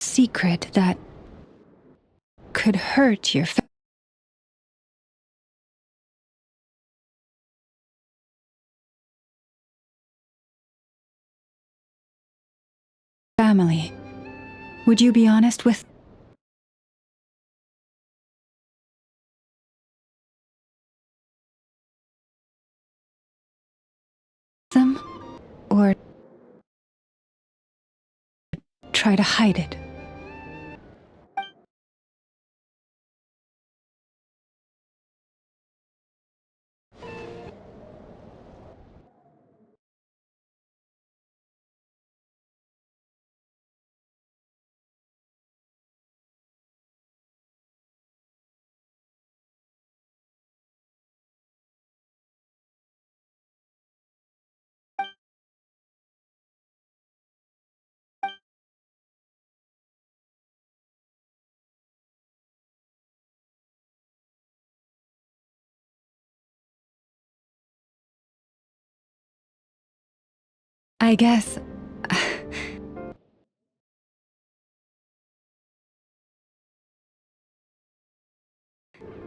secret that could hurt your family, would you be honest with them? Or try to hide it? I guess...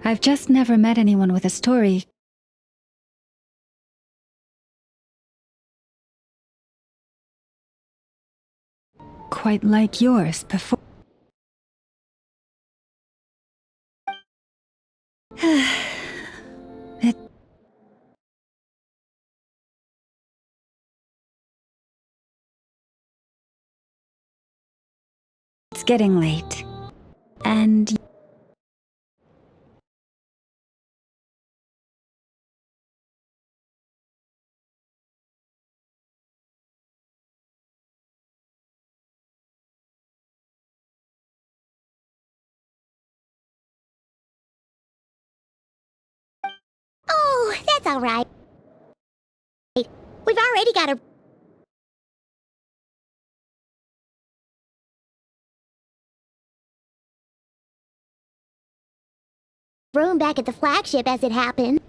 I've just never met anyone with a story quite like yours before. It's getting late. And... Oh, that's all right. We've already got a room back at the flagship as it happens.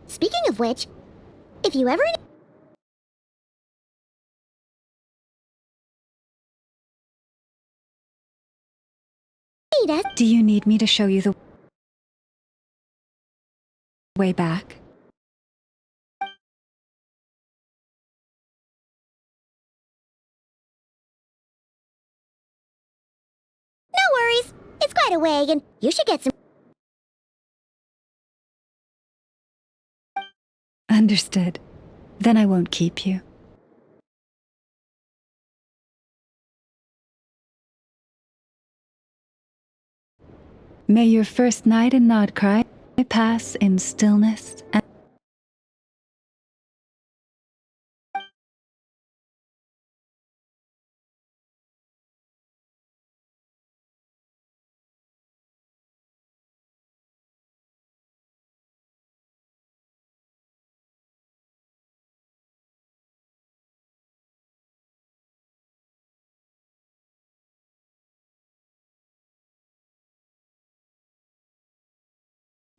Speaking of which, if you ever need us... Do you need me to show you the way back? No worries. It's quite a way, and you should get some... Understood. Then I won't keep you. May your first night in Nod Krai pass in stillness and...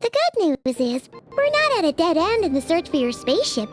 The good news is, we're not at a dead end in the search for your spaceship.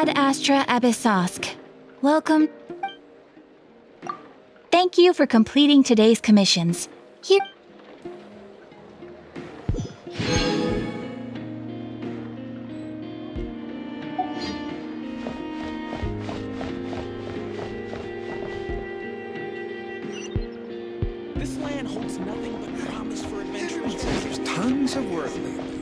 Ad Astra Abyssosk. Welcome. Thank you for completing today's commissions. Here. This land holds nothing but promise for adventurers. There's tons of work lately.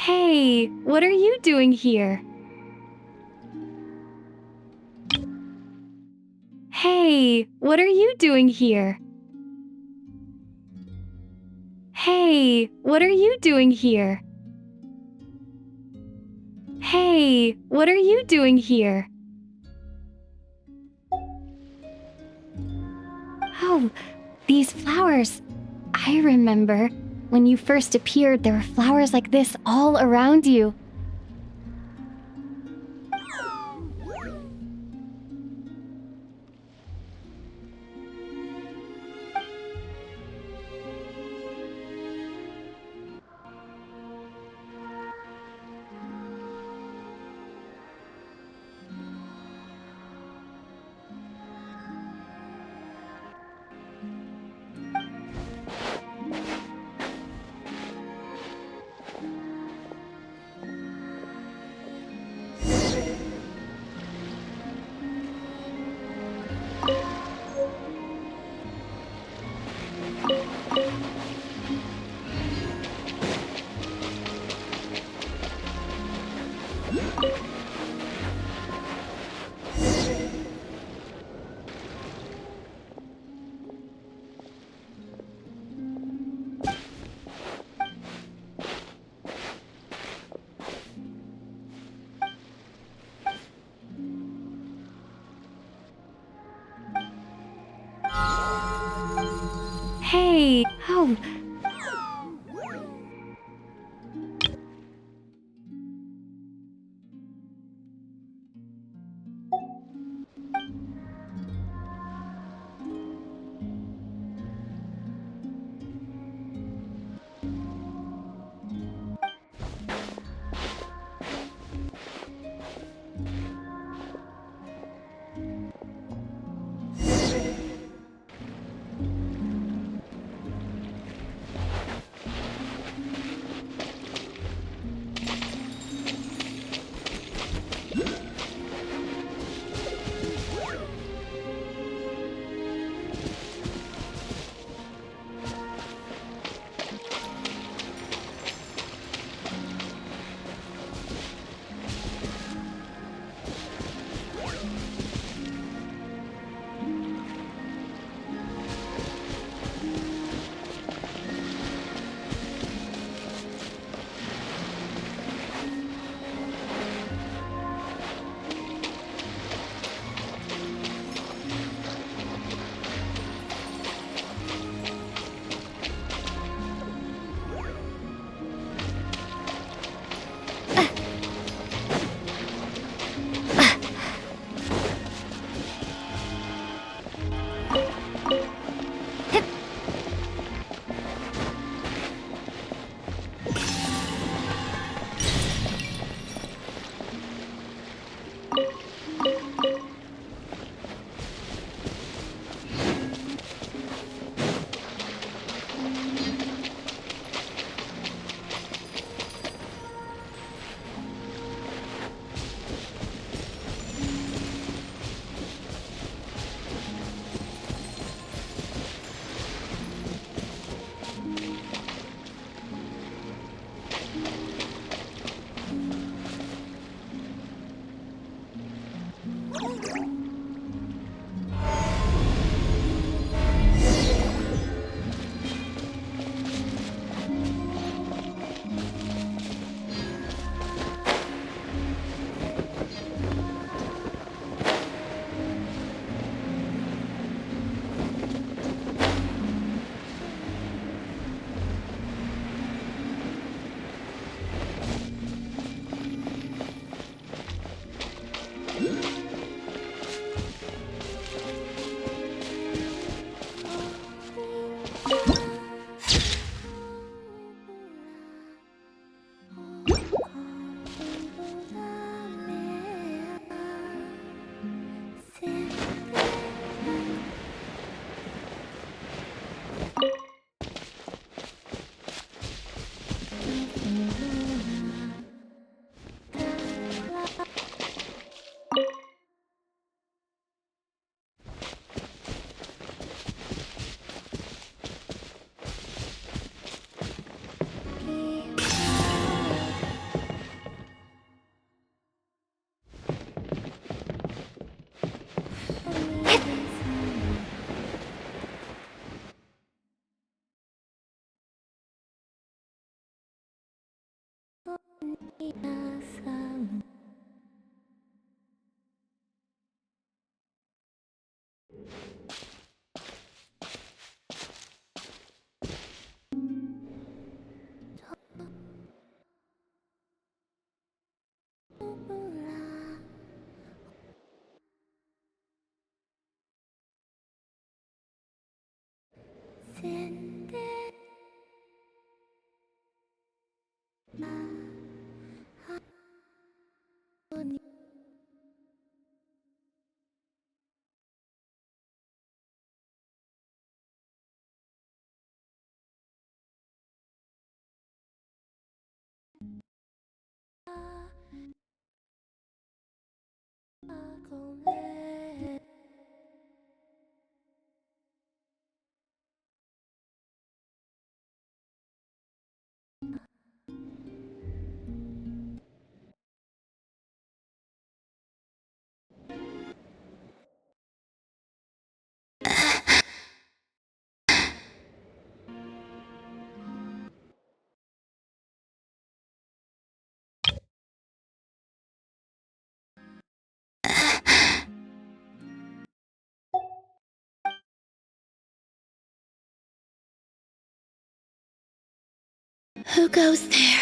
Hey, what are you doing here? Hey, what are you doing here? Hey, what are you doing here? Hey, what are you doing here? Oh, these flowers. I remember. When you first appeared, there were flowers like this all around you. Hey, oh. Who goes there?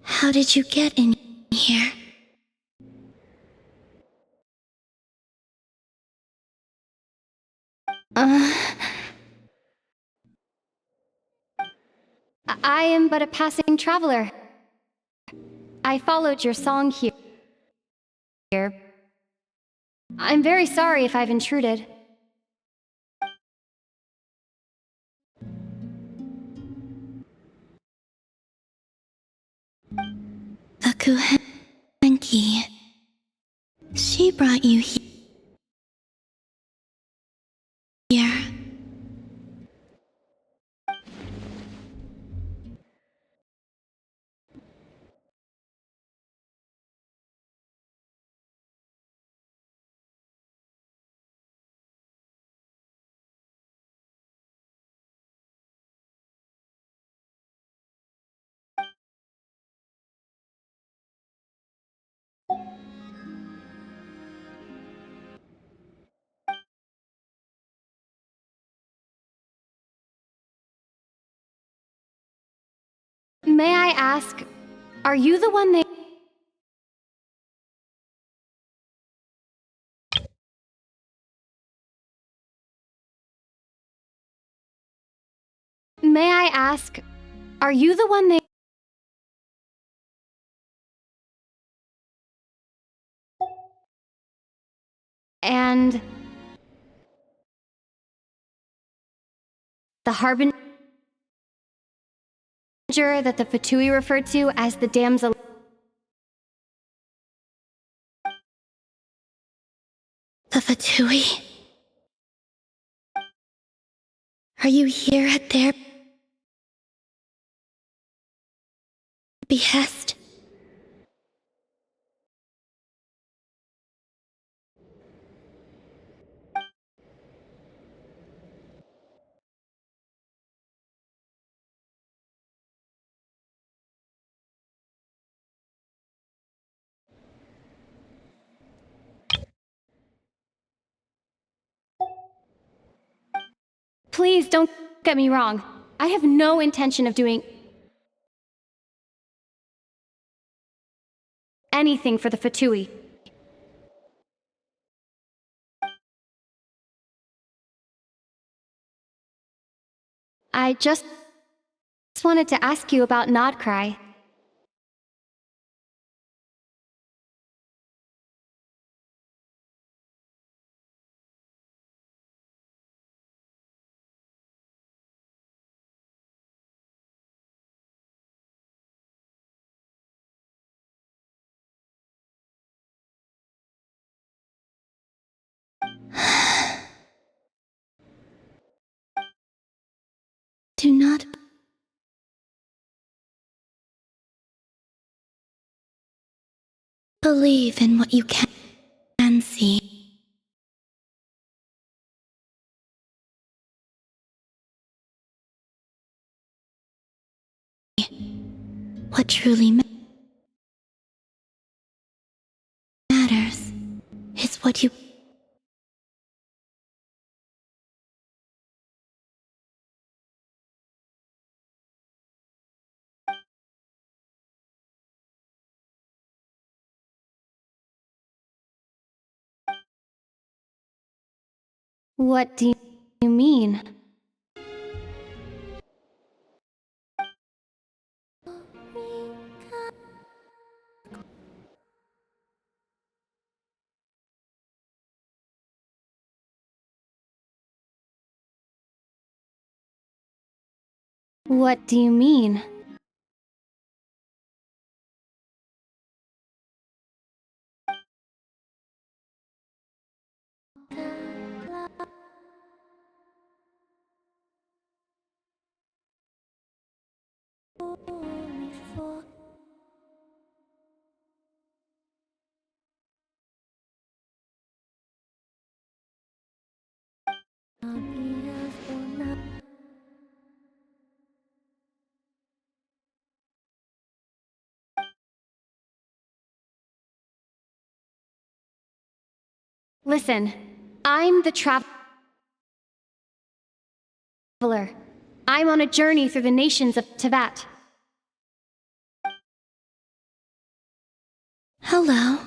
How did you get in here? I am but a passing traveler. I followed your song here. I'm very sorry if I've intruded. The Kuhenki. She brought you here. May I ask, are you the one they... May I ask, are you the one they... And... the harbinger that the Fatui referred to as the damsel... The Fatui? Are you here at their behest? Please don't get me wrong. I have no intention of doing... anything for the Fatui. I just wanted to ask you about Nod Krai. Do not believe in what you can see. What truly matters is what you What do you mean? What do you mean? Listen, I'm the traveler. I'm on a journey through the nations of Teyvat. Hello.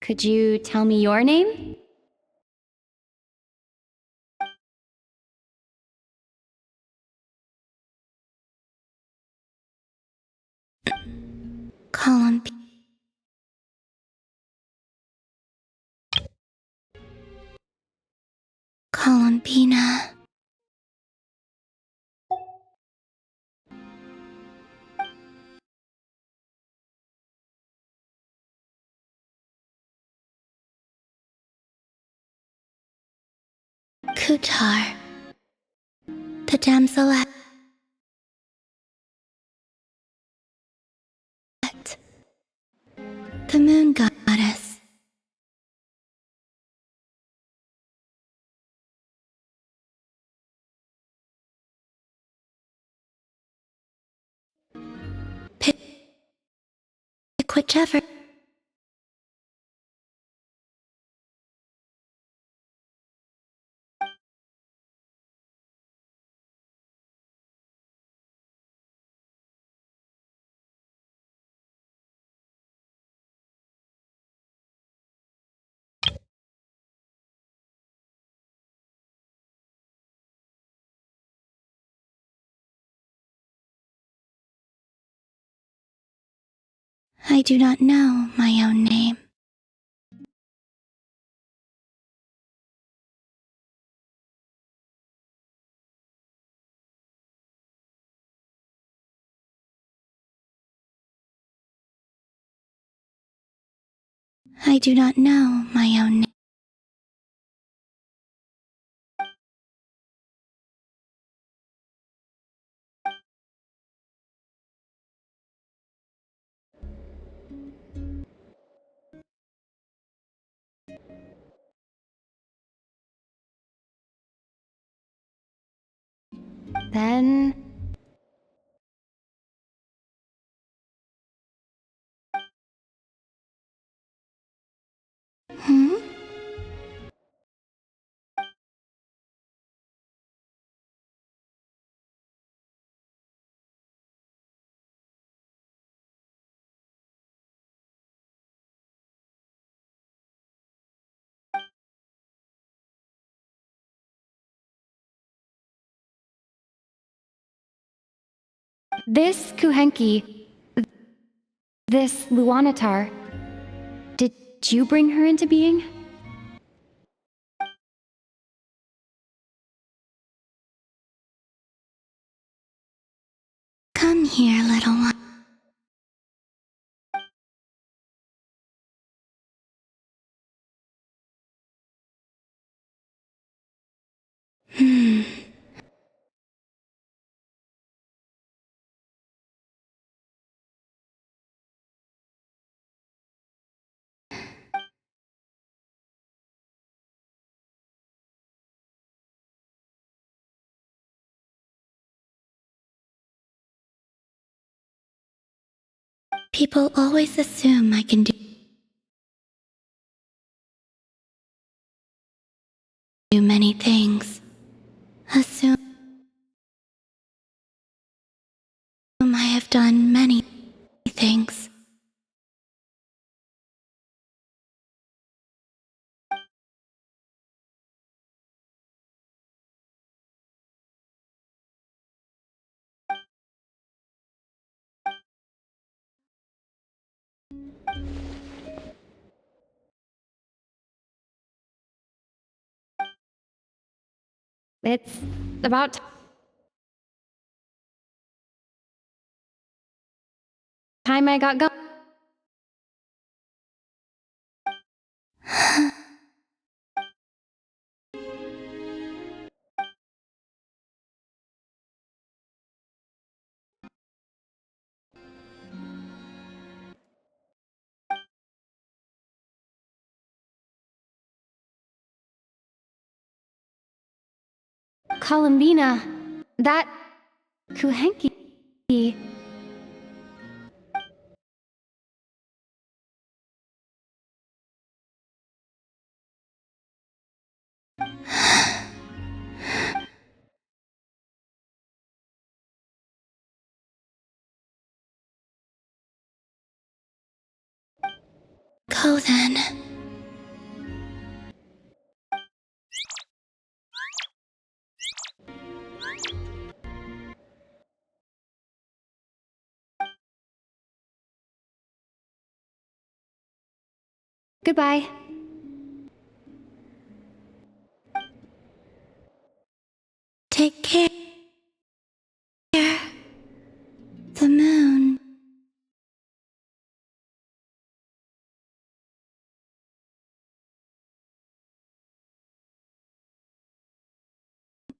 Could you tell me your name? Columbina. Kutar. The damsel the moon goddess. Pick whichever. I do not know my own name. I do not know my own name. Then... This Kuhenki, this Luanatar, did you bring her into being? Come here, little one. People always assume I can do many things. Assume I have done many things. It's about time I got going. Columbina, that Kuhenki. Go then. Goodbye. Take care. The moon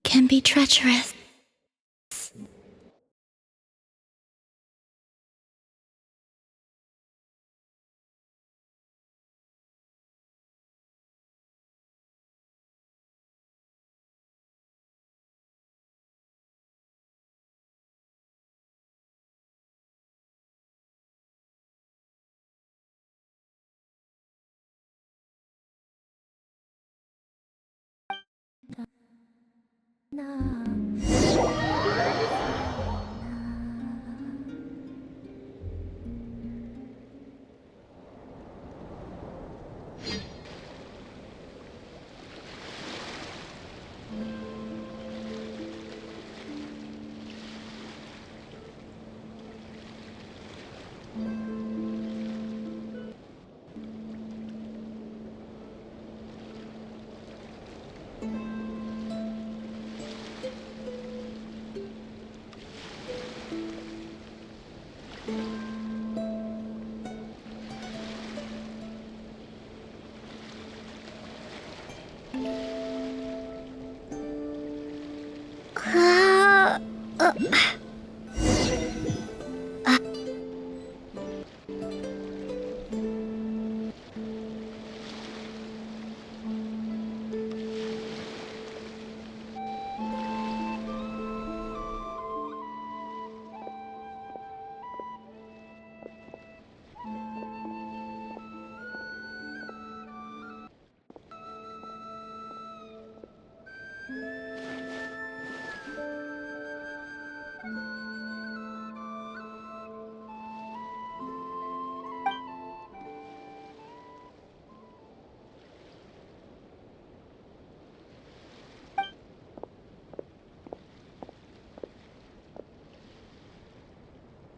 can be treacherous.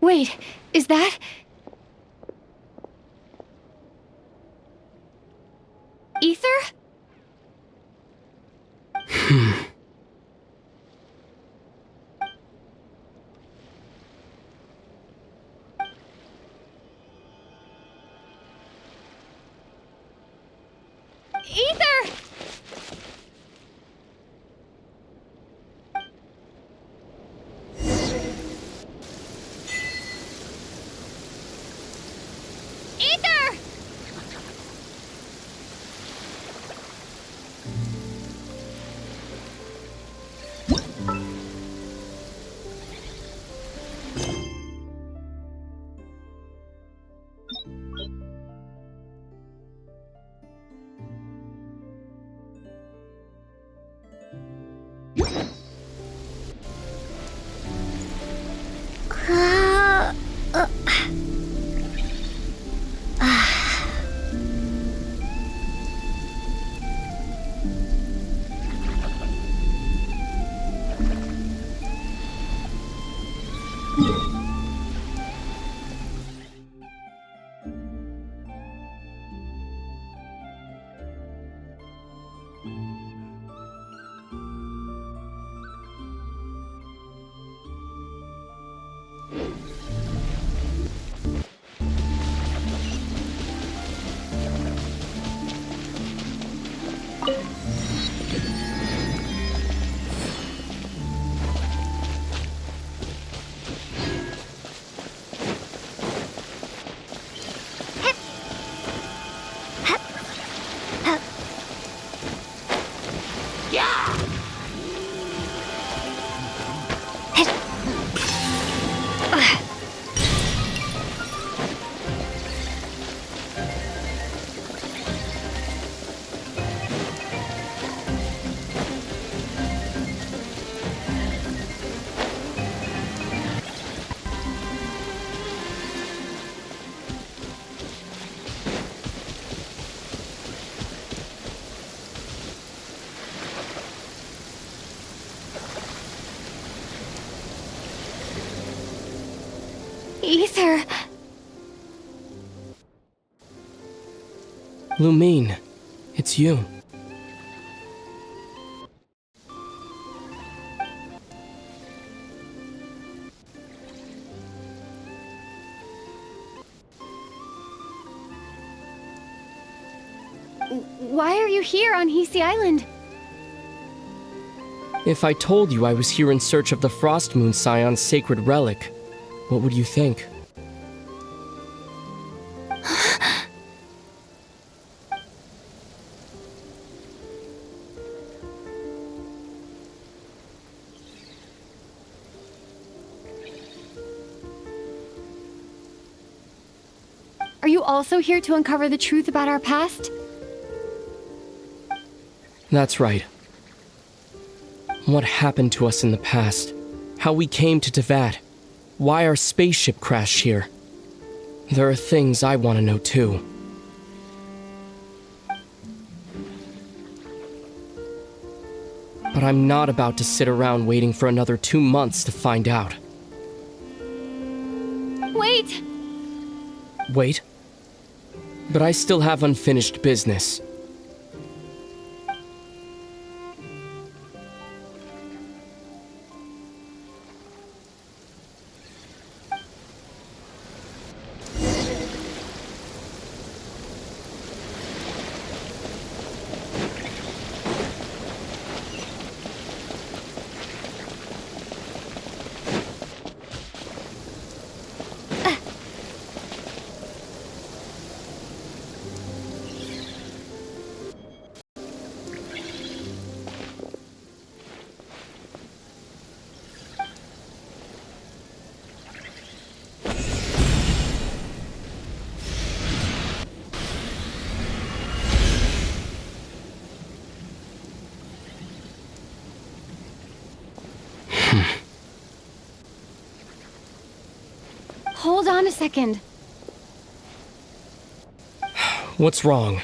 Wait, is that... Ether? Ether! Ether! Ether! Lumine, it's you. Why are you here on Hisi Island? If I told you I was here in search of the Frost Moon Scion's sacred relic, what would you think? Are you also here to uncover the truth about our past? That's right. What happened to us in the past? How we came to Tevat? Why our spaceship crashed here? There are things I want to know too. But I'm not about to sit around waiting for another 2 months to find out. Wait! Wait? But I still have unfinished business. Hold on a second. What's wrong?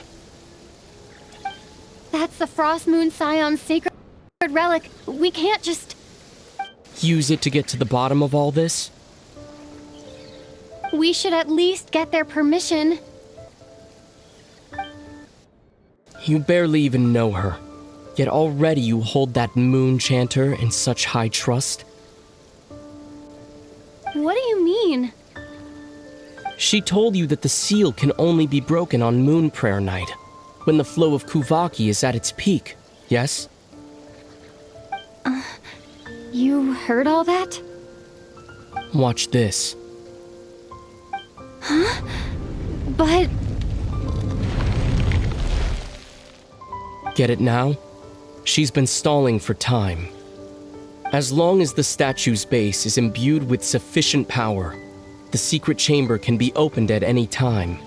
That's the Frost Moon Scion's sacred relic. We can't just... Use it to get to the bottom of all this? We should at least get their permission. You barely even know her, yet already you hold that moon chanter in such high trust. What do you mean? She told you that the seal can only be broken on moon prayer night, when the flow of Kuvaki is at its peak, yes? You heard all that? Watch this. Huh? But... Get it now? She's been stalling for time. As long as the statue's base is imbued with sufficient power, the secret chamber can be opened at any time.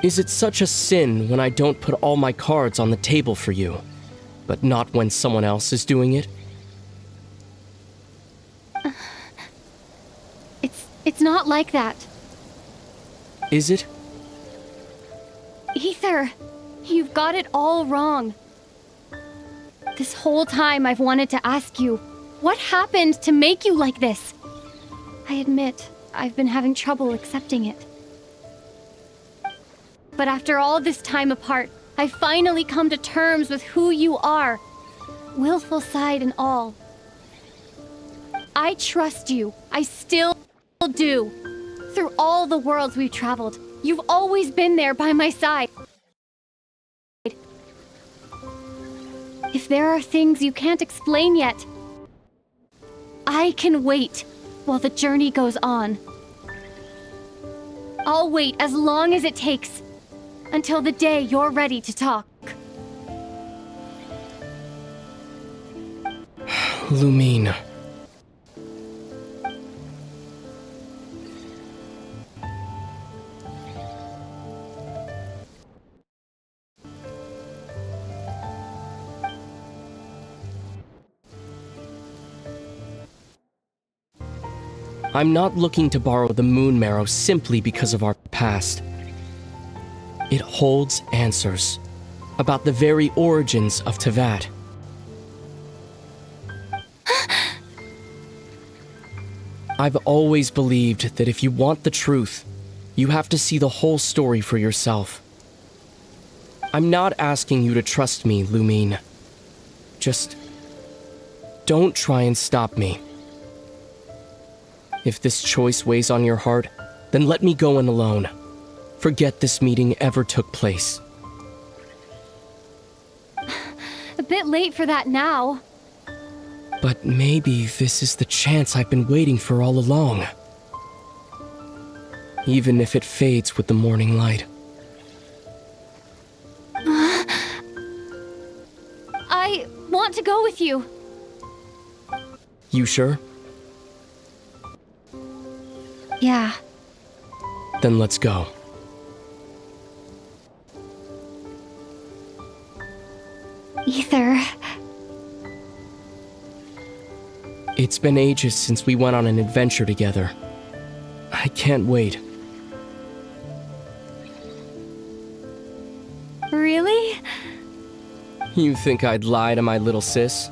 Is it such a sin when I don't put all my cards on the table for you, but not when someone else is doing it? It's not like that. Is it? Ether, you've got it all wrong. This whole time I've wanted to ask you, what happened to make you like this? I admit, I've been having trouble accepting it. But after all this time apart, I've finally come to terms with who you are, willful side and all. I trust you. I still do. Through all the worlds we've traveled, you've always been there by my side. If there are things you can't explain yet, I can wait while the journey goes on. I'll wait as long as it takes. Until the day you're ready to talk. Lumine. I'm not looking to borrow the moon marrow simply because of our past. It holds answers about the very origins of Teyvat. I've always believed that if you want the truth, you have to see the whole story for yourself. I'm not asking you to trust me, Lumine. Just don't try and stop me. If this choice weighs on your heart, then let me go in alone. Forget this meeting ever took place. A bit late for that now. But maybe this is the chance I've been waiting for all along. Even if it fades with the morning light. I want to go with you. You sure? Yeah. Then let's go. Ether. It's been ages since we went on an adventure together. I can't wait. Really? You think I'd lie to my little sis?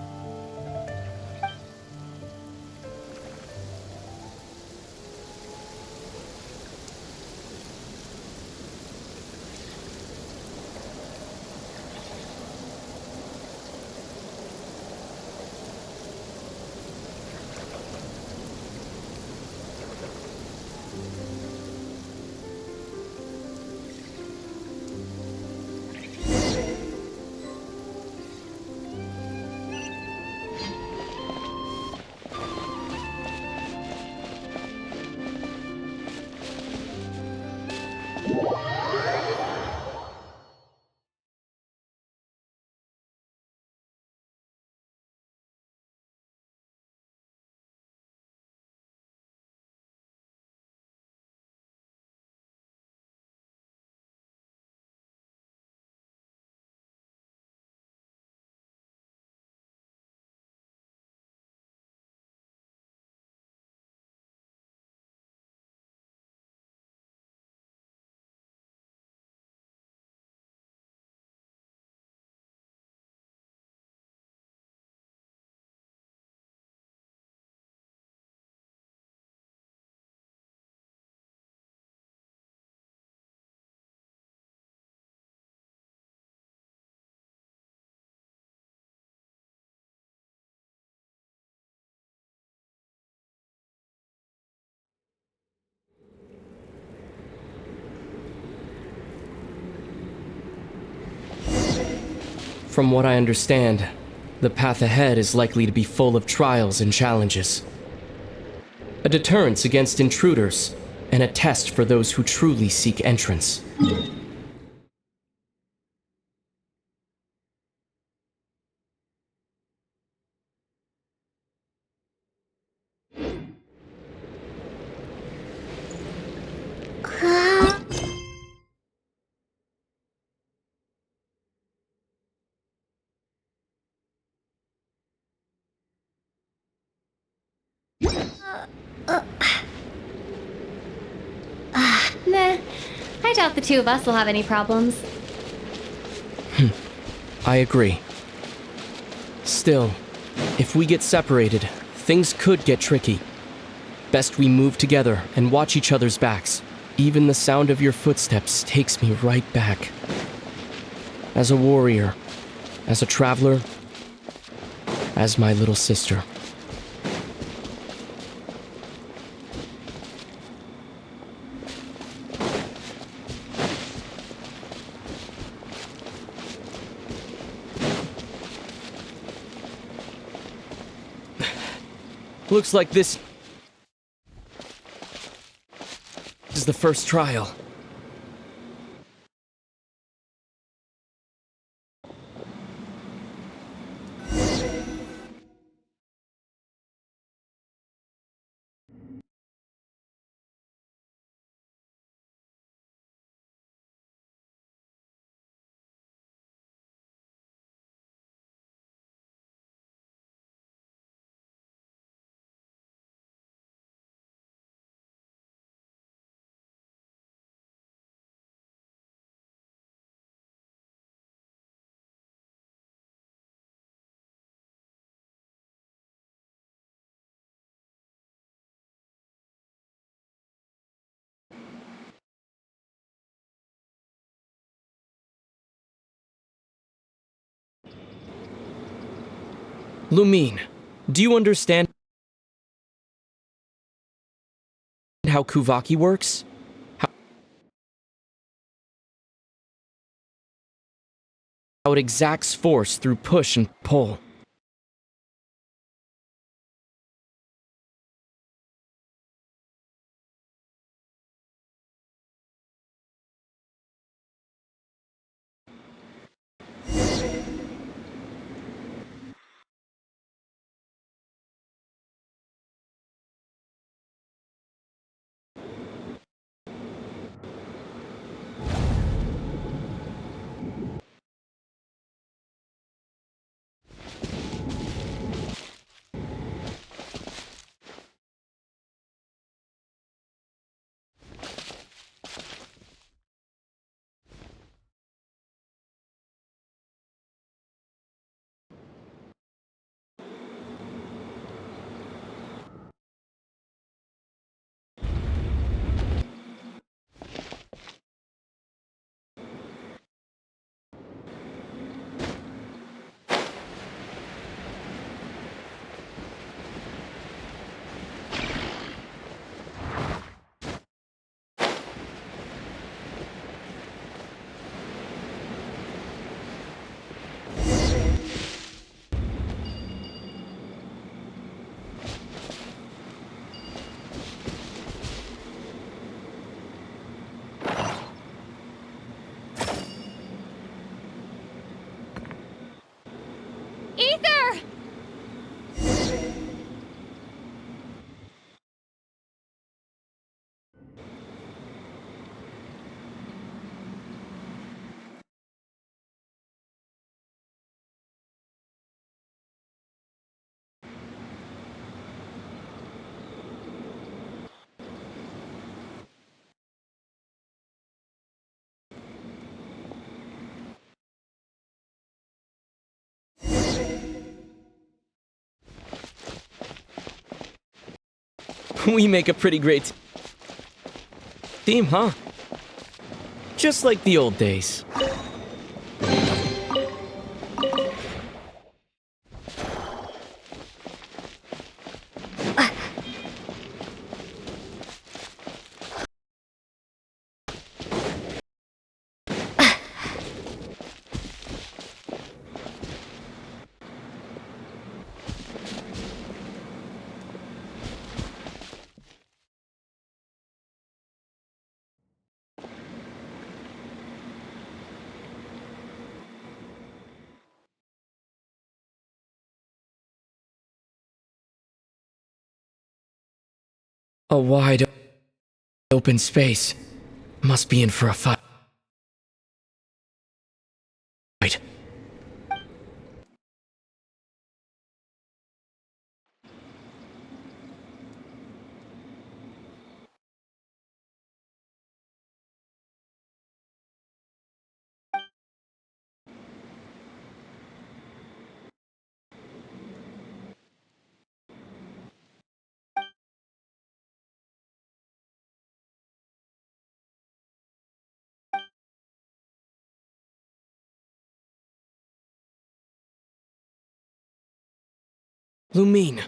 From what I understand, the path ahead is likely to be full of trials and challenges. A deterrence against intruders, and a test for those who truly seek entrance. Nah, I doubt the two of us will have any problems. I agree. Still, if we get separated, things could get tricky. Best we move together and watch each other's backs. Even the sound of your footsteps takes me right back. As a warrior, as a traveler, as my little sister. Looks like this is the first trial. Lumine, do you understand how Kuvaki works? How it exacts force through push and pull. Ether! We make a pretty great team, huh? Just like the old days. A wide open space. Must be in for a fight. Lumine.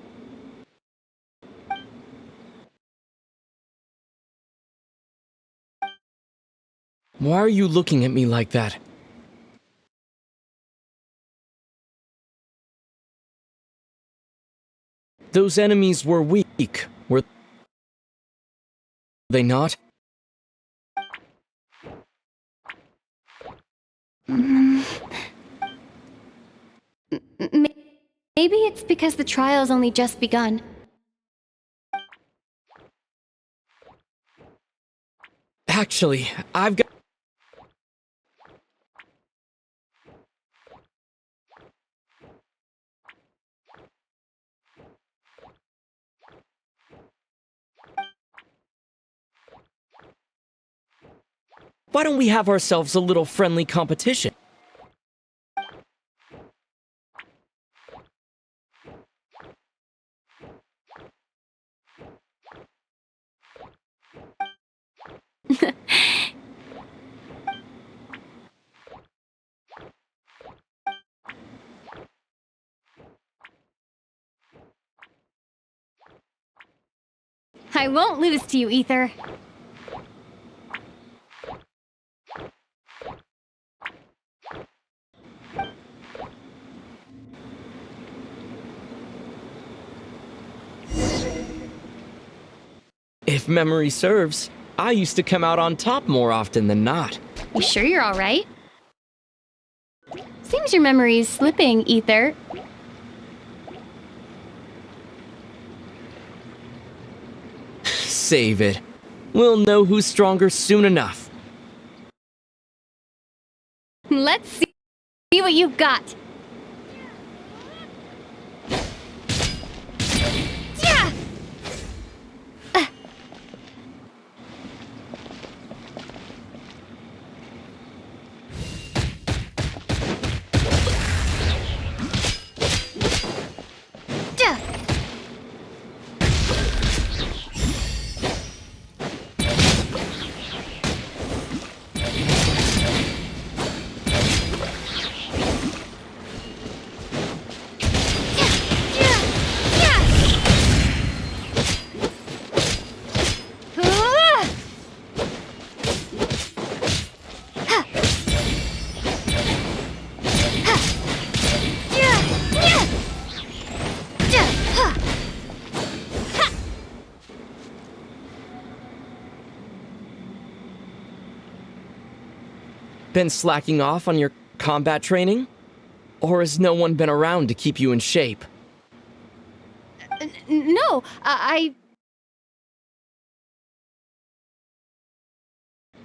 Why are you looking at me like that? Those enemies were weak, were they not? Maybe it's because the trial's only just begun. Actually, I've got... Why don't we have ourselves a little friendly competition? I won't lose to you, Ether. If memory serves, I used to come out on top more often than not. You sure you're alright? Seems your memory's slipping, Ether. Save it. We'll know who's stronger soon enough. Let's see what you've got. Yeah! Been slacking off on your combat training? Or has no one been around to keep you in shape? No, I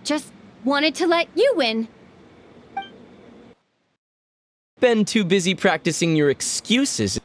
just wanted to let you win. Been too busy practicing your excuses.